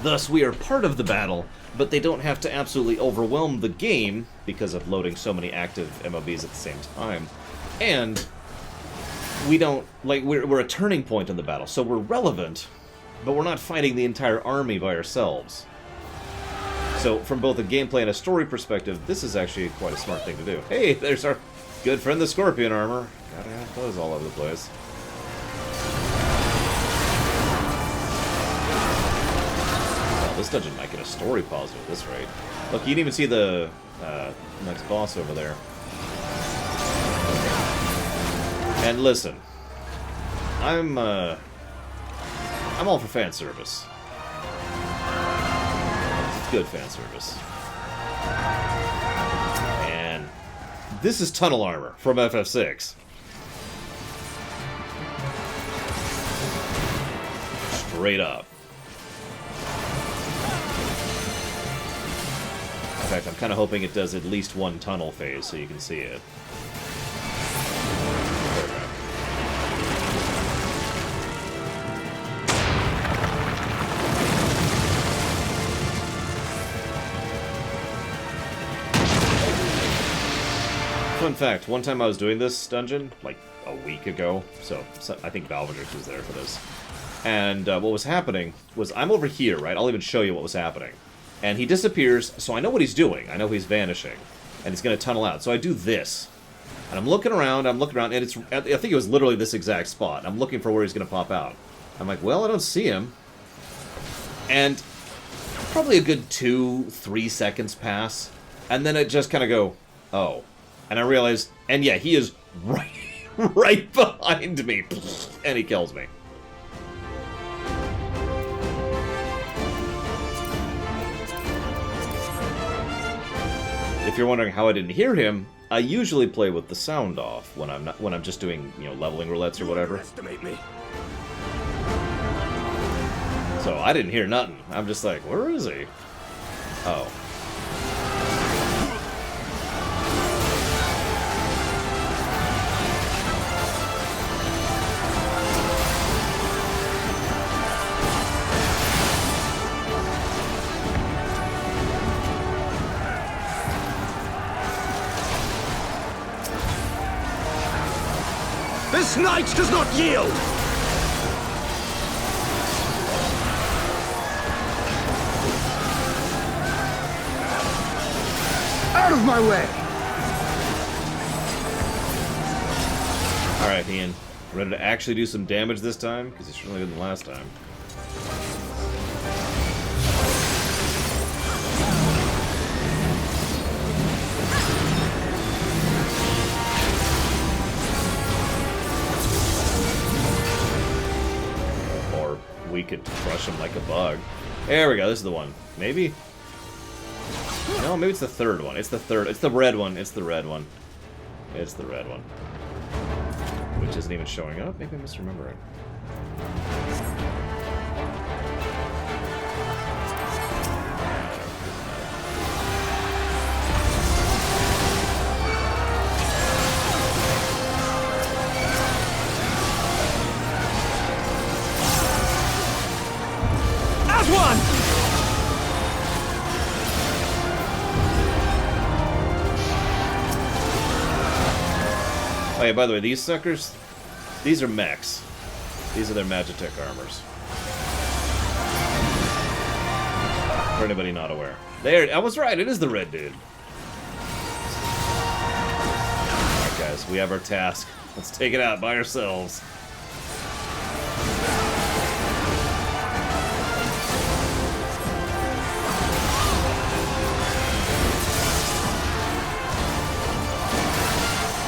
Thus, we are part of the battle, but they don't have to absolutely overwhelm the game because of loading so many active MOBs at the same time. And we don't, like, we're a turning point in the battle, so we're relevant, but we're not fighting the entire army by ourselves. So, from both a gameplay and a story perspective, this is actually quite a smart thing to do. Hey, there's our good friend the Scorpion armor. Gotta have those all over the place. Well, this dungeon might get a story positive at this rate. Look, you can even see the next boss over there. And listen, I'm all for fan service. It's good fan service. And this is tunnel armor from FF6. Straight up. In fact, I'm kind of hoping it does at least one tunnel phase so you can see it. Fun fact, one time I was doing this dungeon, like a week ago, so I think Valvenders was there for this. And what was happening was, I'm over here, right? I'll even show you what was happening. And he disappears, so I know what he's doing. I know he's vanishing. And he's going to tunnel out. So I do this. And I'm looking around, and it's, I think it was literally this exact spot. I'm looking for where he's going to pop out. I'm like, well, I don't see him. And probably a good 2-3 seconds pass. And then it just kind of go, oh. And I realized, and yeah, he is right behind me. And he kills me. If you're wondering how I didn't hear him, I usually play with the sound off when I'm just doing, you know, leveling roulettes or whatever. Underestimate me. So I didn't hear nothing. I'm just like, where is he? Oh. This knight does not yield! Out of my way! Alright, Ian. Ready to actually do some damage this time? Because you certainly didn't last time. Or we could crush him like a bug. There we go, this is the one. Maybe? No, maybe it's the third one. It's the third. It's the red one. It's the red one. It's the red one. Which isn't even showing up? Maybe I'm misremembering. As one! Oh yeah, by the way, these suckers, these are mechs. These are their Magitech armors. For anybody not aware. There, I was right, it is the red dude. Alright guys, we have our task. Let's take it out by ourselves.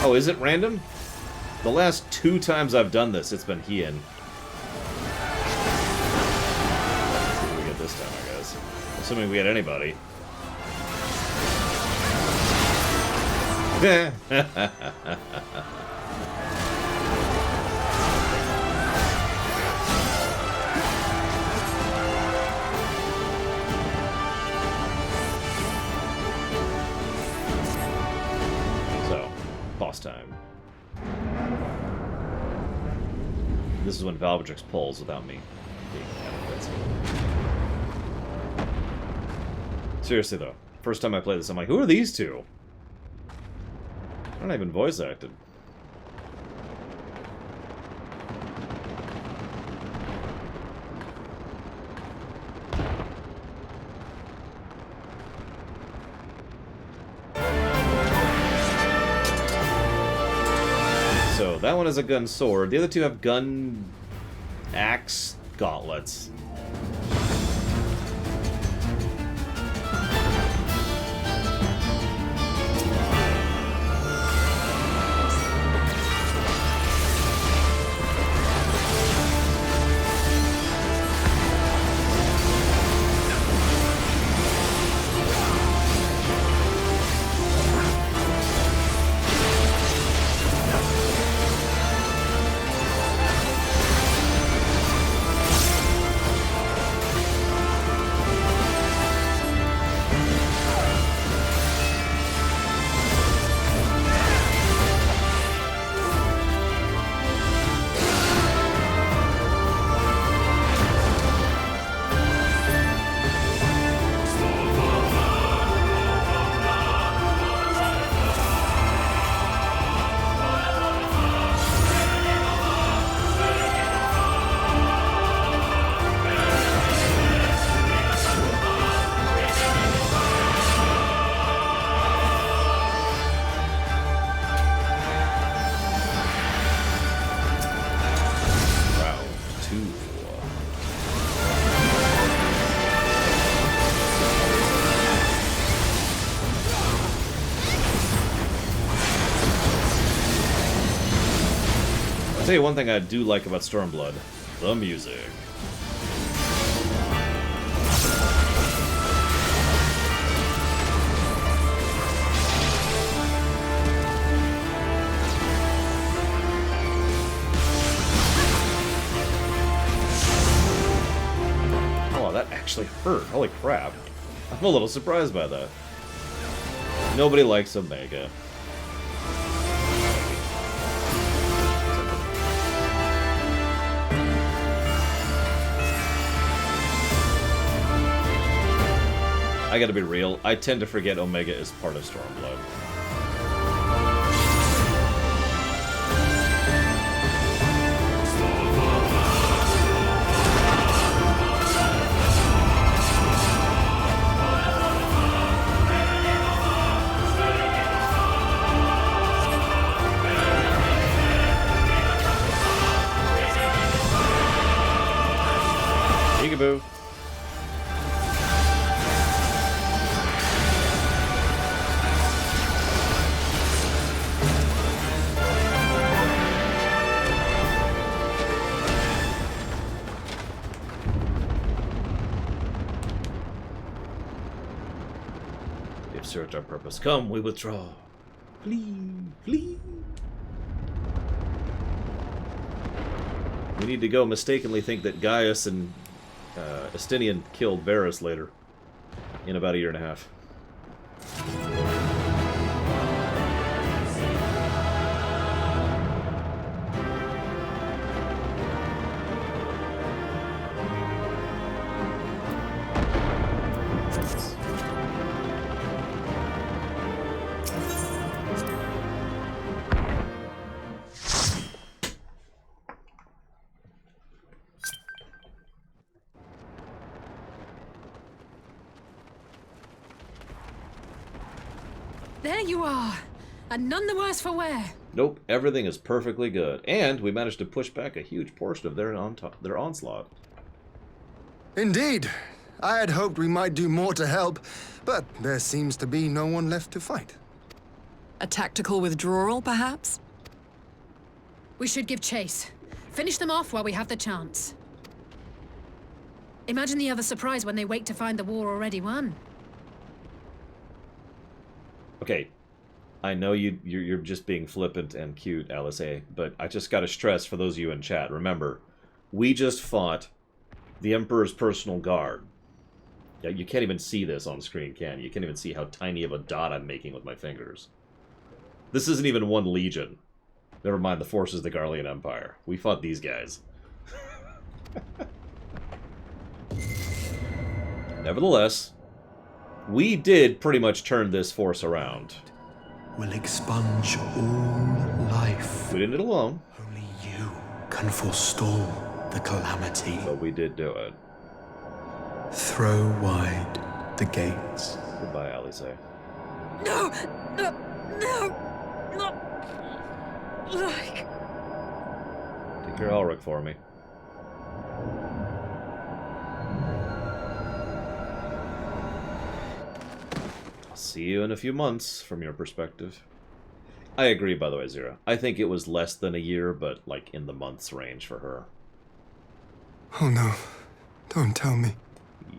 Oh, is it random? The last 2 times I've done this, it's been Hien. What do we get this time, I guess? Assuming we get anybody. Boss time. This is when Valvatrix pulls without me being invincible. Seriously though, first time I played this, I'm like, who are these two? They're not even voice acted. So that one has a gun sword. The other two have gun axe gauntlets. I'll tell you one thing I do like about Stormblood. The music. Oh, that actually hurt. Holy crap. I'm a little surprised by that. Nobody likes Omega. I gotta be real, I tend to forget Omega is part of Stormblood. have served our purpose. Come, we withdraw. Flee, flee. We need to go mistakenly think that Gaius and Estinian killed Varus later. In about a year and a half. There you are, and none the worse for wear. Nope, everything is perfectly good. And we managed to push back a huge portion of their onslaught. Indeed. I had hoped we might do more to help, but there seems to be no one left to fight. A tactical withdrawal, perhaps? We should give chase. Finish them off while we have the chance. Imagine the other surprise when they wake to find the war already won. Okay, I know you're just being flippant and cute, Alice A, but I just gotta stress for those of you in chat, remember, we just fought the Emperor's personal guard. Yeah, you can't even see this on screen, can you? You can't even see how tiny of a dot I'm making with my fingers. This isn't even one legion. Never mind the forces of the Garlean Empire. We fought these guys. Nevertheless, we did pretty much turn this force around. Will expunge all life. We didn't do it alone. Only you can forestall the calamity. But we did do it. Throw wide the gates. Goodbye, Alice. No! No! No! Not like... Take care of Ulrich for me. I'll see you in a few months, from your perspective. I agree, by the way, Zira. I think it was less than a year, but like in the months range for her. Oh no. Don't tell me.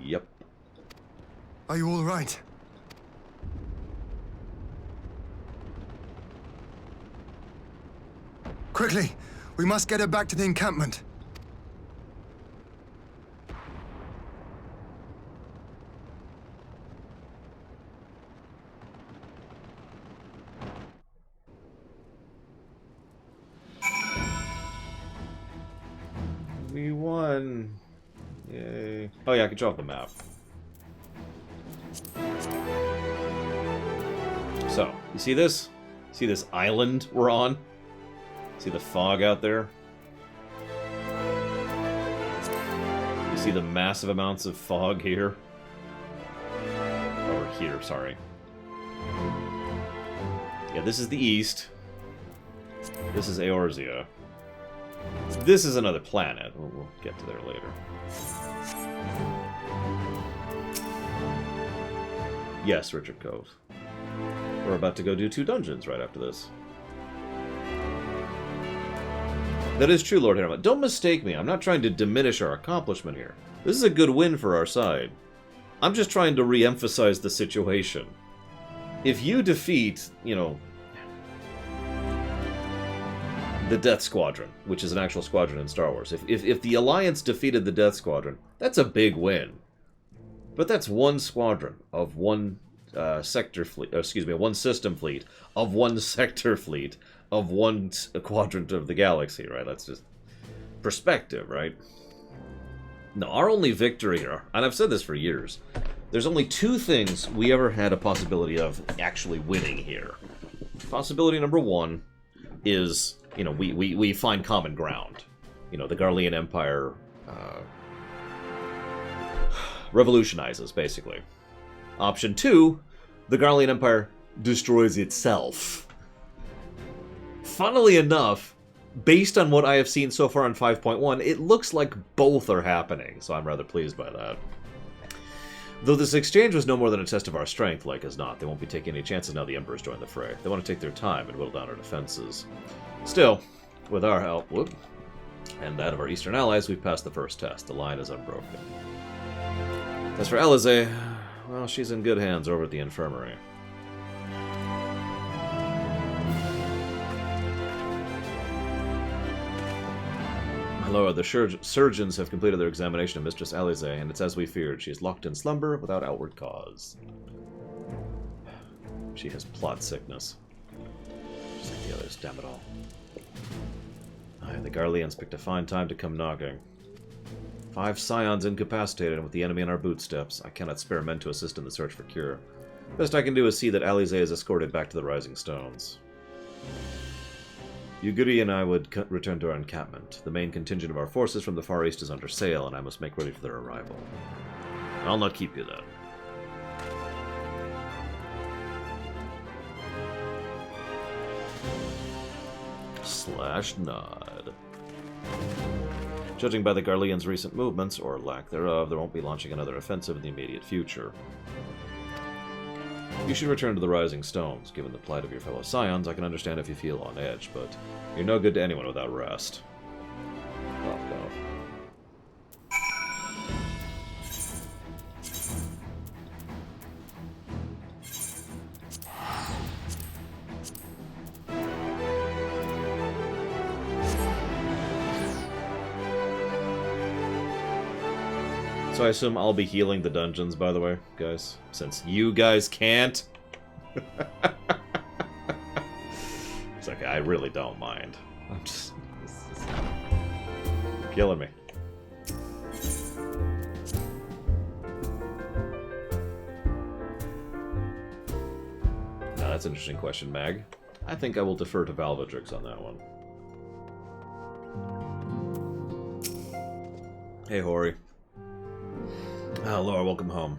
Yep. Are you all right? Quickly! We must get her back to the encampment. We won. Yay. Oh yeah, I can draw up the map. So, you see this? See this island we're on? See the fog out there? You see the massive amounts of fog here? Or here, sorry. Yeah, this is the east. This is Eorzea. This is another planet. We'll get to there later. Yes, Richard Cove. We're about to go do 2 dungeons right after this. That is true, Lord Harriman. Don't mistake me. I'm not trying to diminish our accomplishment here. This is a good win for our side. I'm just trying to re-emphasize the situation. If you defeat, you know, the Death Squadron, which is an actual squadron in Star Wars. If the Alliance defeated the Death Squadron, that's a big win. But that's one squadron of one sector fleet, excuse me, one system fleet of one sector fleet of one quadrant of the galaxy, right? That's just perspective, right? No, our only victory here, and I've said this for years, there's only 2 things we ever had a possibility of actually winning here. Possibility number 1 is, you know, we find common ground. You know, the Garlean Empire revolutionizes, basically. Option 2, the Garlean Empire destroys itself. Funnily enough, based on what I have seen so far on 5.1, it looks like both are happening, so I'm rather pleased by that. Though this exchange was no more than a test of our strength, like as not, they won't be taking any chances now the Emperor's joined the fray. They want to take their time and whittle down our defenses. Still, with our help, and that of our eastern allies, we've passed the first test. The line is unbroken. As for Alize, well, she's in good hands over at the infirmary. Lord, the surgeons have completed their examination of Mistress Alize, and it's as we feared. She is locked in slumber without outward cause. She has plot sickness. Just like the others, damn it all. Aye, the Garleans picked a fine time to come knocking. 5 scions incapacitated, and with the enemy on our bootsteps, I cannot spare men to assist in the search for cure. Best I can do is see that Alize is escorted back to the Rising Stones. Yuguri and I would return to our encampment. The main contingent of our forces from the Far East is under sail, and I must make ready for their arrival. I'll not keep you then. Slash nod. Judging by the Garleans' recent movements, or lack thereof, they won't be launching another offensive in the immediate future. You should return to the Rising Stones. Given the plight of your fellow scions, I can understand if you feel on edge, but you're no good to anyone without rest. Locked off. So I assume I'll be healing the dungeons, by the way, guys, since you guys can't. It's okay, I really don't mind. I'm just... You're killing me. Now that's an interesting question, Mag. I think I will defer to Valvidrix on that one. Hey, Hori. Ah, Laura, welcome home.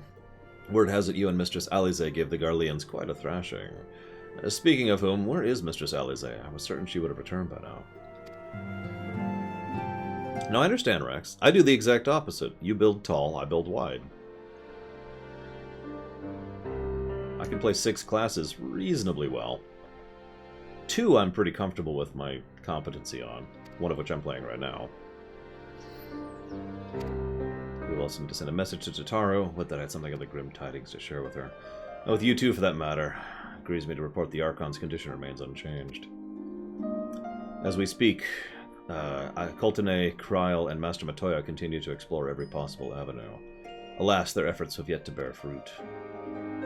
Word has it you and Mistress Alize gave the Garleans quite a thrashing. Speaking of whom, where is Mistress Alize? I was certain she would have returned by now. No, I understand, Rex. I do the exact opposite. You build tall, I build wide. I can play 6 classes reasonably well. 2 I'm pretty comfortable with my competency on, one of which I'm playing right now. We will also need to send a message to Totaro. Would that I had something of the grim tidings to share with her. And with you too, for that matter. It grieves me to report the Archon's condition remains unchanged. As we speak, Coltene, Kryl, and Master Matoya continue to explore every possible avenue. Alas, their efforts have yet to bear fruit.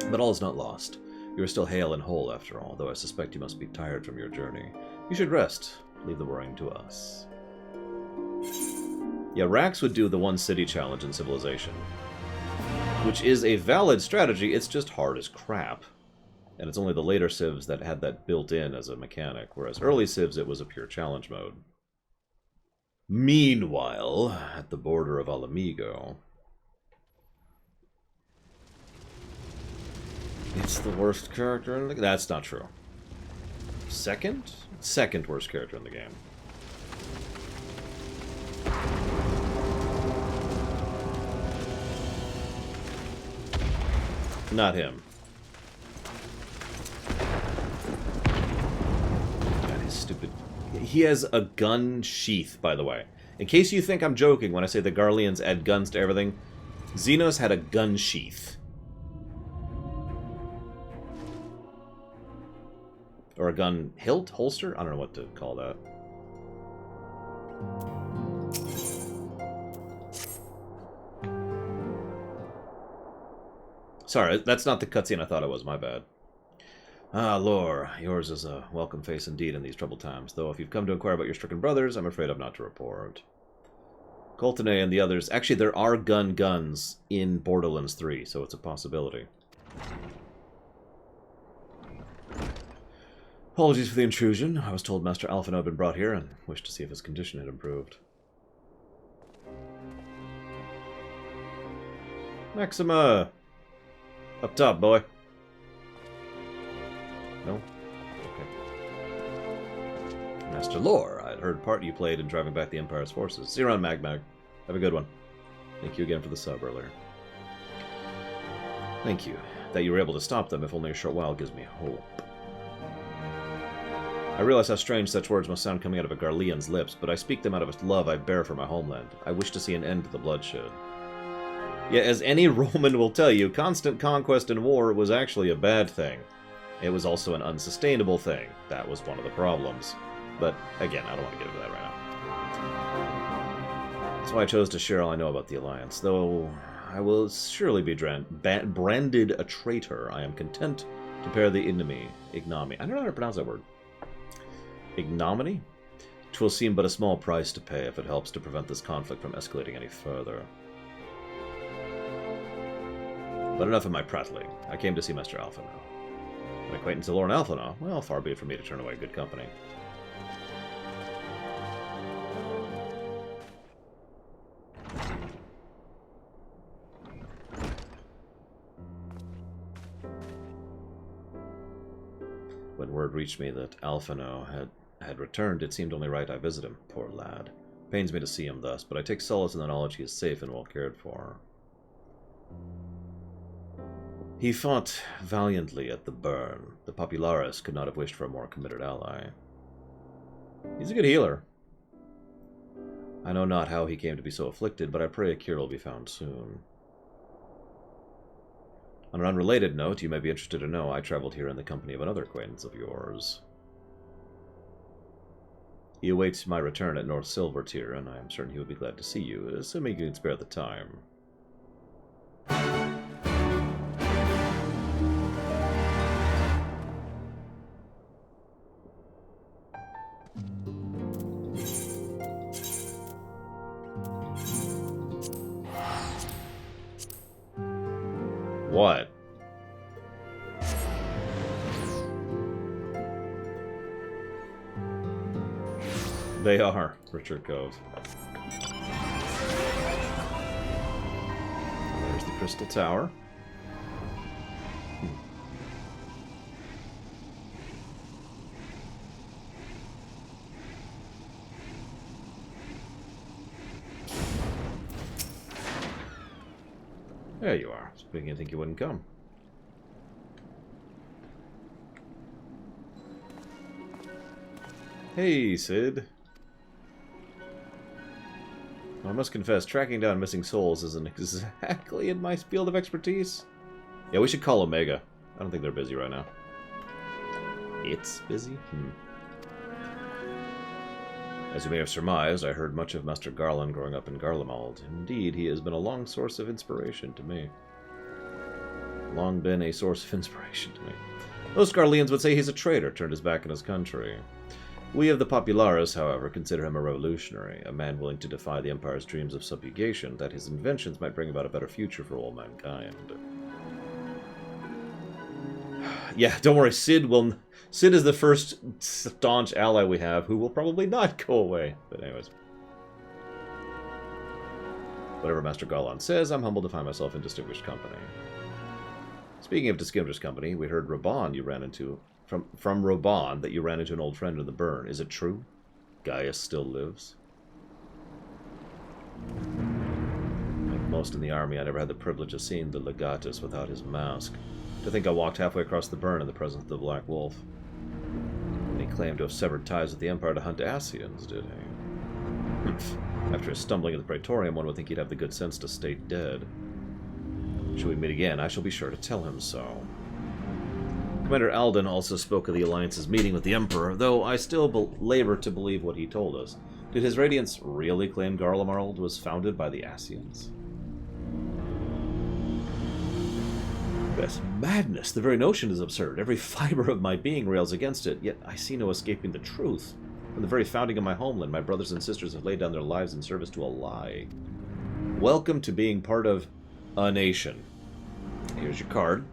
But all is not lost. You are still hale and whole, after all, though I suspect you must be tired from your journey. You should rest. Leave the worrying to us. Yeah, Rax would do the one city challenge in Civilization, which is a valid strategy, it's just hard as crap. And it's only the later civs that had that built in as a mechanic, whereas early civs it was a pure challenge mode. Meanwhile, at the border of Alamigo, it's the worst character in the game. That's not true. Second? Second worst character in the game. Not him. God, he's stupid. He has a gun sheath, by the way. In case you think I'm joking when I say the Garleans add guns to everything, Xenos had a gun sheath. Or a gun hilt? Holster? I don't know what to call that. Sorry, that's not the cutscene I thought it was, my bad. Ah, Lore, yours is a welcome face indeed in these troubled times, though if you've come to inquire about your stricken brothers, I'm afraid I'm not to report. Coltene and the others... Actually, there are guns in Borderlands 3, so it's a possibility. Apologies for the intrusion. I was told Master Alphino had been brought here and wished to see if his condition had improved. Maxima! Up top, boy. No? Okay. Master Lore, I'd heard part you played in driving back the Empire's forces. See you around, Mag. Have a good one. Thank you again for the sub earlier. Thank you. That you were able to stop them, if only a short while, gives me hope. I realize how strange such words must sound coming out of a Garlean's lips, but I speak them out of a love I bear for my homeland. I wish to see an end to the bloodshed. Yeah, as any Roman will tell you, constant conquest and war was actually a bad thing. It was also an unsustainable thing. That was one of the problems. But, again, I don't want to get into that right now. That's why I chose to share all I know about the Alliance. Though I will surely be branded a traitor, I am content to bear the ignominy. I don't know how to pronounce that word. Ignominy? 'Twill seem but a small price to pay if it helps to prevent this conflict from escalating any further. But enough of my prattling. I came to see Master Alphino. An acquaintance of Lord Alphino? Well, far be it from me to turn away good company. When word reached me that Alphino had returned, it seemed only right I visit him. Poor lad. Pains me to see him thus, but I take solace in the knowledge he is safe and well cared for. He fought valiantly at the burn. The Populares could not have wished for a more committed ally. He's a good healer. I know not how he came to be so afflicted, but I pray a cure will be found soon. On an unrelated note, you may be interested to know I traveled here in the company of another acquaintance of yours. He awaits my return at North Silvertier, and I am certain he would be glad to see you, assuming you can spare the time. What? They are, Richard goes. There's the Crystal Tower. There you are. Speaking, I think you wouldn't come. Hey, Sid. I must confess, tracking down missing souls isn't exactly in my field of expertise. Yeah, we should call Omega. I don't think they're busy right now. It's busy? As you may have surmised, I heard much of Master Garland growing up in Garlemald. Indeed, he has been a long source of inspiration to me. Long been a source of inspiration to me. Most Garleans would say he's a traitor, turned his back on his country. We of the Populares, however, consider him a revolutionary, a man willing to defy the Empire's dreams of subjugation, that his inventions might bring about a better future for all mankind. Yeah, don't worry, Sid is the first staunch ally we have who will probably not go away. But anyways. Whatever Master Garland says, I'm humbled to find myself in distinguished company. Speaking of distinguished company, we heard Raban you ran into... From Raban that you ran into an old friend in the burn. Is it true? Gaius still lives? Like most in the army, I never had the privilege of seeing the legatus without his mask. To think I walked halfway across the burn in the presence of the Black Wolf. And he claimed to have severed ties with the Empire to hunt Asians, did he? After his stumbling at the Praetorium, one would think he'd have the good sense to stay dead. Should we meet again, I shall be sure to tell him so. Commander Alden also spoke of the Alliance's meeting with the Emperor, though I still labor to believe what he told us. Did His Radiance really claim Garlemald was founded by the Asians? That's madness. The very notion is absurd. Every fiber of my being rails against it, yet I see no escaping the truth. From the very founding of my homeland, my brothers and sisters have laid down their lives in service to a lie. Welcome to being part of a nation. Here's your card.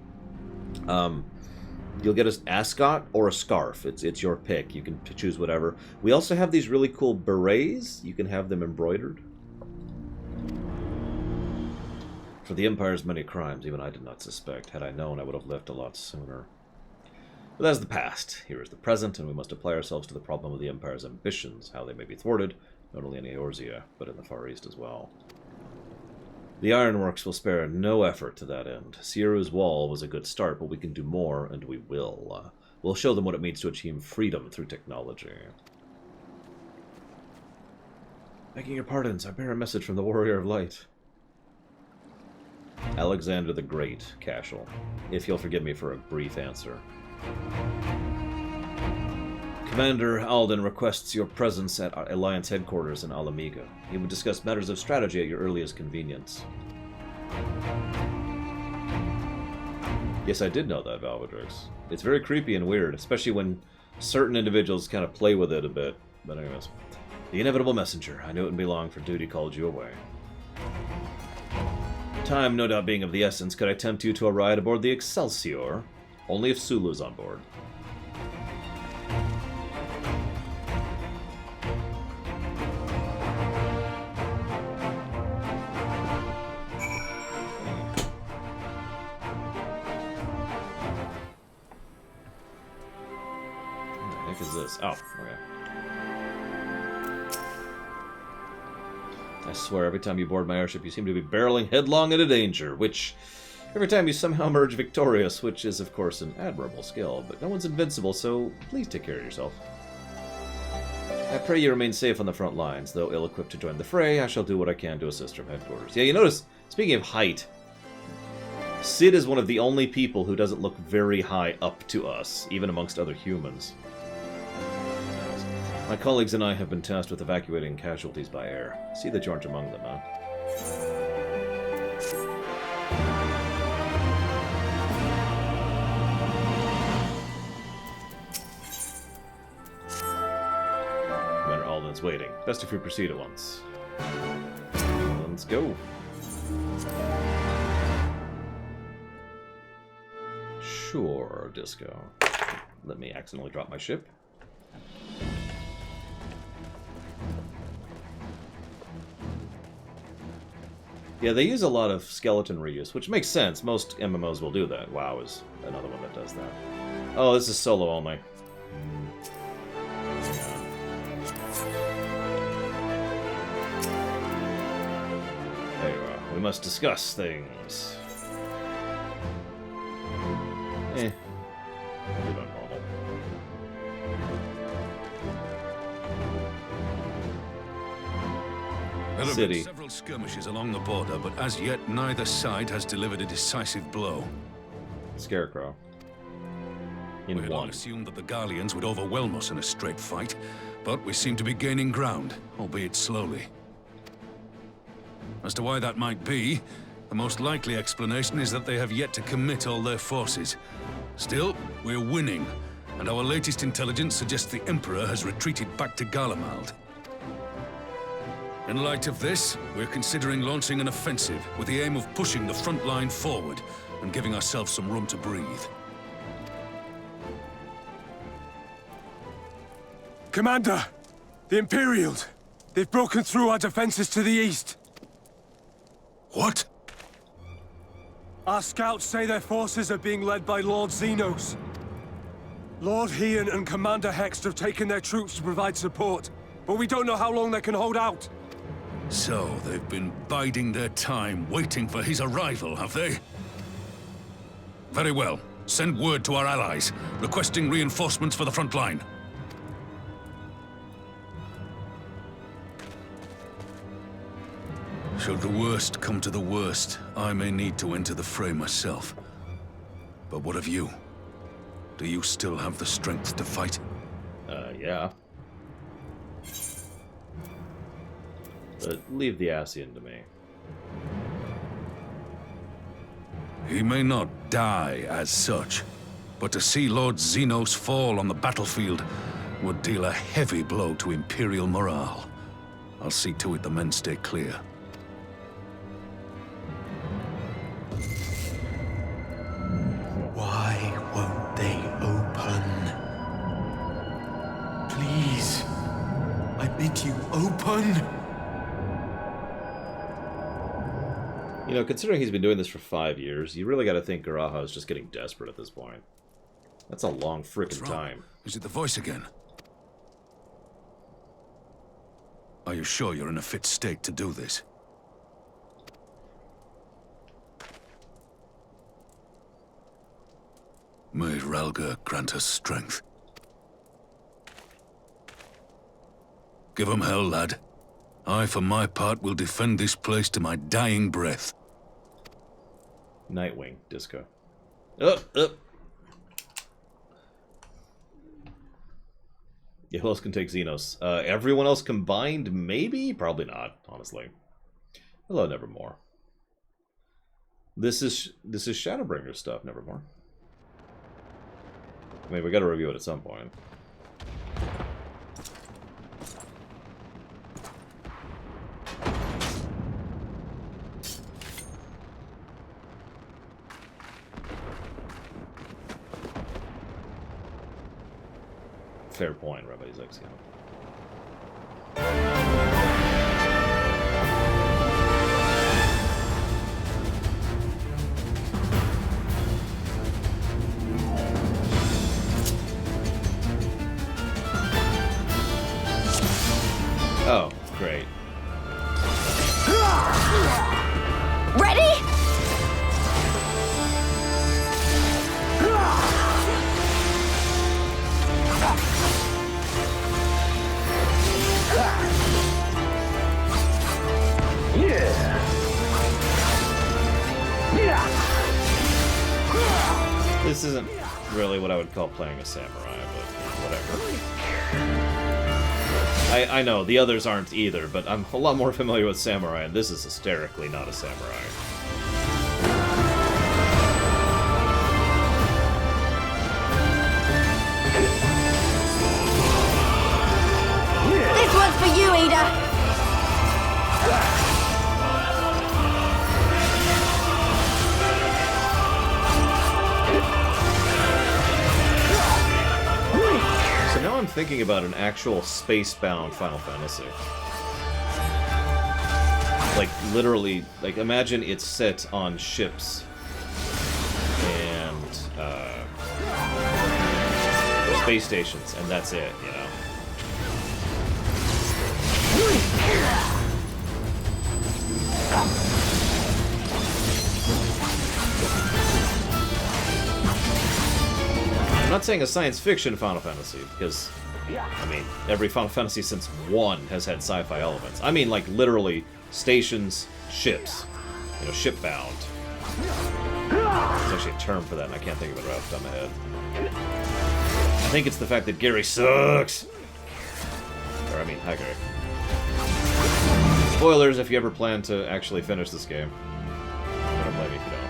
You'll get an ascot or a scarf. It's your pick. You can choose whatever. We also have these really cool berets. You can have them embroidered. For the Empire's many crimes, even I did not suspect. Had I known, I would have left a lot sooner. But that's the past. Here is the present, and we must apply ourselves to the problem of the Empire's ambitions, how they may be thwarted, not only in Eorzea, but in the Far East as well. The Ironworks will spare no effort to that end. Sieru's wall was a good start, but we can do more, and we will. We'll show them what it means to achieve freedom through technology. Begging your pardons, I bear a message from the Warrior of Light. Alexander the Great, Cashel. If you'll forgive me for a brief answer. Commander Alden requests your presence at our Alliance headquarters in Alamiga. He would discuss matters of strategy at your earliest convenience. Yes, I did know that, Valvedrix. It's very creepy and weird, especially when certain individuals kind of play with it a bit. But anyways, the inevitable messenger. I knew it wouldn't be long for duty called you away. Time, no doubt being of the essence, could I tempt you to a ride aboard the Excelsior? Only if Sulu's on board. What the heck is this? Oh, okay. I swear, every time you board my airship, you seem to be barreling headlong into danger, which, every time you somehow emerge victorious, which is, of course, an admirable skill, but no one's invincible, so please take care of yourself. I pray you remain safe on the front lines. Though ill-equipped to join the fray, I shall do what I can to assist from headquarters. Yeah, you notice, speaking of height, Sid is one of the only people who doesn't look very high up to us, even amongst other humans. My colleagues and I have been tasked with evacuating casualties by air. See that you aren't among them, huh? Commander Alden's waiting. Best if we proceed at once. Let's go. Sure, Disco. Let me accidentally drop my ship. Yeah, they use a lot of skeleton reuse, which makes sense. Most MMOs will do that. WoW is another one that does that. Oh, this is solo only. There you are. We must discuss things. Eh. We're not normal. There have been several skirmishes along the border, but as yet neither side has delivered a decisive blow. Scarecrow. We had long assumed that the Garleans would overwhelm us in a straight fight, but we seem to be gaining ground, albeit slowly. As to why that might be, the most likely explanation is that they have yet to commit all their forces. Still, we're winning, and our latest intelligence suggests the Emperor has retreated back to Garlemald. In light of this, we're considering launching an offensive with the aim of pushing the front line forward and giving ourselves some room to breathe. Commander! The Imperials! They've broken through our defenses to the east! What? Our scouts say their forces are being led by Lord Xenos. Lord Heian and Commander Hext have taken their troops to provide support, but we don't know how long they can hold out. So, they've been biding their time, waiting for his arrival, have they? Very well. Send word to our allies, requesting reinforcements for the front line. Should the worst come to the worst, I may need to enter the fray myself. But what of you? Do you still have the strength to fight? Yeah. But leave the Ascian to me. He may not die as such, but to see Lord Xenos fall on the battlefield would deal a heavy blow to Imperial morale. I'll see to it the men stay clear. Why won't they open? Please, I bid you, open! You know, considering he's been doing this for 5 years, you really gotta think Garaha is just getting desperate at this point. That's a long frickin' time. Is it the voice again? Are you sure you're in a fit state to do this? May Ralga grant us strength. Give 'em hell, lad. I, for my part, will defend this place to my dying breath. Nightwing, Disco. Up, up. Yeah, who else can take Xenos? Everyone else combined? Maybe? Probably not, honestly. Hello, Nevermore. This is Shadowbringers stuff, Nevermore. I mean, we gotta review it at some point. Fair point, Rabbi Zexion. Oh, great. Ready? This isn't really what I would call playing a samurai, but whatever. I know, the others aren't either, but I'm a lot more familiar with samurai, and this is hysterically not a samurai. This one's for you, Ada! So now I'm thinking about an actual space-bound Final Fantasy. Like, literally, like, imagine it's set on ships and space stations, and that's it, you know? I'm not saying a science fiction Final Fantasy, because, I mean, every Final Fantasy since 1 has had sci-fi elements. I mean, like, literally, stations, ships. You know, ship-bound. There's actually a term for that, and I can't think of it right off the top of my head. I think it's the fact that Gary sucks! Or, I mean, hi, Gary. Spoilers if you ever plan to actually finish this game. I don't blame you if you don't.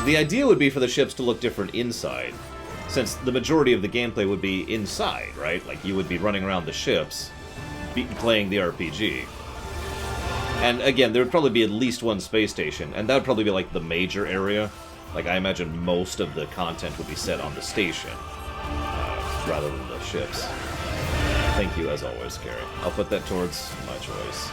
The idea would be for the ships to look different inside, since the majority of the gameplay would be inside, right? Like, you would be running around the ships, playing the RPG. And again, there would probably be at least one space station, and that would probably be like the major area. Like, I imagine most of the content would be set on the station, rather than the ships. Thank you, as always, Carrie. I'll put that towards my choice.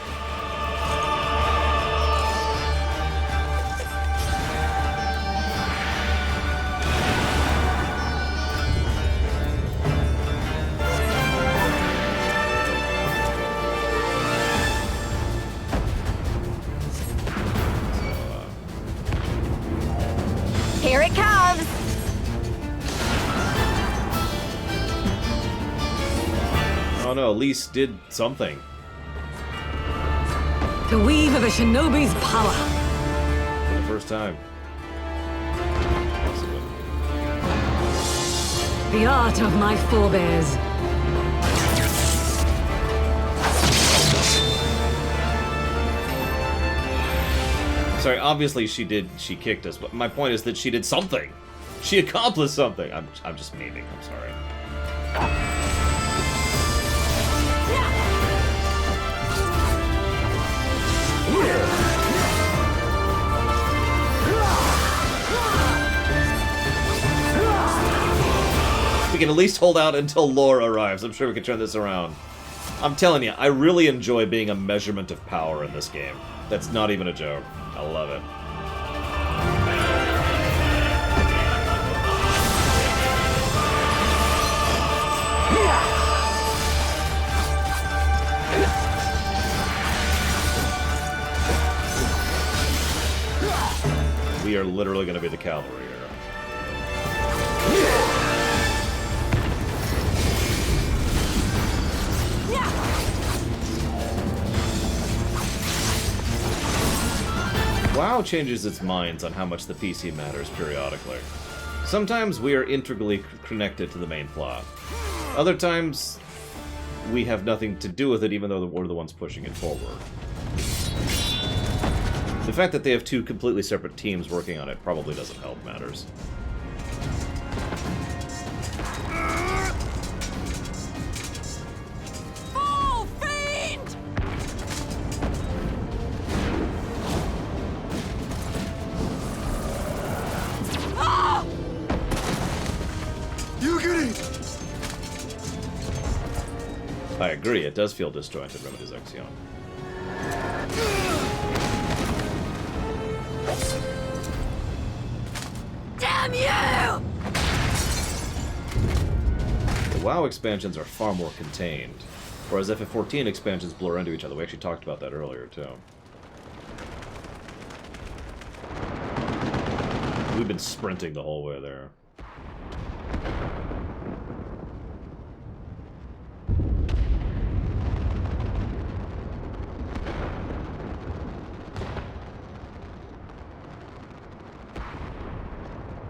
Here it comes! Oh no, Elise did something. The weave of a shinobi's power. For the first time. Possibly. The art of my forebears. Sorry, obviously she kicked us, but my point is that she did something. She accomplished something. I'm just memeing, I'm sorry. We can at least hold out until Lore arrives. I'm sure we can turn this around. I'm telling you, I really enjoy being a measurement of power in this game. That's not even a joke. I love it. We are literally going to be the cavalry here. WoW changes its minds on how much the PC matters periodically. Sometimes we are integrally connected to the main plot. Other times, we have nothing to do with it even though we're the ones pushing it forward. The fact that they have two completely separate teams working on it probably doesn't help matters. Fall, fiend! Ah! You get it! I agree, it does feel disjointed, Remedies Exion. Damn you! The WoW expansions are far more contained, whereas FF14 expansions blur into each other. We actually talked about that earlier, too. We've been sprinting the whole way there.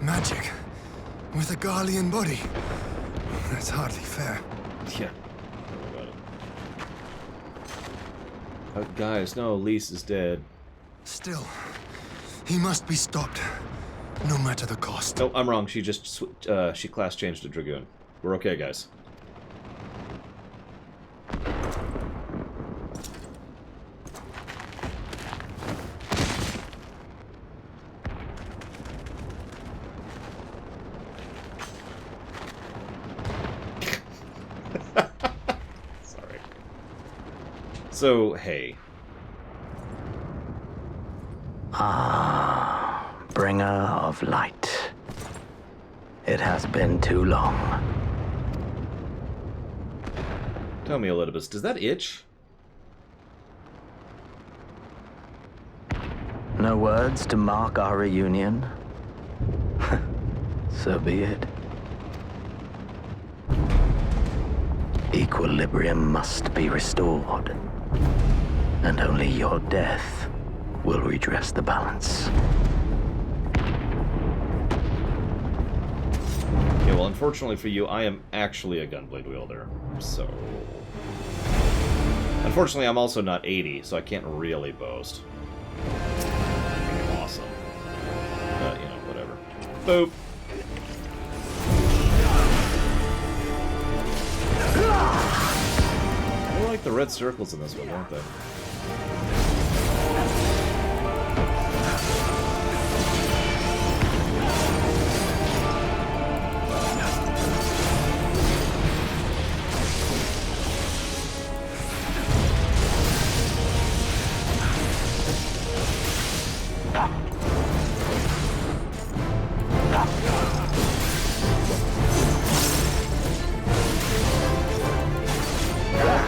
Magic. With a Garlean body. That's hardly fair. Yeah. Guys, no, Lise is dead. Still, he must be stopped. No matter the cost. No, I'm wrong. She just she class changed to Dragoon. We're okay, guys. Sorry. So, hey. Ah, bringer of light. It has been too long. Tell me, Elidibus, does that itch? No words to mark our reunion? So be it. Equilibrium must be restored, and only your death will redress the balance. Yeah, well, unfortunately for you, I am actually a gunblade wielder, so... Unfortunately, I'm also not 80, so I can't really boast. Awesome. But, you know, whatever. Boop! I like the red circles in this one, don't they?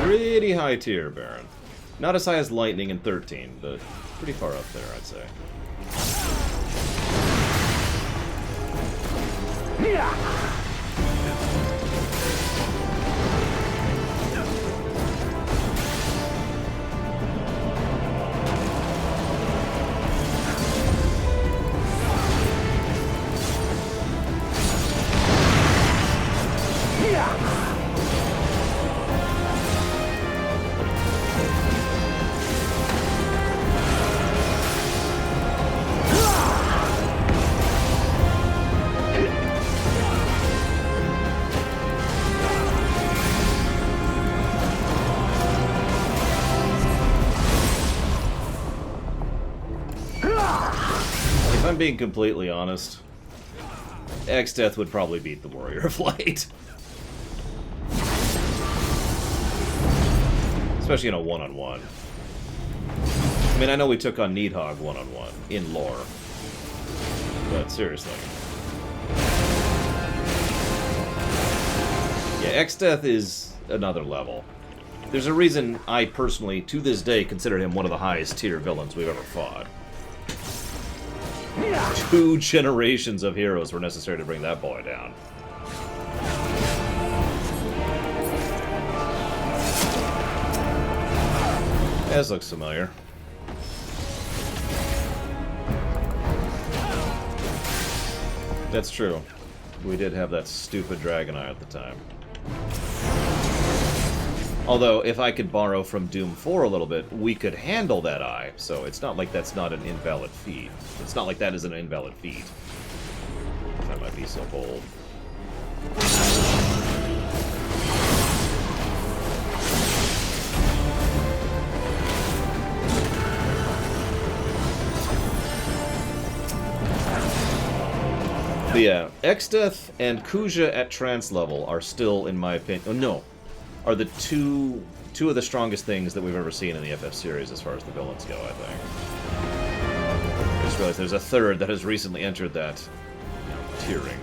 Pretty high tier, Baron. Not as high as Lightning in 13, but pretty far up there, I'd say. If I'm being completely honest, X-Death would probably beat the Warrior of Light. Especially in a one-on-one. I mean, I know we took on Needhog one-on-one in lore, but seriously. Yeah, X-Death is another level. There's a reason I personally, to this day, consider him one of the highest tier villains we've ever fought. 2 generations of heroes were necessary to bring that boy down. This looks familiar. That's true. We did have that stupid dragon eye at the time. Although, if I could borrow from Doom 4 a little bit, we could handle that eye, so it's not like that's not an invalid feat. It's not like that is an invalid feat. If I might be so bold. But yeah, Exdeath and Kuja at trance level are still, in my opinion, are the two of the strongest things that we've ever seen in the FF series as far as the villains go, I think. I just realized there's a third that has recently entered that tiering.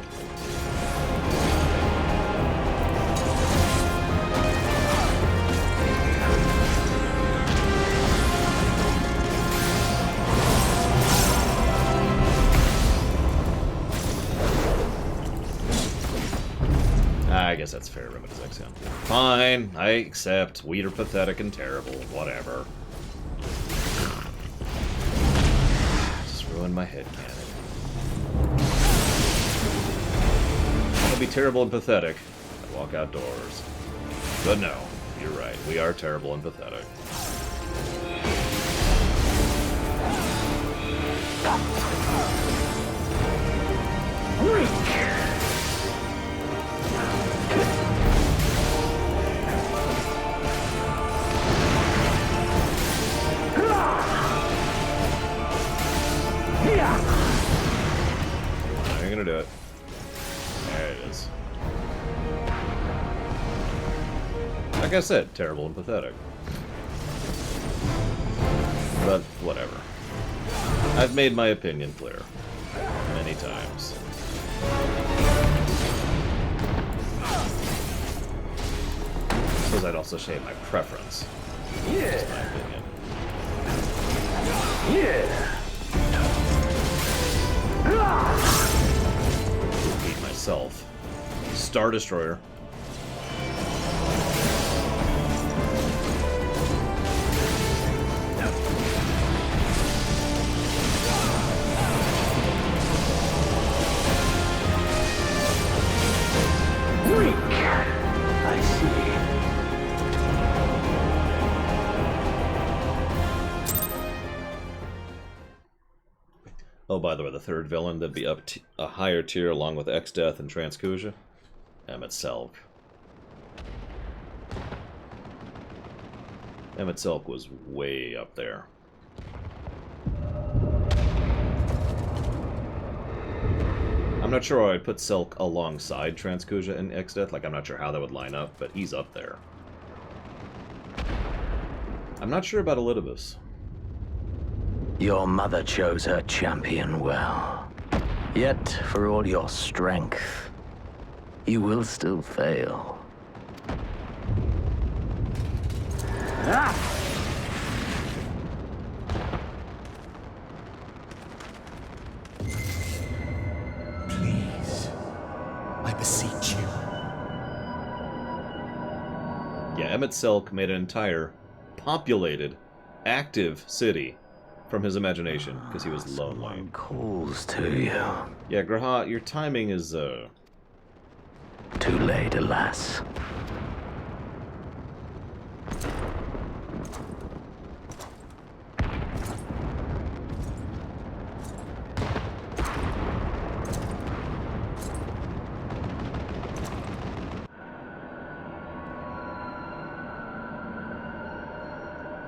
I guess that's fair, Remedies Exxon. Fine, I accept. We are pathetic and terrible. Whatever. Just ruined my headcanon. I'll be terrible and pathetic. I walk outdoors. But no, you're right. We are terrible and pathetic. I'm gonna do it. There it is. Like I said, terrible and pathetic. But whatever. I've made my opinion clear. Many times. I suppose I'd also share my preference. Yeah. That's my opinion. Yeah. Repeat myself. Star Destroyer. I see. Oh, by the way, the third villain that'd be up a higher tier along with Exdeath and Transkuja, Emmett Selk. Emmett Selk was way up there. I'm not sure I'd put Selk alongside Transkuja and Exdeath. Like, I'm not sure how that would line up, but he's up there. I'm not sure about Elidibus. Your mother chose her champion well. Yet, for all your strength, you will still fail. Ah! Please, I beseech you. Yeah, Emmett Selk made an entire populated, active city from his imagination because he was lonely. Someone calls to you. Yeah, Graha, your timing is Too late, alas.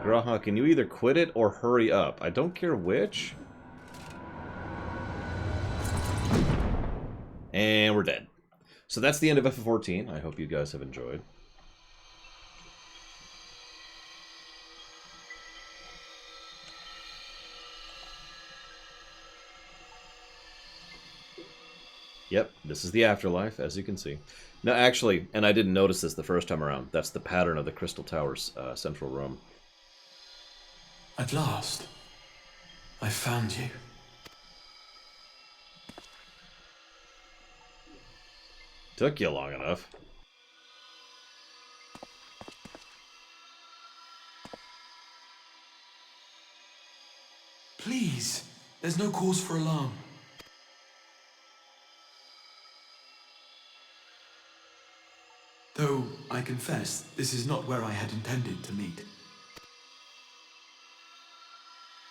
Graha, can you either quit it or hurry up? I don't care which. And we're dead. So that's the end of FF14. I hope you guys have enjoyed. Yep, this is the afterlife, as you can see. No, actually, and I didn't notice this the first time around, that's the pattern of the Crystal Tower's central room. At last, I found you. Took you long enough. Please, there's no cause for alarm. Though, I confess, this is not where I had intended to meet.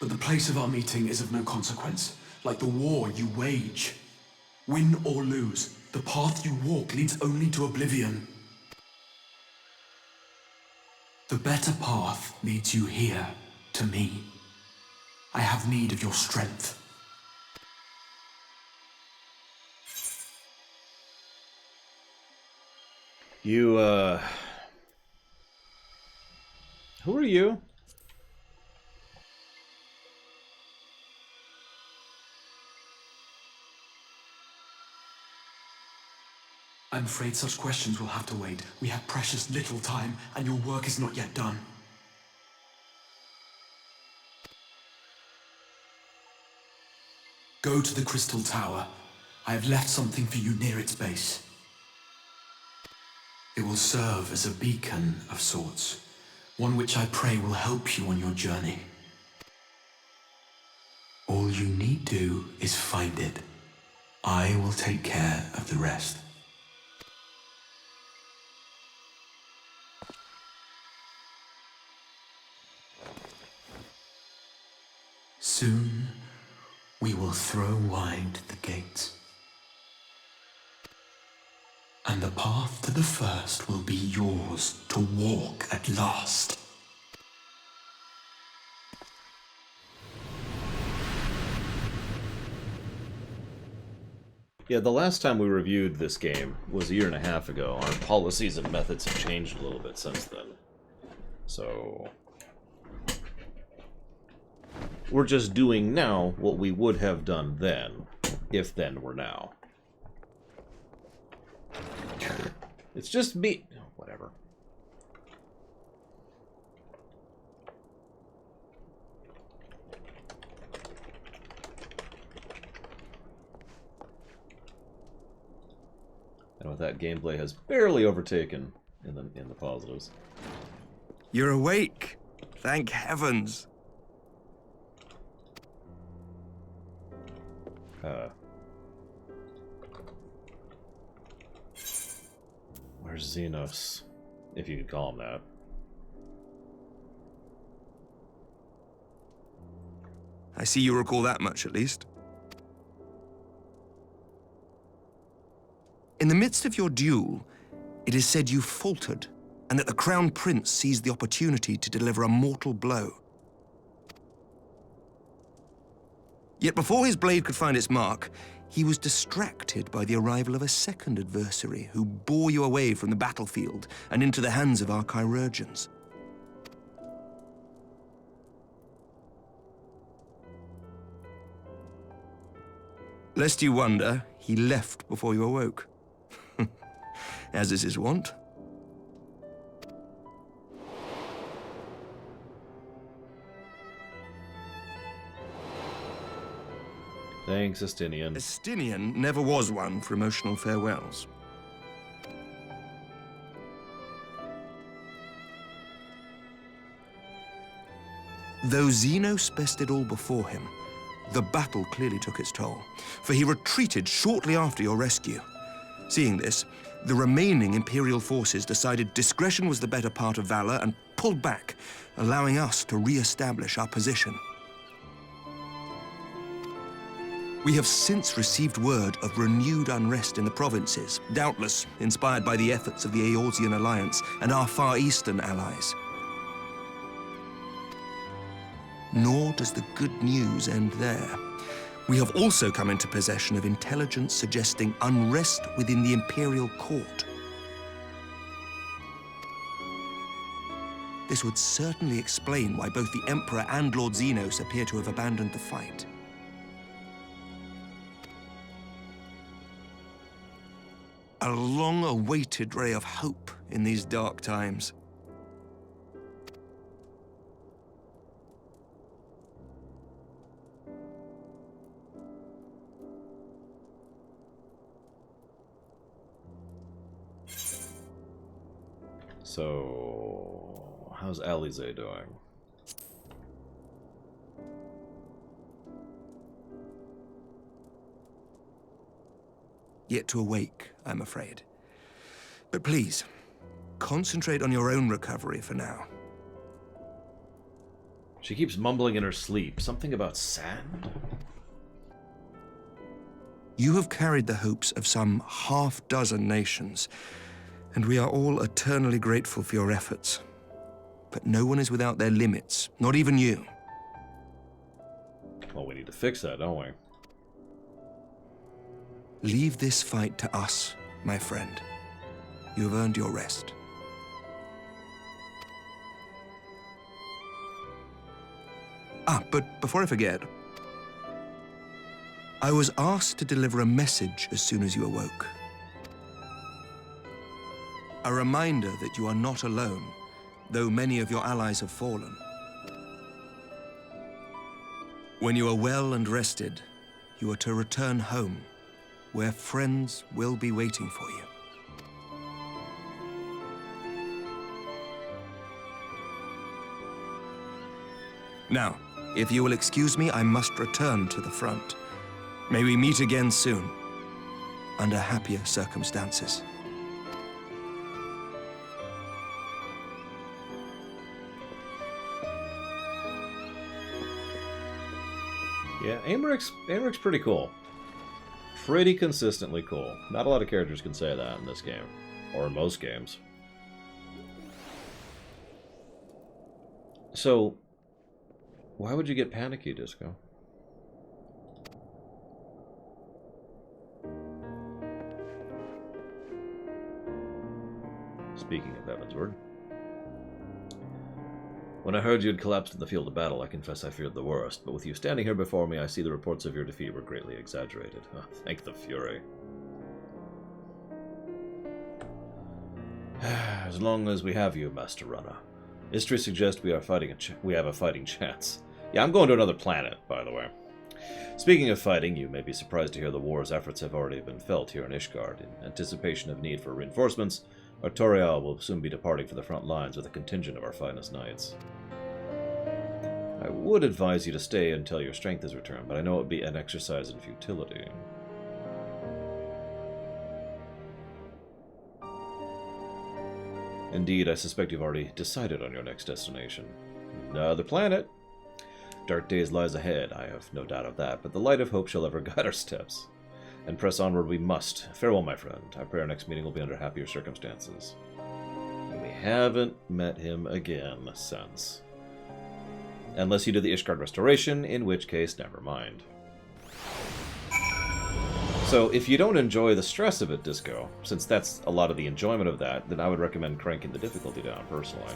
But the place of our meeting is of no consequence, like the war you wage. Win or lose, the path you walk leads only to oblivion. The better path leads you here, to me. I have need of your strength. You, who are you? I'm afraid such questions will have to wait. We have precious little time, and your work is not yet done. Go to the Crystal Tower. I have left something for you near its base. It will serve as a beacon of sorts, one which I pray will help you on your journey. All you need do is find it. I will take care of the rest. Soon, we will throw wide the gates. And the path to the first will be yours to walk at last. Yeah, the last time we reviewed this game was a year and a half ago. Our policies and methods have changed a little bit since then. So we're just doing now what we would have done then, if then were now. It's just me. Whatever. And with that, gameplay has barely overtaken in the positives. You're awake. Thank heavens. Where's Xenos? If you could call him that. I see you recall that much, at least. In the midst of your duel, it is said you faltered, and that the Crown Prince seized the opportunity to deliver a mortal blow. Yet before his blade could find its mark, he was distracted by the arrival of a second adversary who bore you away from the battlefield and into the hands of our chirurgeons. Lest you wonder, he left before you awoke. As is his wont. Thanks, Estinian. Estinian never was one for emotional farewells. Though Xenos bested all before him, the battle clearly took its toll, for he retreated shortly after your rescue. Seeing this, the remaining Imperial forces decided discretion was the better part of valor and pulled back, allowing us to re-establish our position. We have since received word of renewed unrest in the provinces, doubtless inspired by the efforts of the Eorzean Alliance and our Far Eastern allies. Nor does the good news end there. We have also come into possession of intelligence suggesting unrest within the Imperial Court. This would certainly explain why both the Emperor and Lord Xenos appear to have abandoned the fight. A long-awaited ray of hope in these dark times. So, how's Alize doing? Yet to awake, I'm afraid. But please, concentrate on your own recovery for now. She keeps mumbling in her sleep. Something about sand? You have carried the hopes of some half-dozen nations, and we are all eternally grateful for your efforts. But no one is without their limits, not even you. Well, we need to fix that, don't we? Leave this fight to us, my friend. You have earned your rest. But before I forget, I was asked to deliver a message as soon as you awoke. A reminder that you are not alone, though many of your allies have fallen. When you are well and rested, you are to return home, where friends will be waiting for you. Now, if you will excuse me, I must return to the front. May we meet again soon, under happier circumstances. Yeah, Ameryk's pretty cool. Pretty consistently cool. Not a lot of characters can say that in this game, or in most games. So, why would you get panicky, Disco? Speaking of Evansward. When I heard you had collapsed in the field of battle, I confess I feared the worst, but with you standing here before me, I see the reports of your defeat were greatly exaggerated. Oh, thank the Fury. As long as we have you, Master Runner. History suggests we have a fighting chance. Yeah, I'm going to another planet, by the way. Speaking of fighting, you may be surprised to hear the war's efforts have already been felt here in Ishgard. In anticipation of need for reinforcements, Artorial will soon be departing for the front lines with a contingent of our finest knights. I would advise you to stay until your strength is returned, but I know it would be an exercise in futility. Indeed, I suspect you've already decided on your next destination. Another planet. Dark days lies ahead, I have no doubt of that, but the light of hope shall ever guide our steps. And press onward we must. Farewell, my friend. I pray our next meeting will be under happier circumstances. And we haven't met him again since. Unless you do the Ishgard restoration, in which case, never mind. So, if you don't enjoy the stress of it, Disco, since that's a lot of the enjoyment of that, then I would recommend cranking the difficulty down, personally.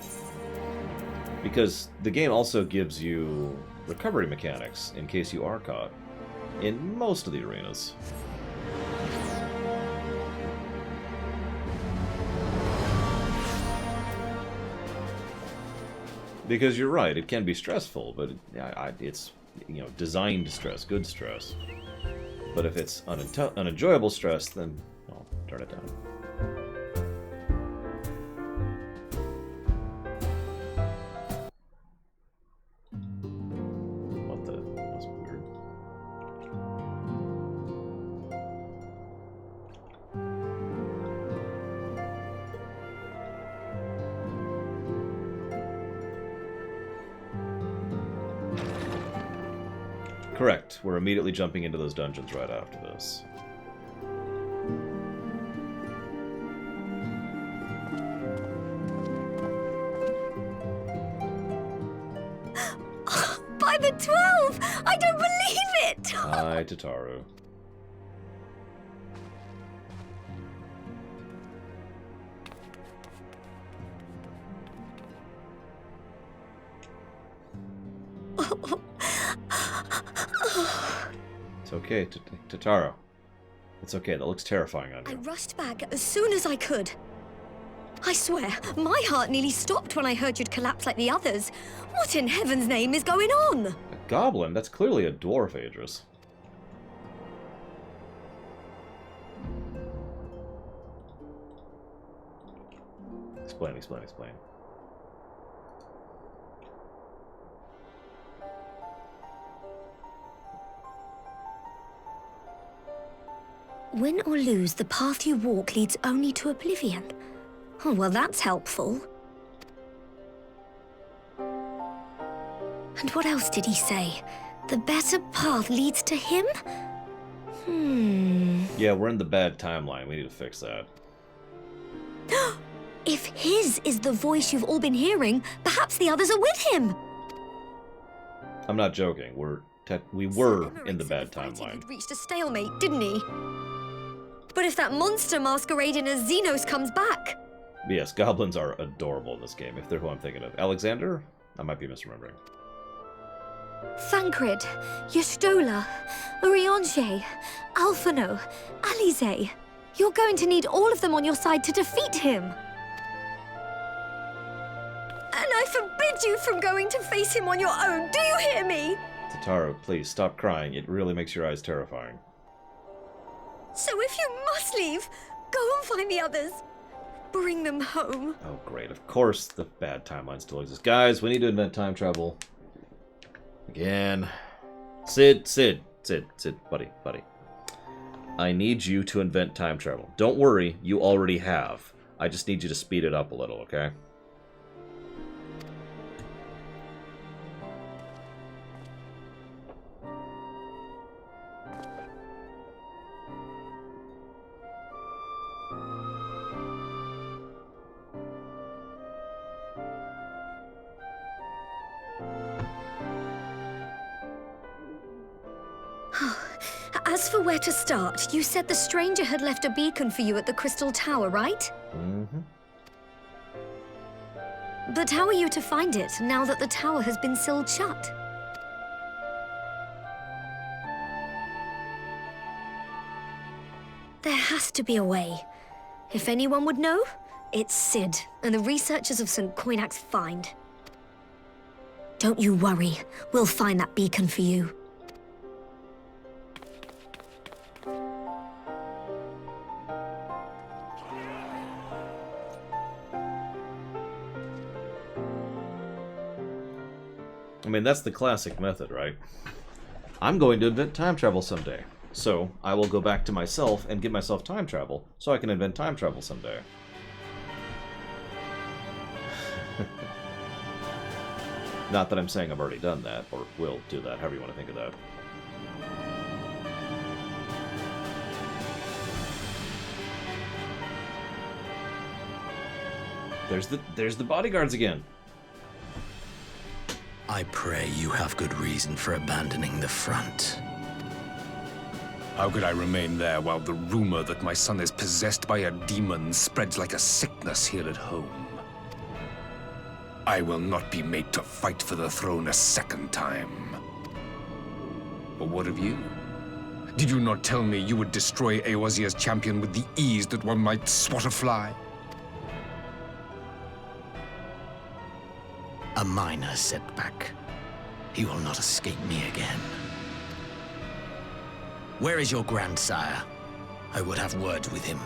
Because the game also gives you recovery mechanics in case you are caught, in most of the arenas. Because you're right, it can be stressful, but it's, you know, designed stress, good stress. But if it's unenjoyable stress, then, well, turn it down. What the? That was weird. Correct. We're immediately jumping into those dungeons right after this. By the 12! I don't believe it! Hi, Tataru. It's okay, Tataru. It's okay, that looks terrifying on I you. rushed back as soon as I could. I swear, my heart nearly stopped when I heard you'd collapsed like the others. What in heaven's name is going on? A goblin? That's clearly a dwarf, Aegis. Explain. Win or lose, the path you walk leads only to oblivion. Oh, well, that's helpful. And what else did he say? The better path leads to him? Yeah, we're in the bad timeline. We need to fix that. If his is the voice you've all been hearing, perhaps the others are with him. I'm not joking. We were in the bad timeline. He'd reached a stalemate, didn't he? But if that monster masquerading as Xenos comes back... But yes, goblins are adorable in this game, if they're who I'm thinking of. Alexander? I might be misremembering. Thancred, Yestola, Urianger, Alphino, Alize. You're going to need all of them on your side to defeat him. And I forbid you from going to face him on your own, do you hear me? Tataro, please, stop crying. It really makes your eyes terrifying. So if you must leave, go and find the others. Bring them home. Oh, great. Of course the bad timeline still exists. Guys, we need to invent time travel. Again. Sid, buddy. I need you to invent time travel. Don't worry, you already have. I just need you to speed it up a little, okay? As for where to start, you said the stranger had left a beacon for you at the Crystal Tower, right? Mm-hmm. But how are you to find it, now that the tower has been sealed shut? There has to be a way. If anyone would know, it's Sid, and the researchers of St. Coinac's find. Don't you worry, we'll find that beacon for you. I mean, that's the classic method, right? I'm going to invent time travel someday. So, I will go back to myself and give myself time travel, so I can invent time travel someday. Not that I'm saying I've already done that, or will do that, however you want to think of that. There's the bodyguards again. I pray you have good reason for abandoning the front. How could I remain there while the rumor that my son is possessed by a demon spreads like a sickness here at home? I will not be made to fight for the throne a second time. But what of you? Did you not tell me you would destroy Eorzea's champion with the ease that one might swat a fly? A minor setback. He will not escape me again. Where is your grandsire? I would have words with him.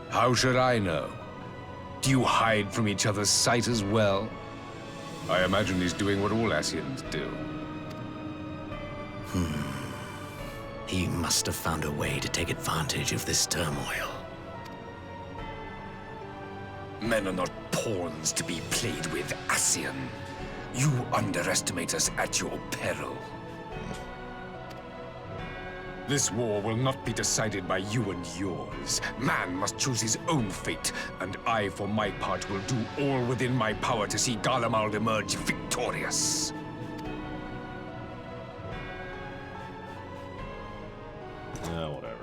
How should I know? Do you hide from each other's sight as well? I imagine he's doing what all Ascians do. He must have found a way to take advantage of this turmoil. Men are not pawns to be played with, Ascian. You underestimate us at your peril. This war will not be decided by you and yours. Man must choose his own fate, and I, for my part, will do all within my power to see Garlemald emerge victorious. Whatever.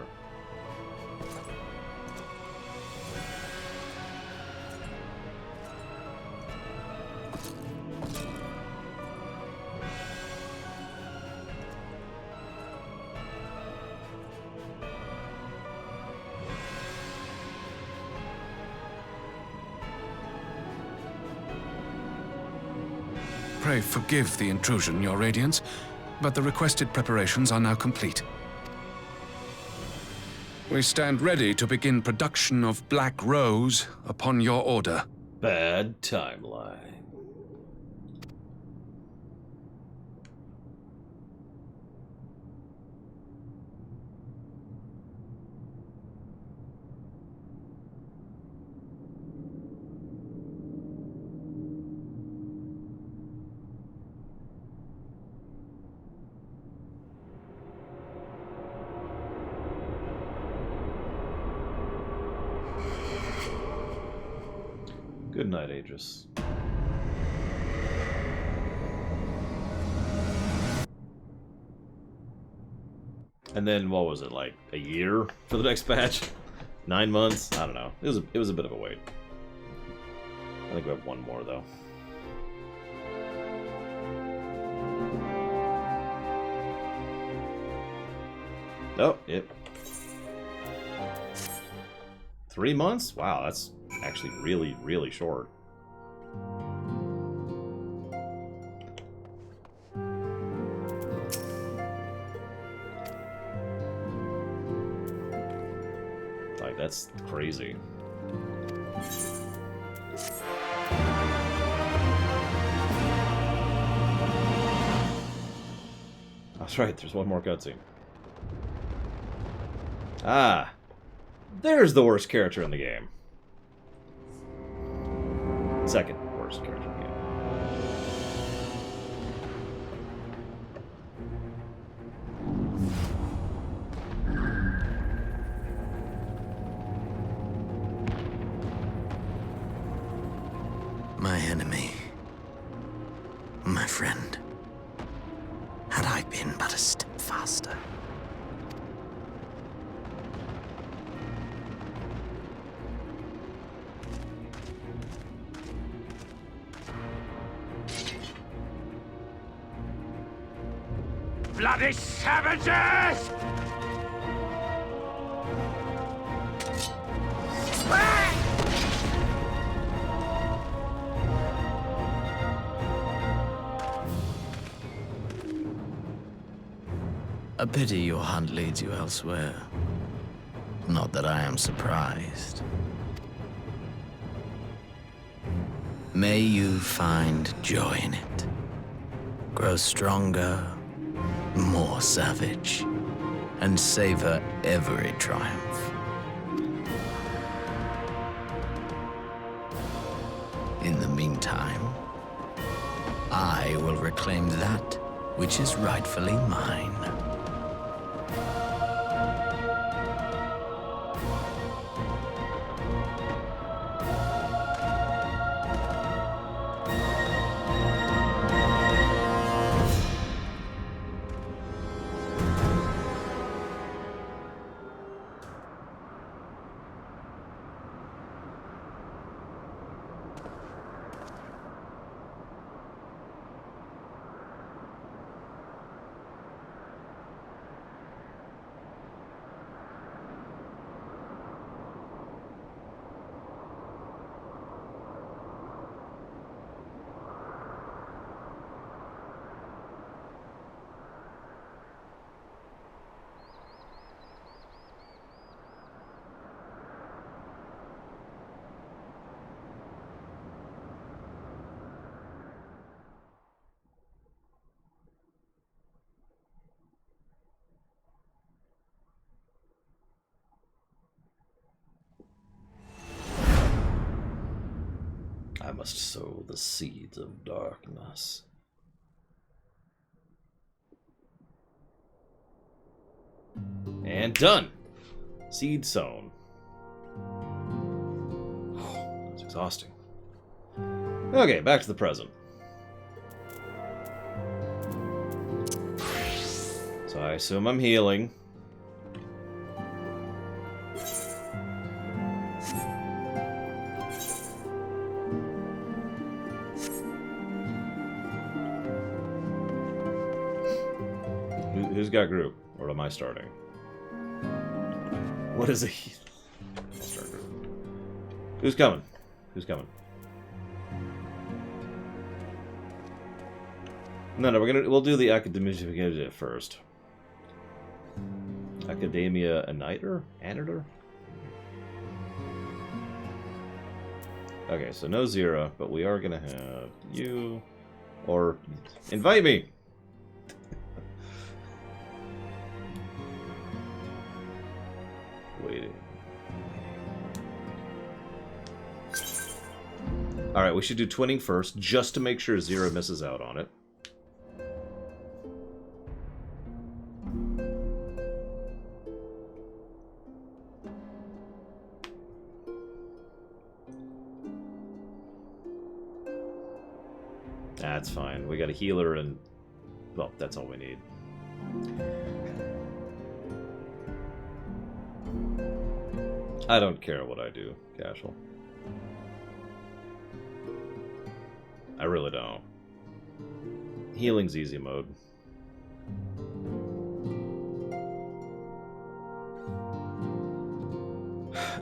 Pray forgive the intrusion, Your Radiance, but the requested preparations are now complete. We stand ready to begin production of Black Rose upon your order. Bad timeline. Good night, Aegis. And then what was it, like a year for the next patch? 9 months? I don't know. It was a bit of a wait. I think we have one more though. Oh, yep. 3 months? Wow, that's actually really, really short. Like, that's crazy. That's right, there's one more cutscene. Ah, there's the worst character in the game. Second worst character in the game. My enemy. My friend. Had I been but a step faster. Bloody savages! A pity your hunt leads you elsewhere. Not that I am surprised. May you find joy in it. Grow stronger, more savage, and savor every triumph. In the meantime, I will reclaim that which is rightfully mine. I must sow the seeds of darkness. And done! Seed sown. Oh, that's exhausting. Okay, back to the present. So I assume I'm healing. Who's got group? Or am I starting? What is it? I'll start group. Who's coming? Who's coming? No, we'll do the Academia first. Academia Aniter? Okay, so no Zira, but we are gonna have you, or invite me. Waiting. Alright, we should do twinning first, just to make sure Zira misses out on it. That's fine. We got a healer and... well, that's all we need. I don't care what I do, Casual. I really don't. Healing's easy mode.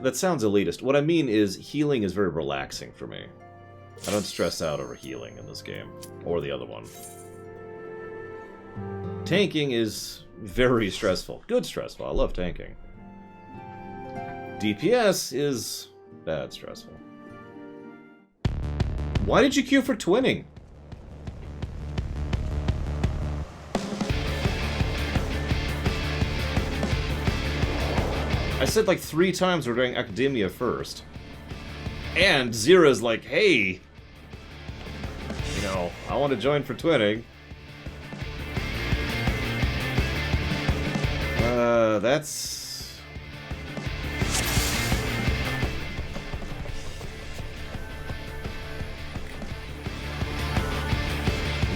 That sounds elitist. What I mean is, healing is very relaxing for me. I don't stress out over healing in this game. Or the other one. Tanking is very stressful. Good stressful. I love tanking. DPS is bad stressful. Why did you queue for twinning? I said like 3 times we're doing Academia first. And Zira's like, hey, you know, I want to join for twinning. That's...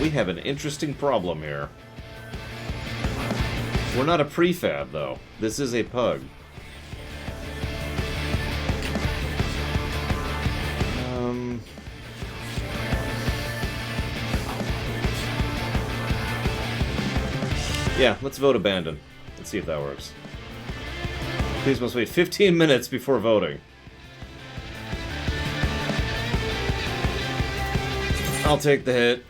we have an interesting problem here. We're not a prefab, though. This is a pug. Yeah, let's vote abandon. Let's see if that works. Please must wait 15 minutes before voting. I'll take the hit.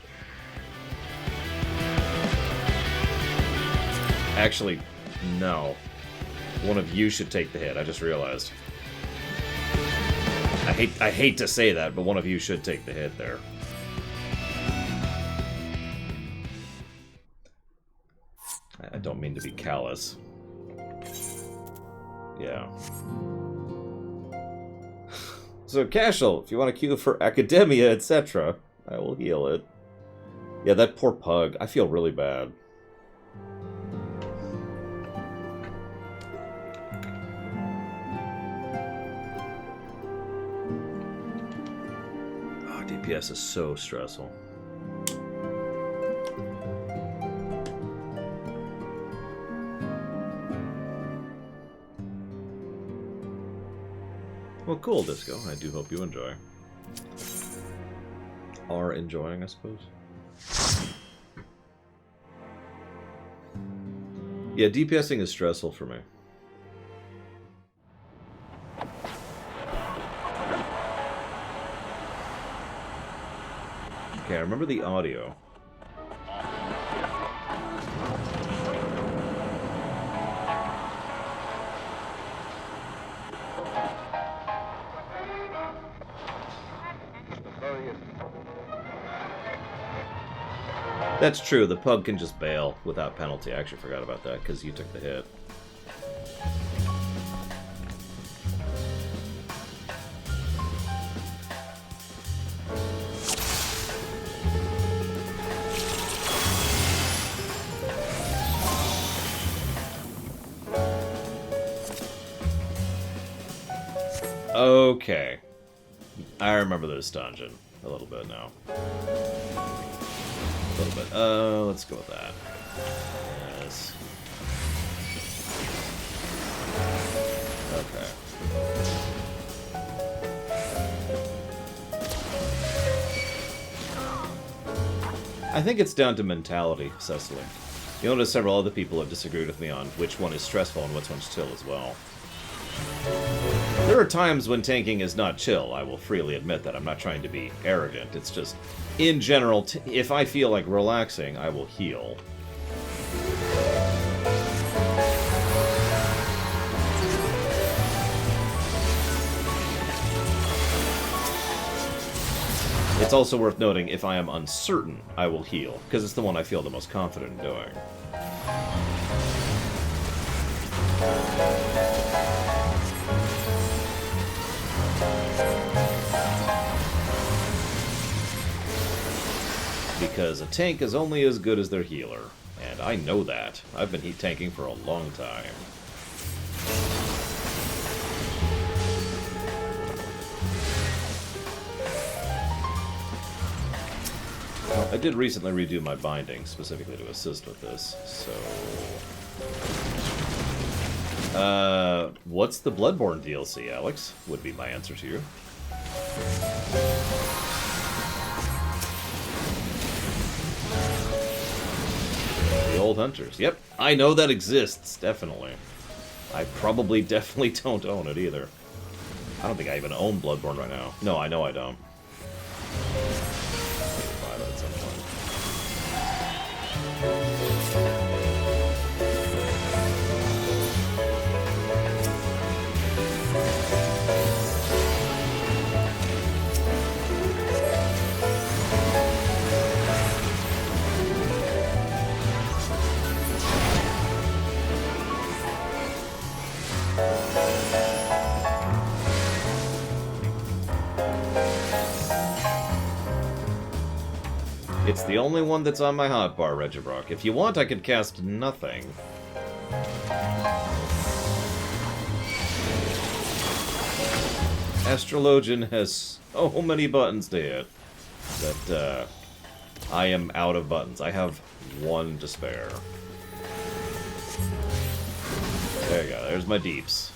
Actually, no. One of you should take the hit, I just realized. I hate to say that, but one of you should take the hit there. I don't mean to be callous. Yeah. So, Casual, if you want to queue for Academia, etc., I will heal it. Yeah, that poor pug. I feel really bad. Oh, DPS is so stressful. Well, cool, Disco. I do hope you enjoy. Are enjoying, I suppose. Yeah, DPSing is stressful for me. Okay, I remember the audio. That's true, the pug can just bail without penalty. I actually forgot about that, because you took the hit. Okay. I remember this dungeon a little bit now. A little bit. Let's go with that. Yes. Okay. I think it's down to mentality, Cecily. You'll notice several other people have disagreed with me on which one is stressful and which one's chill as well. There are times when tanking is not chill, I will freely admit that. I'm not trying to be arrogant, it's just, in general, if I feel like relaxing, I will heal. It's also worth noting, if I am uncertain, I will heal, because it's the one I feel the most confident in doing. Because a tank is only as good as their healer, and I know that. I've been heat tanking for a long time. I did recently redo my binding, specifically to assist with this, so... what's the Bloodborne DLC, Alex? Would be my answer to you. The Old Hunters. Yep, I know that exists, definitely. I probably definitely don't own it either. I don't think I even own Bloodborne right now. No, I know I don't. Buy that at some point. It's the only one that's on my hotbar, Regibrock. If you want, I could cast nothing. Astrologian has so many buttons to hit that I am out of buttons. I have one to spare. There you go. There's my deeps.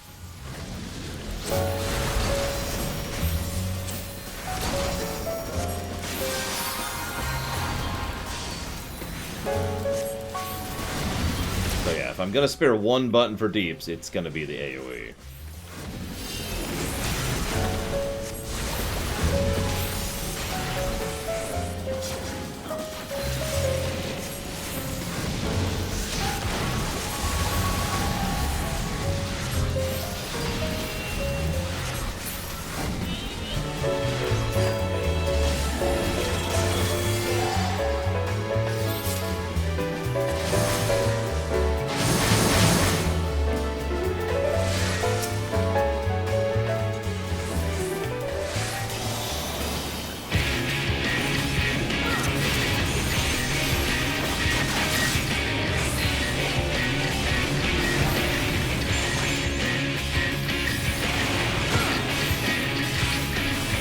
So yeah, if I'm gonna spare one button for deeps, it's gonna be the AoE.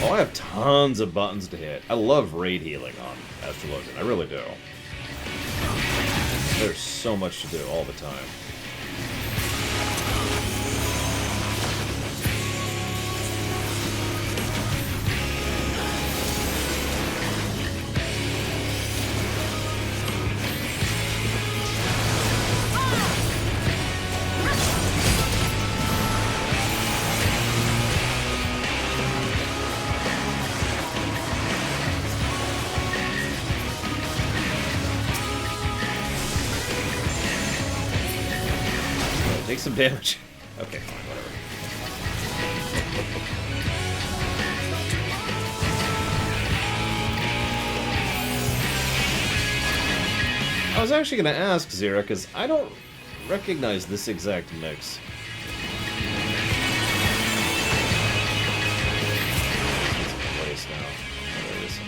I have tons of buttons to hit. I love raid healing on Astrologian. I really do. There's so much to do all the time. Take some damage. Okay, fine, whatever. I was actually going to ask, Zira, because I don't recognize this exact mix. It's in place now. There it is.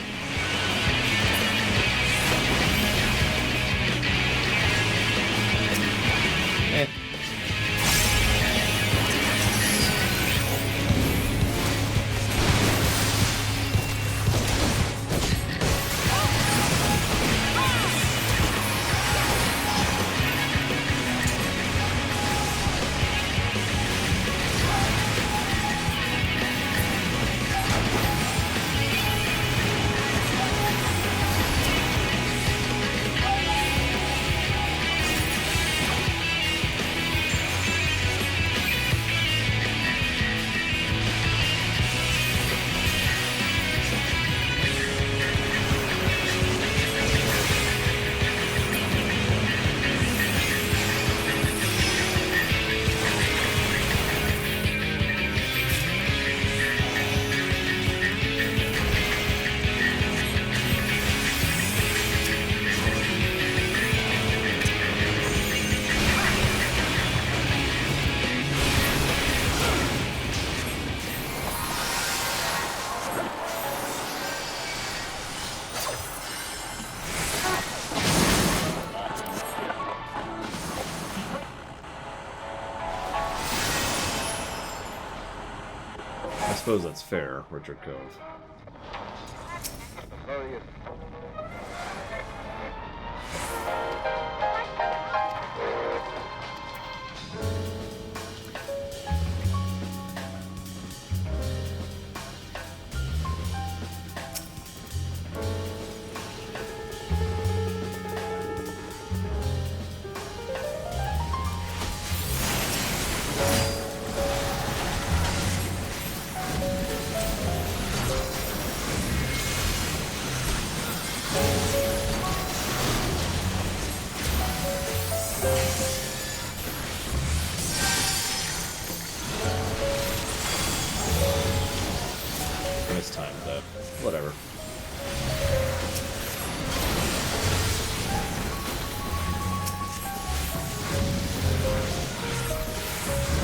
Eh. I suppose that's fair, Richard Cove.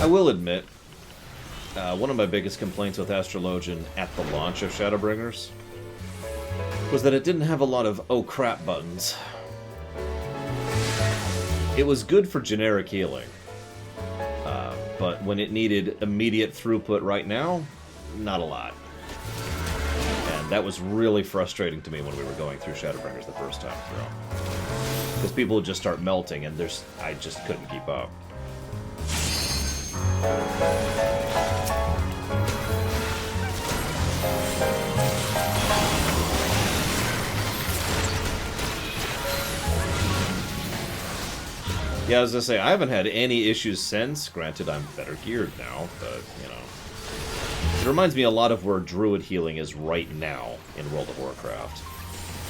I will admit, one of my biggest complaints with Astrologian at the launch of Shadowbringers was that it didn't have a lot of oh crap buttons. It was good for generic healing, but when it needed immediate throughput right now, not a lot. And that was really frustrating to me when we were going through Shadowbringers the first time through. Because people would just start melting, and I just couldn't keep up. Yeah, as I say, I haven't had any issues since. Granted, I'm better geared now, but, you know. It reminds me a lot of where Druid healing is right now in World of Warcraft.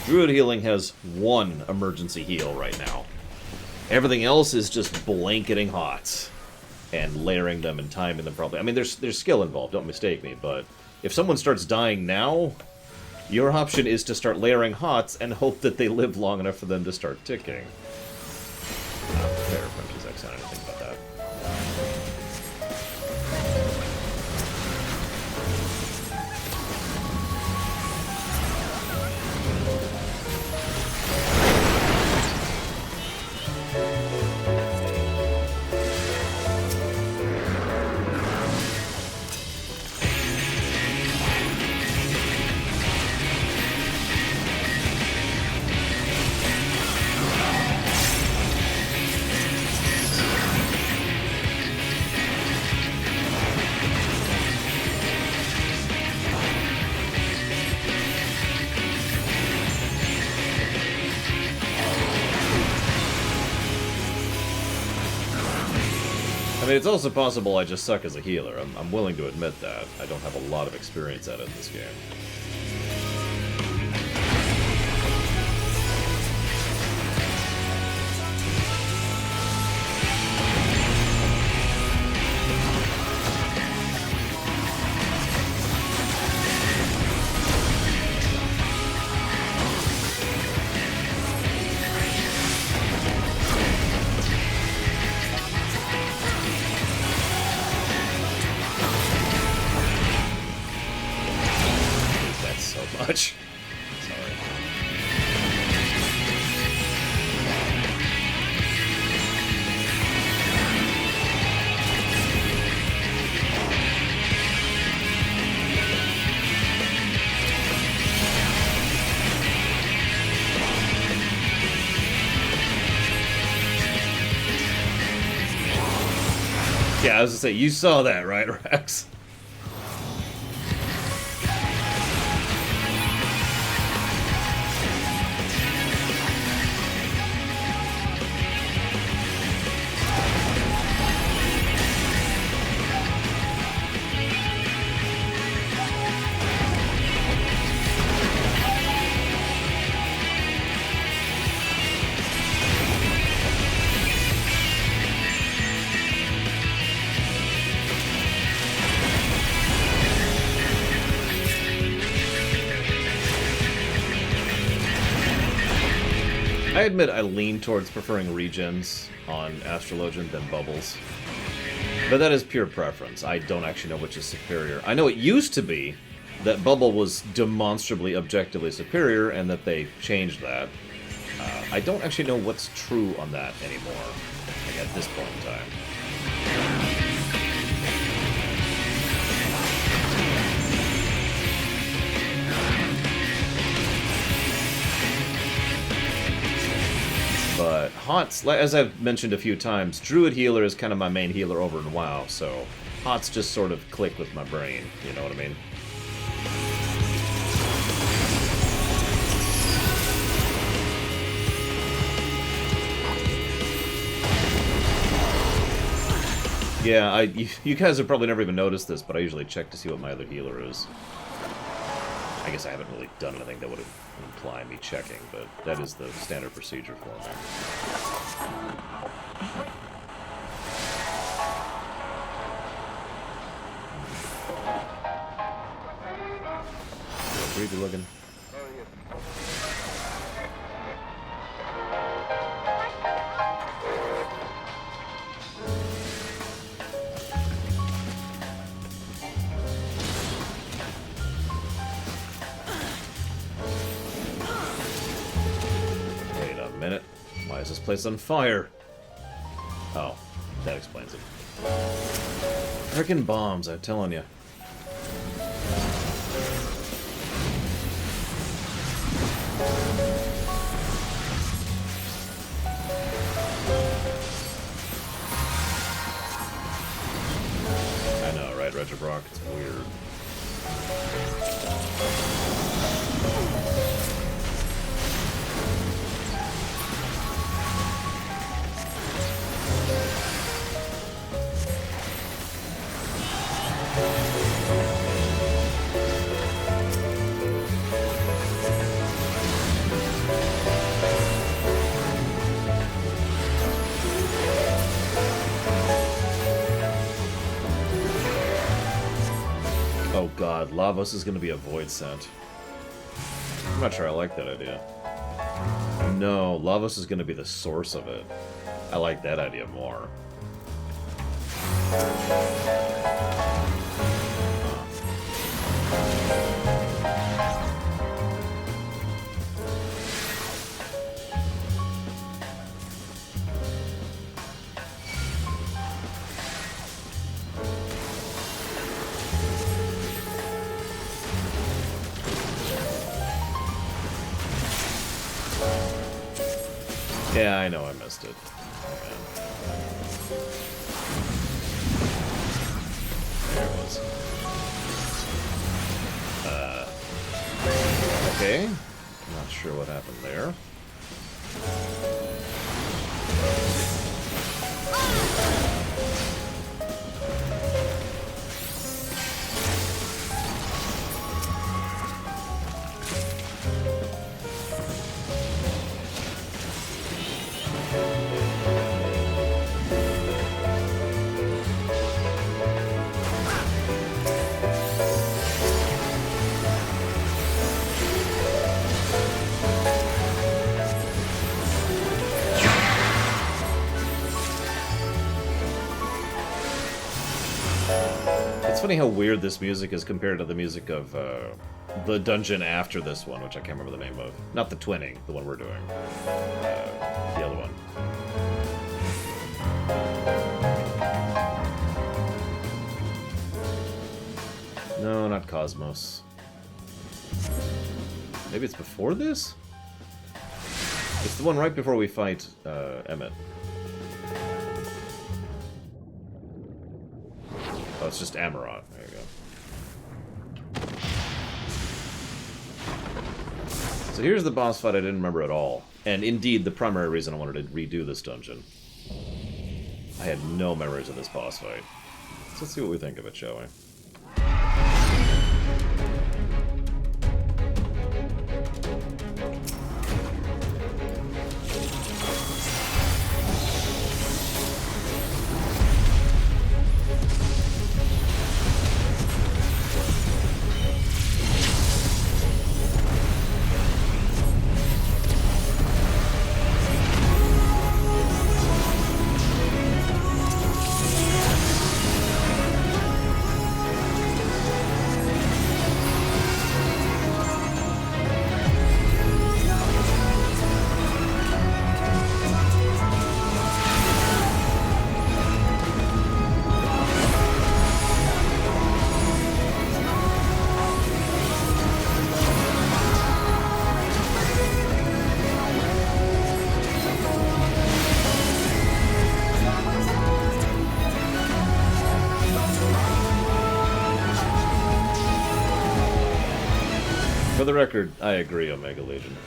Druid healing has one emergency heal right now. Everything else is just blanketing hots and layering them and timing them properly. I mean, there's skill involved, don't mistake me, but if someone starts dying now, your option is to start layering hots and hope that they live long enough for them to start ticking. Not fair, Frenchie's X on anything about that. I mean, it's also possible I just suck as a healer. I'm willing to admit that. I don't have a lot of experience at it in this game. Much. Sorry. Yeah, I was gonna say, you saw that, right, Rex? I admit I lean towards preferring regens on Astrologian than bubbles. But that is pure preference. I don't actually know which is superior. I know it used to be that bubble was demonstrably objectively superior and that they changed that. I don't actually know what's true on that anymore, like at this point in time. But Hots, as I've mentioned a few times, Druid Healer is kind of my main healer over in WoW, so Hots just sort of click with my brain, you know what I mean? Yeah, you guys have probably never even noticed this, but I usually check to see what my other healer is. I guess I haven't really done anything that would imply me checking, but that is the standard procedure for me. Creepy looking. minute. Why is this place on fire? Oh, that explains it. Frickin' bombs, I'm telling you. I know, right, Regibrock? It's weird. Oh god, Lavos is going to be a void scent. I'm not sure I like that idea. No, Lavos is going to be the source of it. I like that idea more. Yeah, I know I missed it. There it was. Okay. Not sure what happened there. It's funny how weird this music is compared to the music of the dungeon after this one, which I can't remember the name of. Not the twinning, the one we're doing. The other one. No, not Cosmos. Maybe it's before this? It's the one right before we fight Emmett. Oh, it's just Amarant. There you go. So here's the boss fight I didn't remember at all. And indeed, the primary reason I wanted to redo this dungeon. I had no memories of this boss fight. So let's see what we think of it, shall we? For the record, I agree, Omega Legion.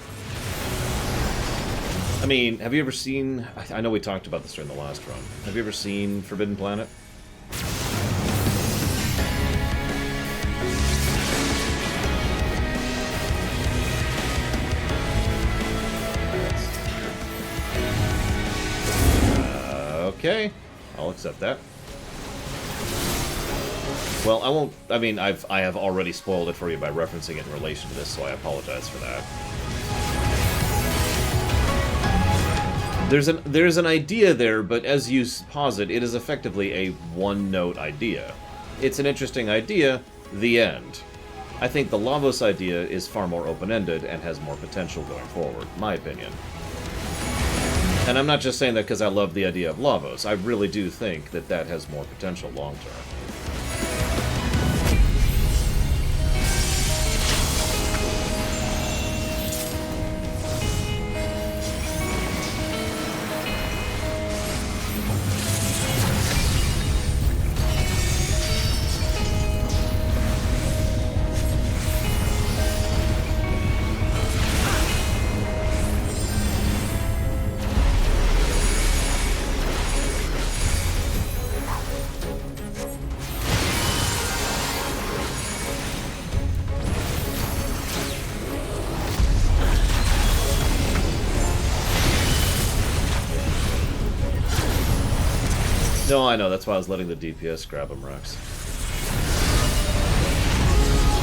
I mean, have you ever seen... I know we talked about this during the last run. Have you ever seen Forbidden Planet? Okay, I'll accept that. Well, I won't... I mean, I have already spoiled it for you by referencing it in relation to this, so I apologize for that. There's an idea there, but as you posit, it is effectively a one-note idea. It's an interesting idea, the end. I think the Lavos idea is far more open-ended and has more potential going forward, my opinion. And I'm not just saying that because I love the idea of Lavos. I really do think that that has more potential long-term. No, I know. That's why I was letting the DPS grab him, Rex.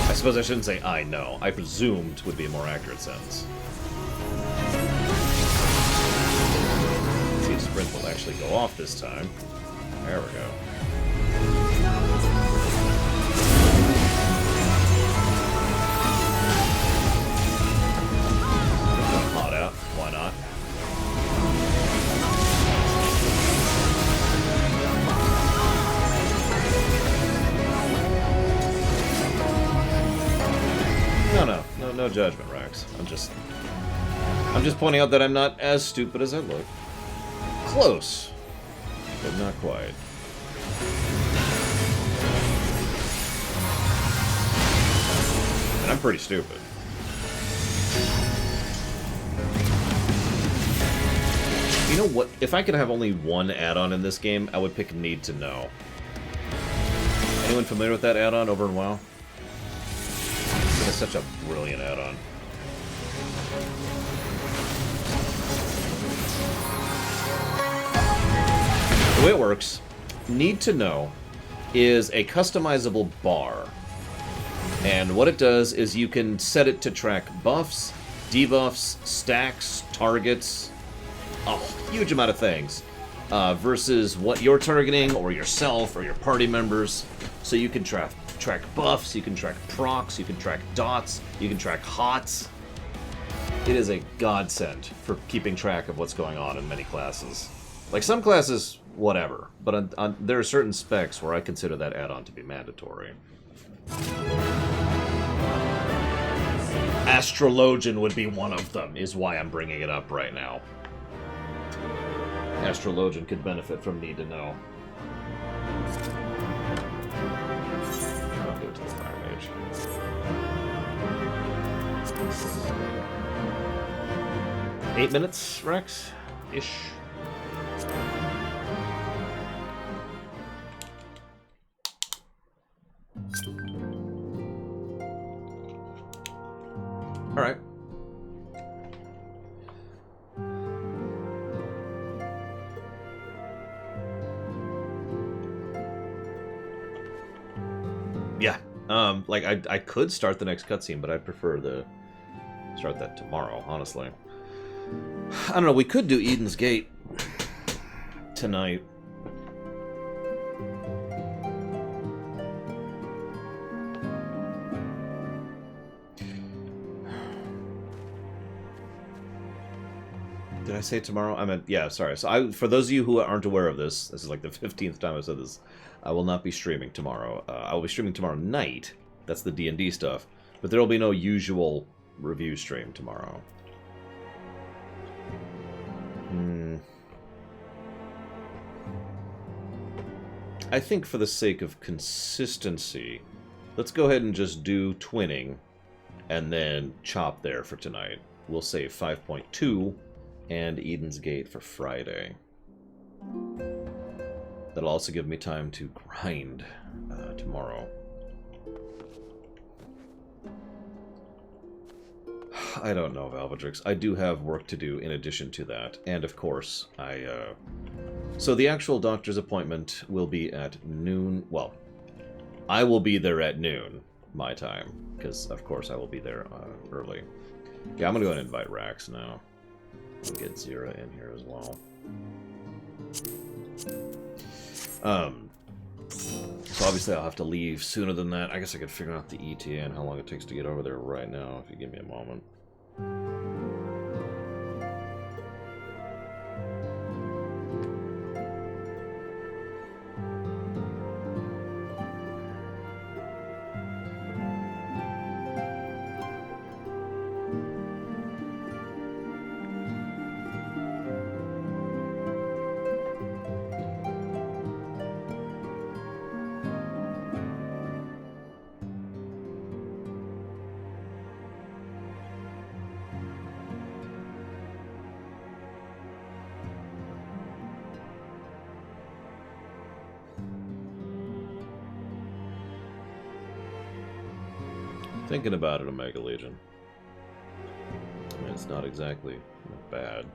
I suppose I shouldn't say I know. I presumed would be a more accurate sentence. Let's see if Sprint will actually go off this time. There we go. Hot out. Why not? No judgment, Rax. I'm just pointing out that I'm not as stupid as I look. Close, but not quite. And I'm pretty stupid. You know what? If I could have only one add-on in this game, I would pick Need to Know. Anyone familiar with that add-on over in WoW? It's such a brilliant add-on. The way it works, Need to Know is a customizable bar. And what it does is you can set it to track buffs, debuffs, stacks, targets, a huge amount of things, versus what you're targeting, or yourself, or your party members. So you can track buffs, you can track procs, you can track dots, you can track hots. It is a godsend for keeping track of what's going on in many classes. Like some classes, whatever, but there are certain specs where I consider that add-on to be mandatory. Astrologian would be one of them, is why I'm bringing it up right now. Astrologian could benefit from Need to Know. I'll give it to the Fire Mage. Eight minutes, Rex? Ish. Alright. Yeah. Like, I could start the next cutscene, but I'd prefer to start that tomorrow, honestly. I don't know, we could do Eden's Gate tonight. Did I say tomorrow? I meant, yeah, sorry. So for those of you who aren't aware of this, this is like the 15th time I've said this, I will not be streaming tomorrow. I will be streaming tomorrow night. That's the D&D stuff. But there will be no usual review stream tomorrow. I think for the sake of consistency, let's go ahead and just do Twinning and then chop there for tonight. We'll save 5.2 and Eden's Gate for Friday. That'll also give me time to grind tomorrow. I don't know, Valvedrix. I do have work to do in addition to that. And of course, so the actual doctor's appointment will be at noon. Well, I will be there at noon, my time. Because, of course, I will be there early. Yeah, I'm going to go and invite Rax now. I'll get Zira in here as well. So obviously I'll have to leave sooner than that. I guess I could figure out the ETA and how long it takes to get over there right now, if you give me a moment. Thinking about it, Omega Legion. I mean, it's not exactly bad.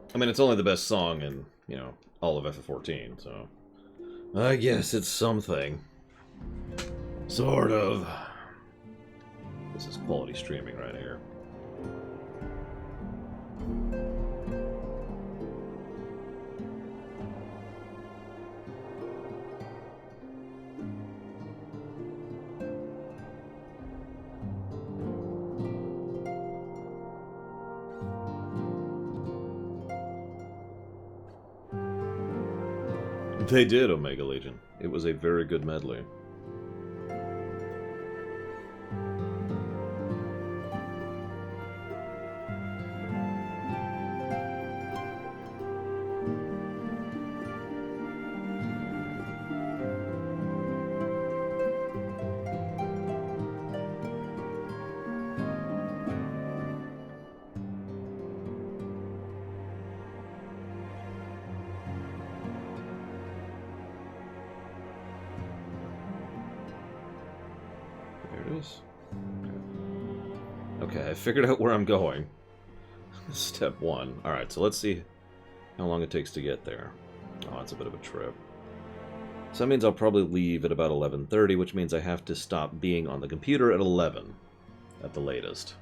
I mean, it's only the best song in, you know, all of FF14, so... I guess it's something. Sort of. This is quality streaming right here. They did, Omega Legion. It was a very good medley. Okay, I figured out where I'm going. Step 1. Alright, so let's see how long it takes to get there. Oh, it's a bit of a trip. So that means I'll probably leave at about 11:30, which means I have to stop being on the computer at 11 at the latest.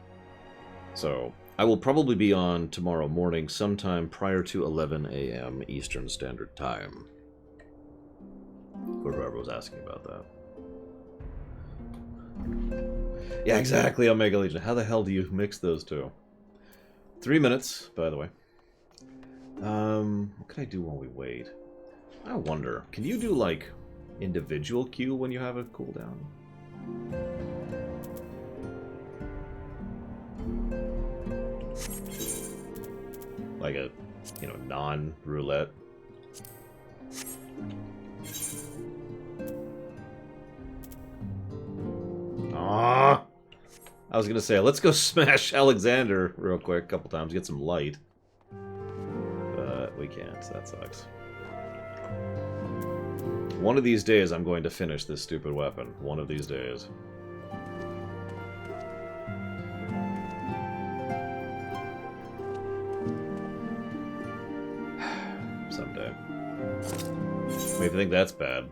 So I will probably be on tomorrow morning sometime prior to 11 a.m. Eastern Standard Time. Whoever was asking about that. Yeah, exactly, Omega Legion. How the hell do you mix those two? 3 minutes, by the way. What can I do while we wait? I wonder, can you do, like, individual queue when you have a cooldown? Like a, you know, non-roulette? Ah! I was gonna say, let's go smash Alexander real quick a couple times, get some light. But we can't, so that sucks. One of these days I'm going to finish this stupid weapon. One of these days. Someday. Maybe think that's bad.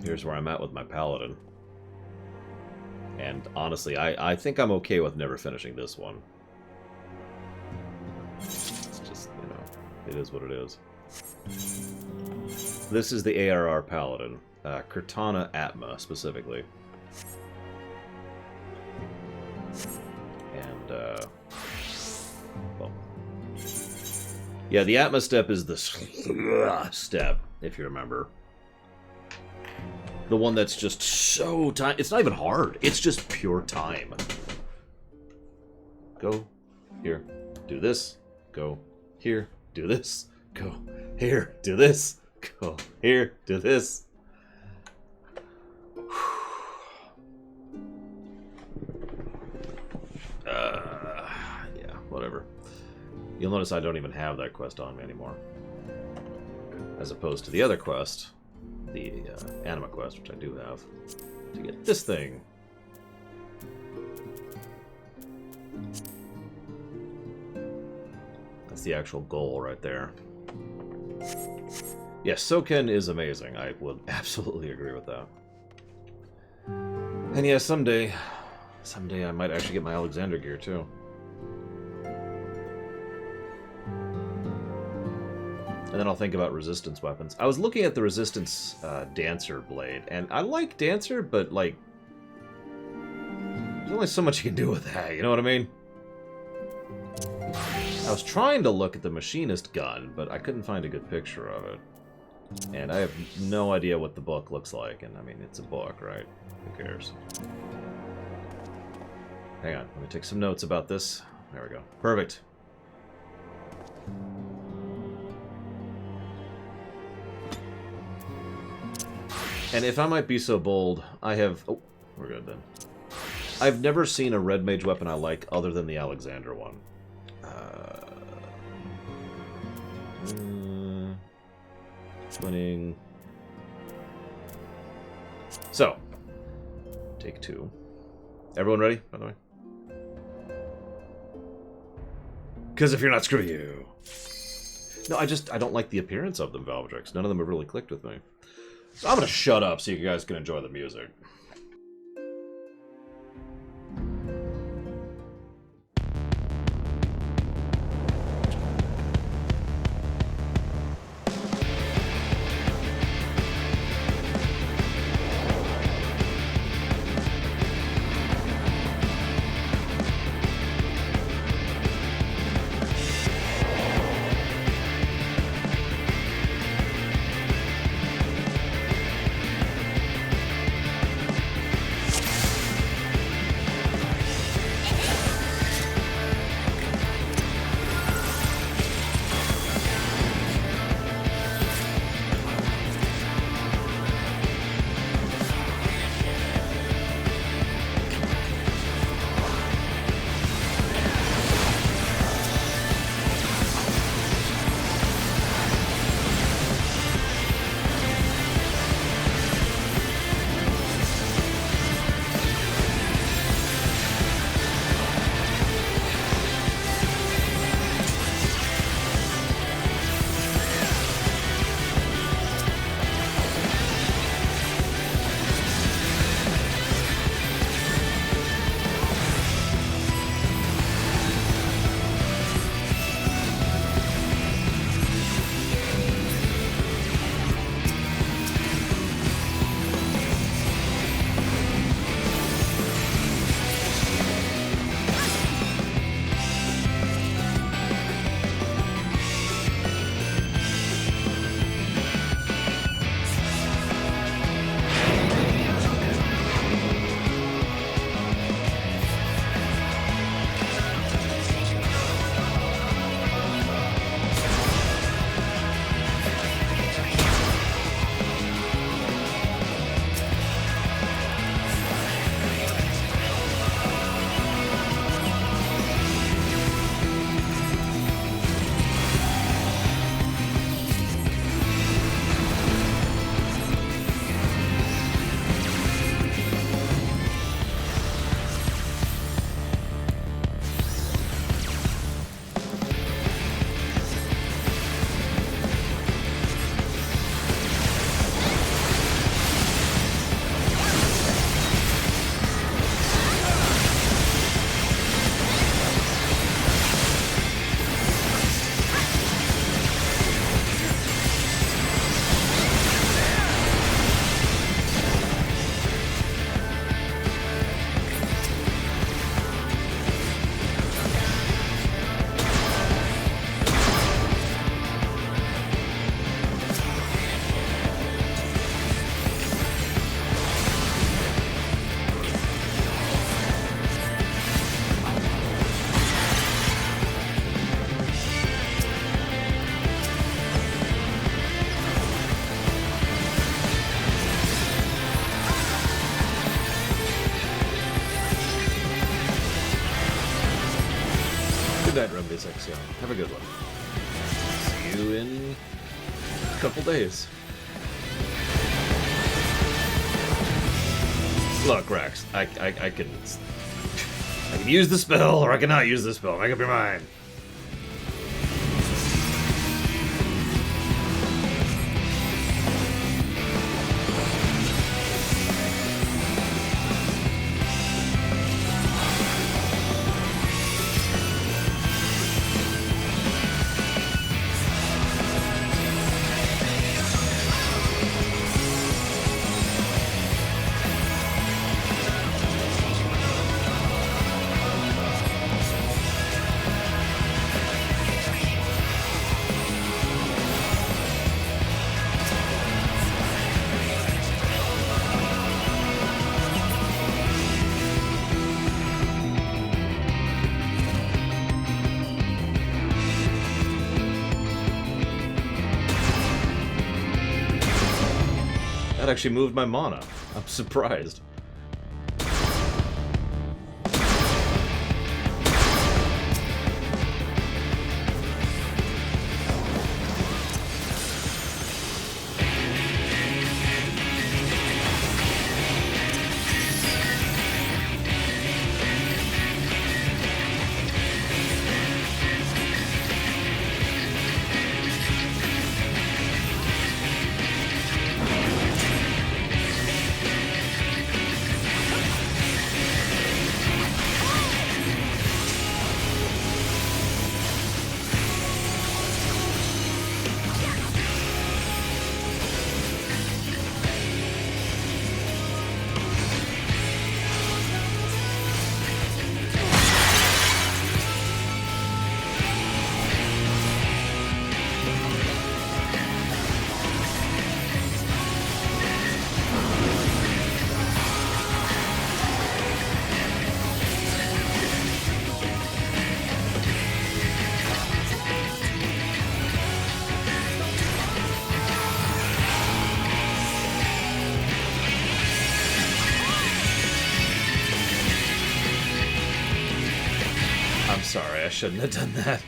Here's where I'm at with my paladin. And honestly, I think I'm okay with never finishing this one. It's just, you know, it is what it is. This is the ARR paladin. Cortana Atma, specifically. And, well... yeah, the Atma step is the step, if you remember. The one that's just so time. It's not even hard. It's just pure time. Go here, do this. Go here, do this. Go here, do this. Go here, do this. Yeah, whatever. You'll notice I don't even have that quest on me anymore. As opposed to the other quest. The Anima quest, which I do have, to get this thing. That's the actual goal right there. Yes, Soken is amazing. I would absolutely agree with that. And yeah, someday I might actually get my Alexander gear too. And then I'll think about resistance weapons. I was looking at the resistance Dancer blade, and I like Dancer, but like, there's only so much you can do with that, you know what I mean? I was trying to look at the machinist gun, but I couldn't find a good picture of it. And I have no idea what the book looks like, and I mean, it's a book, right? Who cares? Hang on, let me take some notes about this. There we go. Perfect. And if I might be so bold, I have... Oh, we're good then. I've never seen a red mage weapon I like other than the Alexander one. Winning. So, take 2. Everyone ready, by the way? Because if you're not, screw you. No, I don't like the appearance of them, Valvedrix. None of them have really clicked with me. So I'm going to shut up so you guys can enjoy the music. Night, Remedies Exion. Have a good one. See you in a couple days. Look, Rex, I can use the spell or I cannot use the spell. Make up your mind. That actually moved my mana. I'm surprised. Sorry, I shouldn't have done that.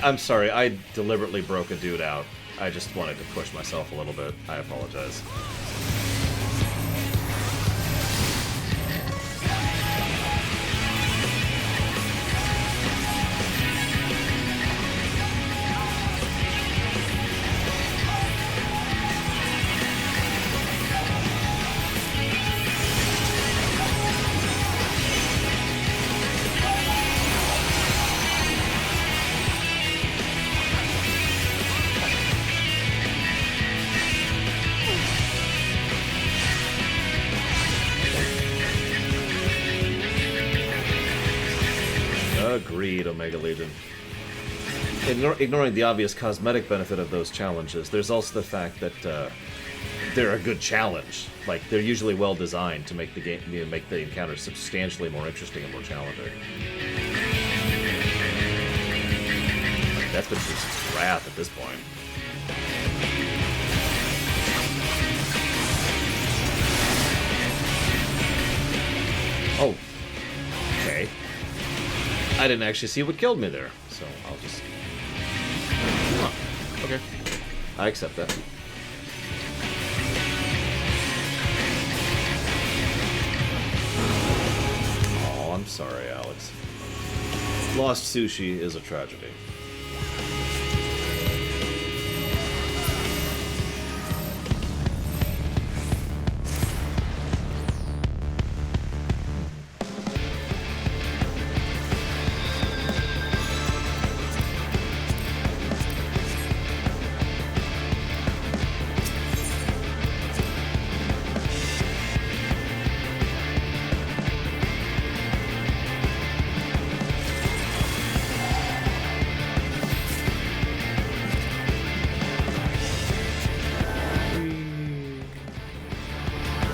I'm sorry, I deliberately broke a dude out. I just wanted to push myself a little bit. I apologize. Agreed, Omega Legion. Ignoring the obvious cosmetic benefit of those challenges, there's also the fact that they're a good challenge. Like, they're usually well designed to make the game, make the encounter substantially more interesting and more challenging. Like, that's been just wrath at this point. Oh. Okay. I didn't actually see what killed me there, so I'll just... Huh. Okay. I accept that. Oh, I'm sorry, Alex. Lost sushi is a tragedy.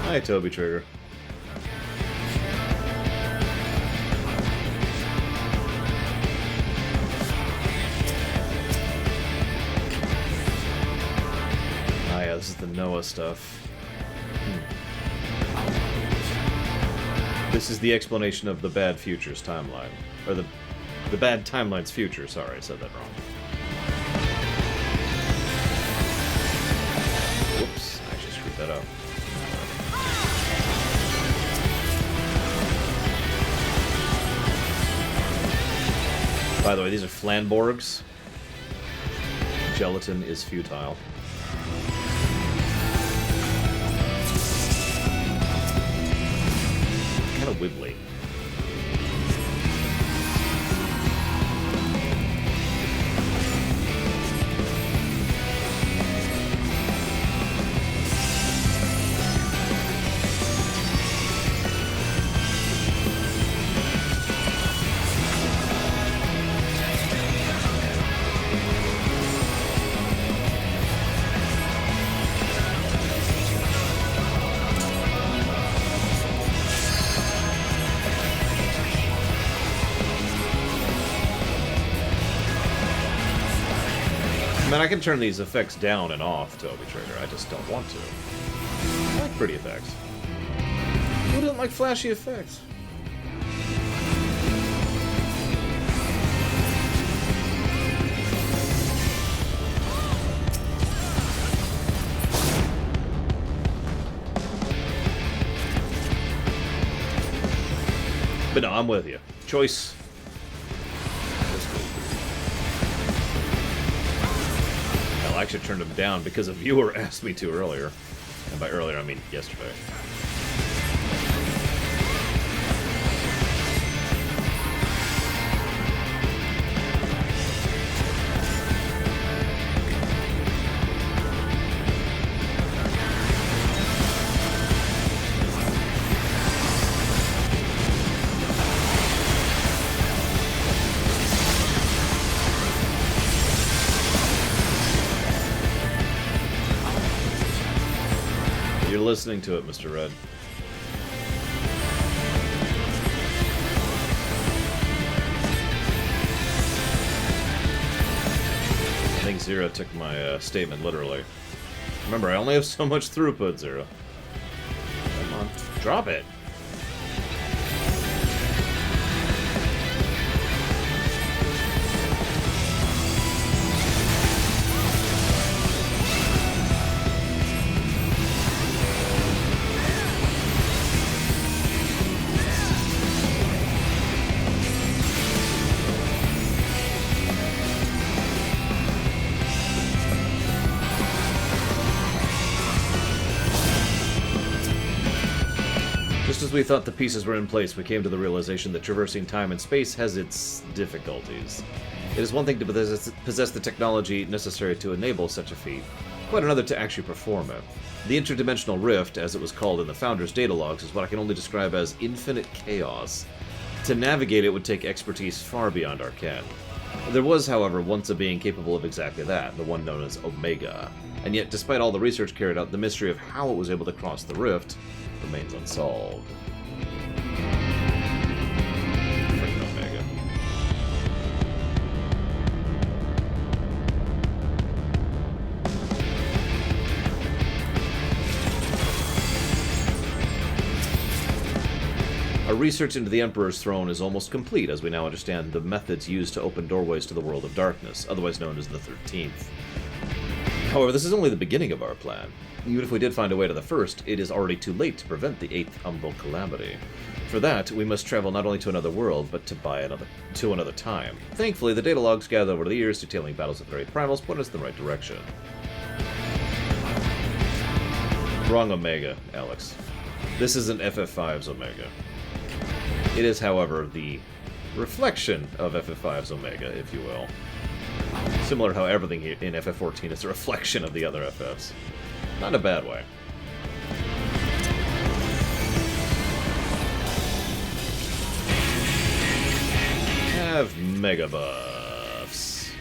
Hi, Toby Trigger. Ah, yeah, this is the Noah stuff. This is the explanation of the bad futures timeline. Or the bad timeline's future, sorry, I said that wrong. Whoops, I actually screwed that up. By the way, these are Flamborgs. Gelatin is futile. Kind of wibbly. I mean, I can turn these effects down and off, Toby Trigger. I just don't want to. I like pretty effects. Who doesn't like flashy effects? But no, I'm with you. Choice. Hell, I actually turned them down because a viewer asked me to earlier. And by earlier, I mean yesterday. Listening to it, Mr. Red. I think Zero took my statement literally. Remember, I only have so much throughput, Zero. Come on, drop it. Just as we thought the pieces were in place, we came to the realization that traversing time and space has its difficulties. It is one thing to possess the technology necessary to enable such a feat, quite another to actually perform it. The interdimensional rift, as it was called in the Founder's data logs, is what I can only describe as infinite chaos. To navigate it would take expertise far beyond our ken. There was, however, once a being capable of exactly that, the one known as Omega. And yet, despite all the research carried out, the mystery of how it was able to cross the rift remains unsolved. Freaking Omega. Our research into the Emperor's throne is almost complete, as we now understand the methods used to open doorways to the world of darkness, otherwise known as the 13th. However, this is only the beginning of our plan. Even if we did find a way to the first, it is already too late to prevent the 8th humble calamity. For that, we must travel not only to another world, but to another time. Thankfully, the data logs gathered over the years detailing battles of great primals point us in the right direction. Wrong Omega, Alex. This isn't FF5's Omega. It is, however, the reflection of FF5's Omega, if you will. Similar to how everything in FF14 is a reflection of the other FFs. Not in a bad way. Have mega buffs.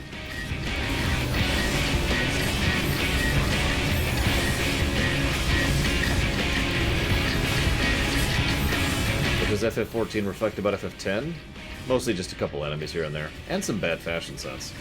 But does FF14 reflect about FF10? Mostly just a couple enemies here and there, and some bad fashion sense.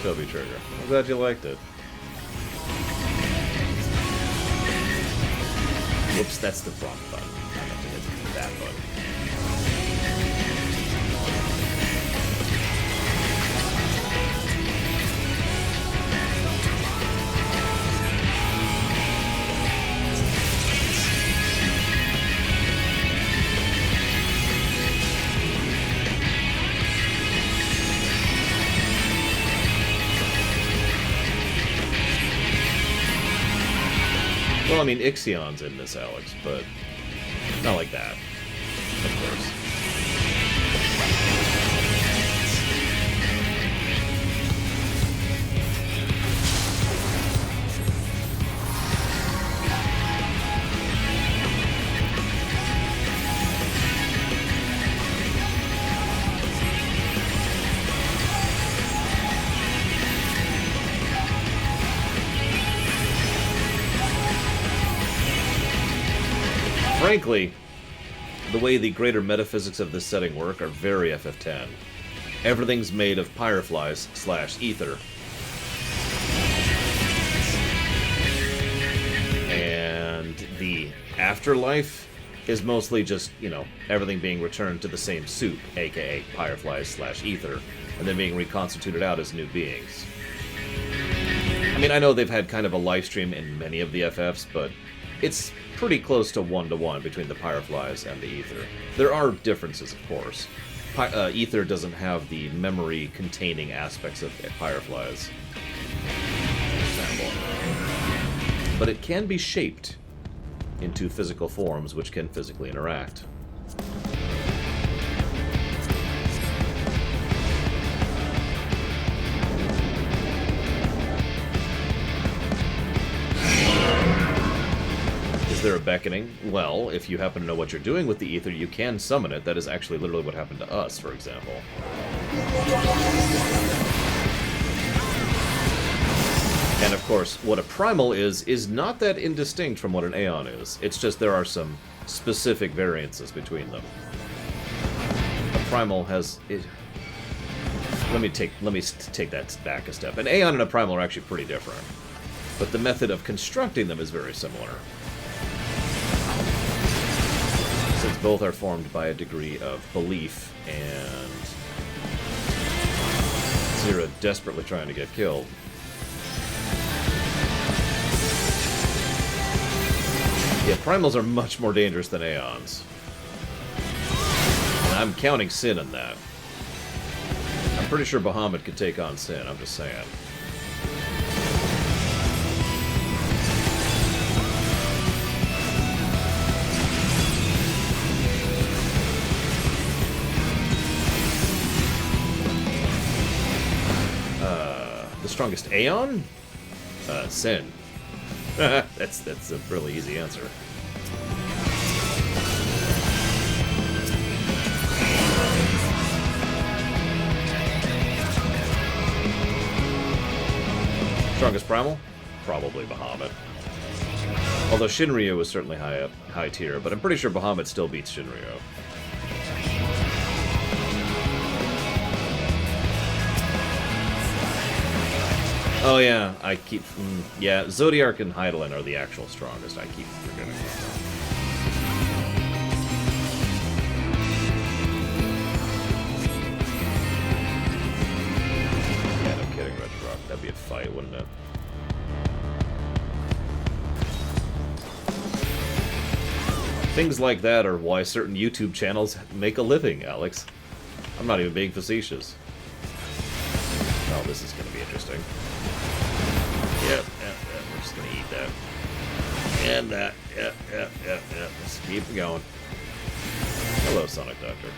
Toby Trigger. I'm glad you liked it. Whoops, that's the wrong button. I have to hit that button. Well, I mean, Ixion's in this, Alex, but not like that, of course. frankly, the way the greater metaphysics of this setting work are very FF10. Everything's made of pyreflies/ether. And the afterlife is mostly just, you know, everything being returned to the same soup, aka pyreflies/ether, and then being reconstituted out as new beings. I mean, I know they've had kind of a live stream in many of the FFs, but it's pretty close to 1-to-1 between the pyreflies and the ether. There are differences, of course. Ether doesn't have the memory-containing aspects of pyreflies, for example. But it can be shaped into physical forms which can physically interact. Is there a beckoning? Well, if you happen to know what you're doing with the ether, you can summon it. That is actually literally what happened to us, for example. And of course, what a primal is not that indistinct from what an Aeon is. It's just there are some specific variances between them. A primal has... Let me take that back a step. An Aeon and a primal are actually pretty different. But the method of constructing them is very similar. Since both are formed by a degree of belief and Zira desperately trying to get killed. Yeah, primals are much more dangerous than Aeons. And I'm counting Sin in that. I'm pretty sure Bahamut could take on Sin, I'm just saying. The strongest Aeon? Sin. That's a really easy answer. Strongest primal? Probably Bahamut. Although Shinryu was certainly high tier, but I'm pretty sure Bahamut still beats Shinryu. Oh yeah, I keep... yeah, Zodiark and Hydaelyn are the actual strongest. I keep forgetting about that. Yeah, no kidding, Red Rock. That'd be a fight, wouldn't it? Things like that are why certain YouTube channels make a living, Alex. I'm not even being facetious. Oh, this is going to be interesting. Yep, we're just gonna eat that. And that. Yep. Let's keep going. Hello, Sonic Doctor.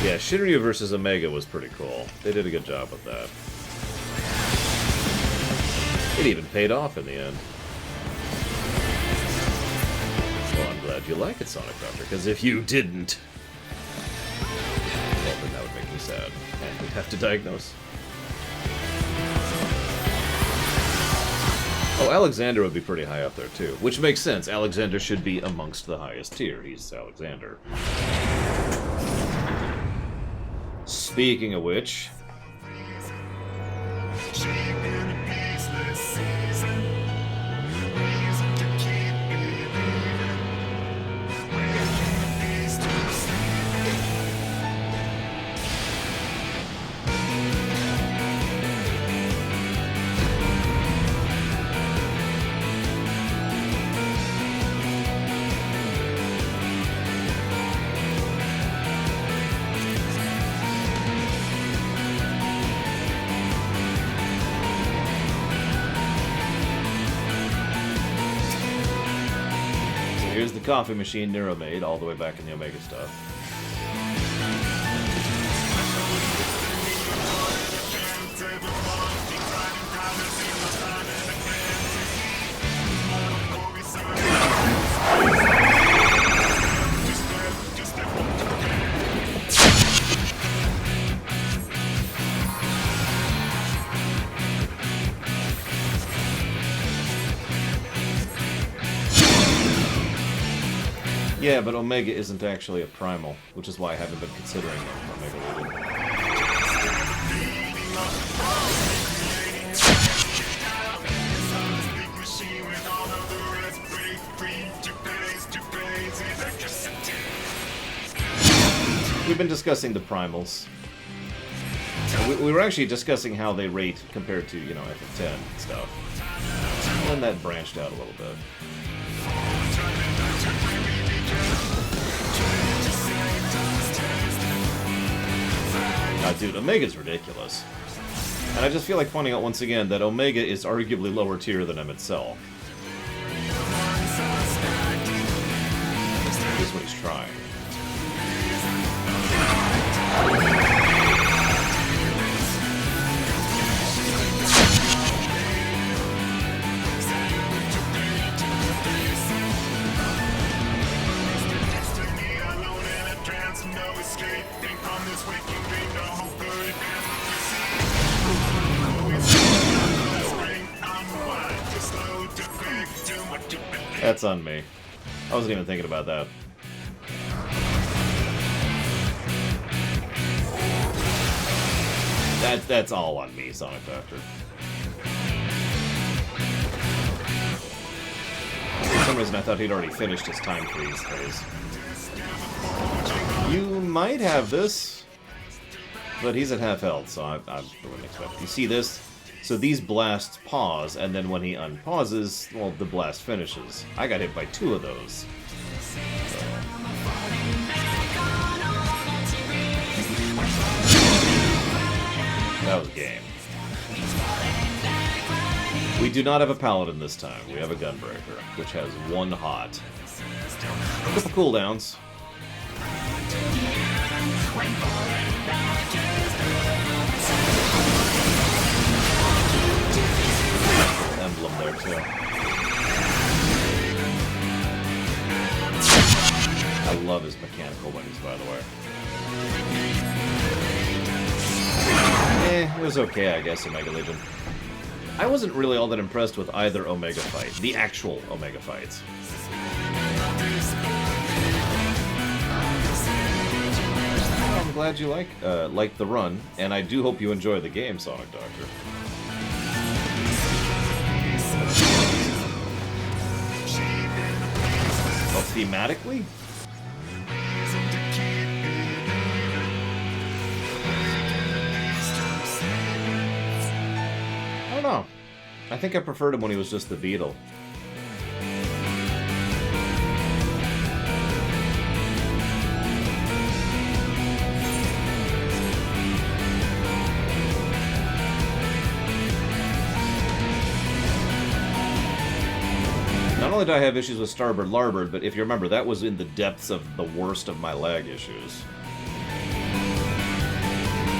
Yeah, Shinryu versus Omega was pretty cool. They did a good job with that. It even paid off in the end. Well, I'm glad you like it, Sonic Doctor, because if you didn't... well, then that would make me sad, and we'd have to diagnose. Oh, Alexander would be pretty high up there, too. Which makes sense. Alexander should be amongst the highest tier. He's Alexander. Speaking of which... here's the coffee machine Nero made all the way back in the Omega stuff. Yeah, but Omega isn't actually a primal, which is why I haven't been considering Omega Legion. We've been discussing the primals. We were actually discussing how they rate compared to, you know, FF10 and stuff. And then that branched out a little bit. Dude, Omega's ridiculous. And I just feel like pointing out once again that Omega is arguably lower tier than him itself. At least what he's trying. That's on me. I wasn't even thinking about that. That's all on me, Sonic Doctor. For some reason I thought he'd already finished his time freeze phase. You might have this, but he's at half health, so I wouldn't expect it. You see this? So these blasts pause, and then when he unpauses, well, the blast finishes. I got hit by 2 of those. That was game. We do not have a paladin this time. We have a gunbreaker, which has 1 hot. A couple cooldowns. Emblem there too. I love his mechanical wings, by the way. It was okay, I guess, Omega Legion. I wasn't really all that impressed with either Omega fight. The actual Omega fights. Well, I'm glad you like the run, and I do hope you enjoy the game, Sonic Doctor. Well, thematically? I don't know. I think I preferred him when he was just the Beetle. Not only do I have issues with Starboard Larboard, but if you remember, that was in the depths of the worst of my lag issues.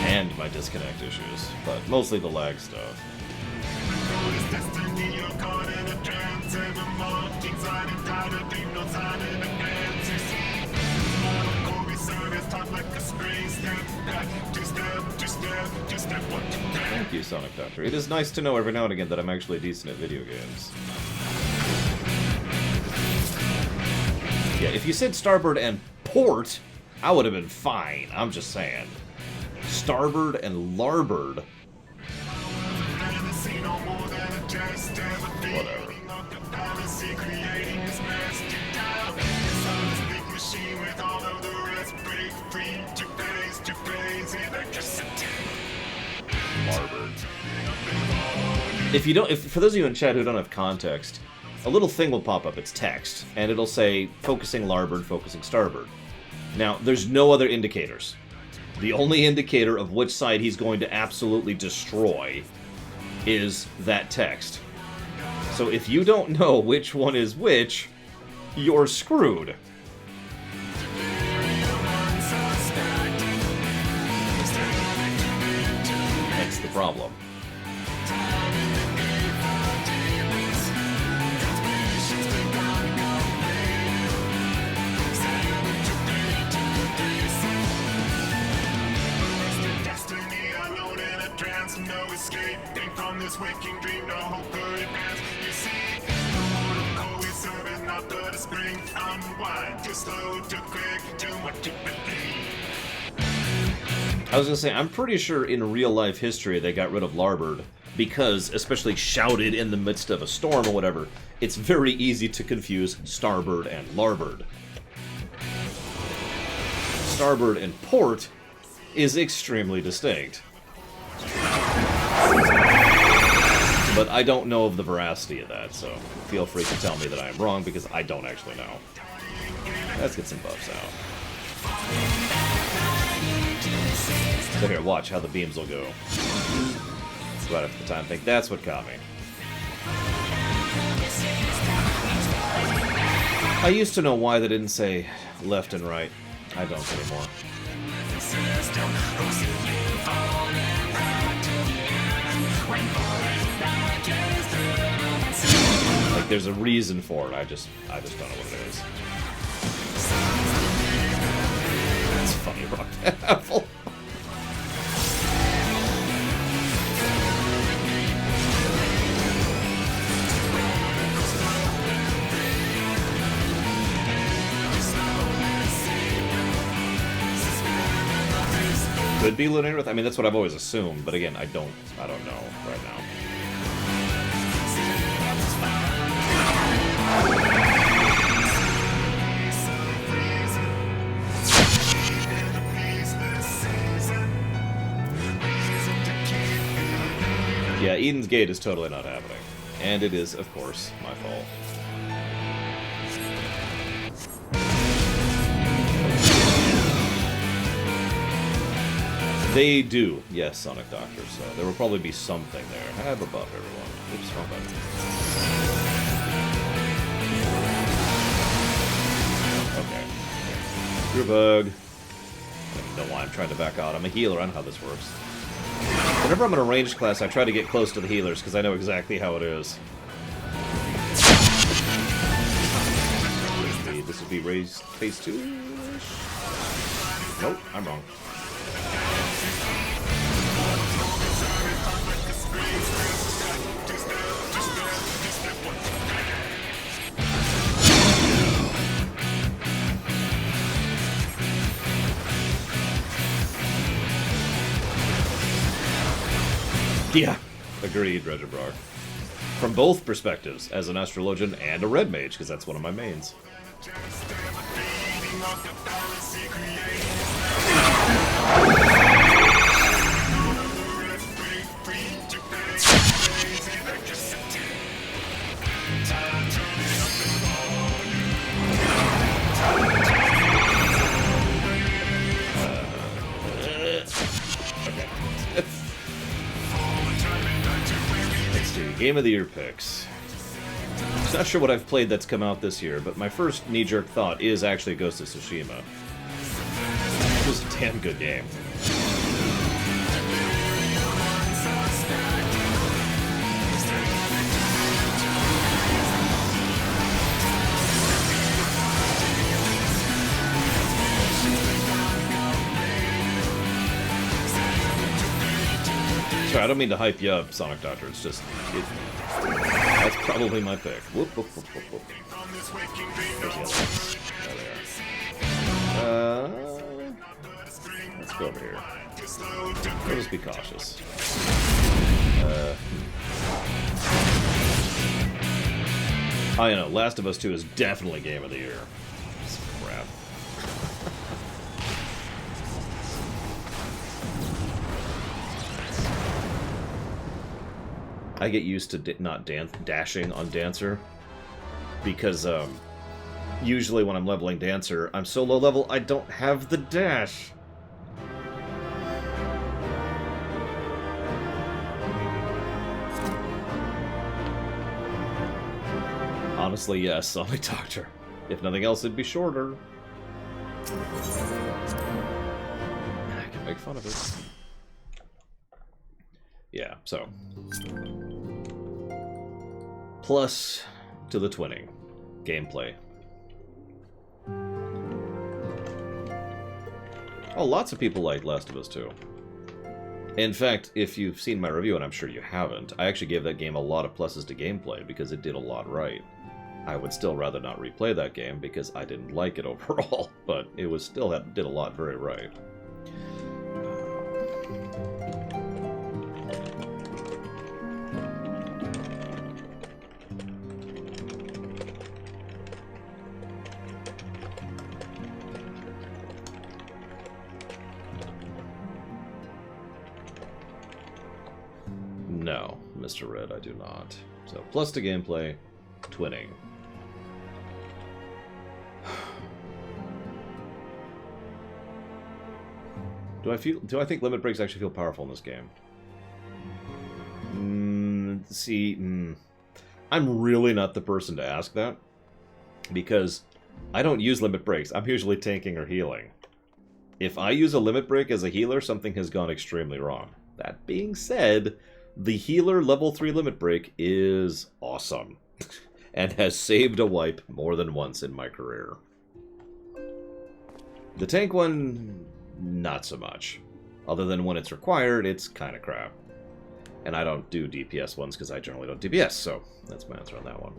And my disconnect issues, but mostly the lag stuff. Thank you, Sonic Doctor. It is nice to know every now and again that I'm actually decent at video games. Yeah, if you said Starboard and Port, I would have been fine. I'm just saying. Starboard and Larboard. Whatever. Larboard. If for those of you in chat who don't have context, a little thing will pop up. It's text, and it'll say focusing Larboard, focusing Starboard. Now, there's no other indicators. The only indicator of which side he's going to absolutely destroy is that text. So if you don't know which one is which, you're screwed. That's the problem. I was gonna say, I'm pretty sure in real-life history they got rid of larboard because, especially shouted in the midst of a storm or whatever, it's very easy to confuse starboard and larboard. Starboard and port is extremely distinct. But I don't know of the veracity of that, so feel free to tell me that I am wrong, because I don't actually know. Let's get some buffs out. So here, watch how the beams will go. Right after the time thing. That's what caught me. I used to know why they didn't say left and right. I don't anymore. Like, there's a reason for it. I just don't know what it is. It's funny, rock that apple. Could be Lunar Earth. I mean, that's what I've always assumed, but again, I don't know right now. Yeah, Eden's Gate is totally not happening. And it is, of course, my fault. They do, yes, Sonic Doctor, so there will probably be something there. Have a buff, everyone. Oops, wrong button. Okay. Screw bug. I don't know why I'm trying to back out. I'm a healer, I know how this works. Whenever I'm in a ranged class, I try to get close to the healers, because I know exactly how it is. This would be raised phase 2-ish? Nope, I'm wrong. Yeah, agreed, Regibrard. From both perspectives, as an astrologian and a red mage, because that's one of my mains. Game of the Year picks. I'm not sure what I've played that's come out this year, but my first knee-jerk thought is actually Ghost of Tsushima. It was a damn good game. Sorry, I don't mean to hype you up, Sonic Doctor. It's just... that's probably my pick. Whoop, whoop, whoop, whoop, whoop. Let's go over here. We'll just be cautious. I know, Last of Us 2 is definitely Game of the Year. Crap. I get used to not dashing on Dancer, because usually when I'm leveling Dancer, I'm so low level I don't have the dash. Honestly, yes, Sonic Doctor. If nothing else, it'd be shorter. I can make fun of it. Yeah, so... plus to the twinning. Gameplay. Oh, lots of people like Last of Us 2. In fact, if you've seen my review, and I'm sure you haven't, I actually gave that game a lot of pluses to gameplay because it did a lot right. I would still rather not replay that game because I didn't like it overall, but it was still did a lot very right. No, Mr. Red, I do not. So, plus to gameplay, twinning. Do I think limit breaks actually feel powerful in this game? I'm really not the person to ask that, because I don't use limit breaks. I'm usually tanking or healing. If I use a limit break as a healer, something has gone extremely wrong. That being said, the healer level 3 limit break is awesome, and has saved a wipe more than once in my career. The tank one, not so much. Other than when it's required, it's kind of crap. And I don't do DPS ones because I generally don't DPS, so that's my answer on that one.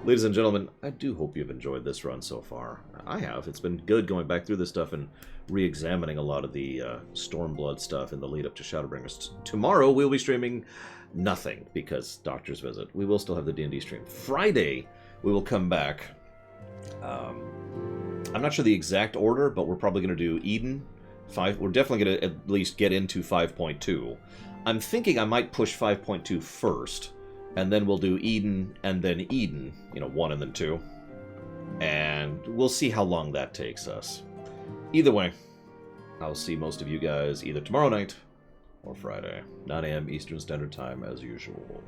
Ladies and gentlemen, I do hope you've enjoyed this run so far. I have. It's been good going back through this stuff and re-examining a lot of the Stormblood stuff in the lead up to Shadowbringers. Tomorrow we'll be streaming nothing because Doctor's Visit. We will still have the D&D stream. Friday we will come back. I'm not sure the exact order, but we're probably going to do Eden. We're definitely going to at least get into 5.2. I'm thinking I might push 5.2 first, and then we'll do Eden, and then Eden, 1 and then 2. And we'll see how long that takes us. Either way, I'll see most of you guys either tomorrow night or Friday, 9 a.m. Eastern Standard Time as usual.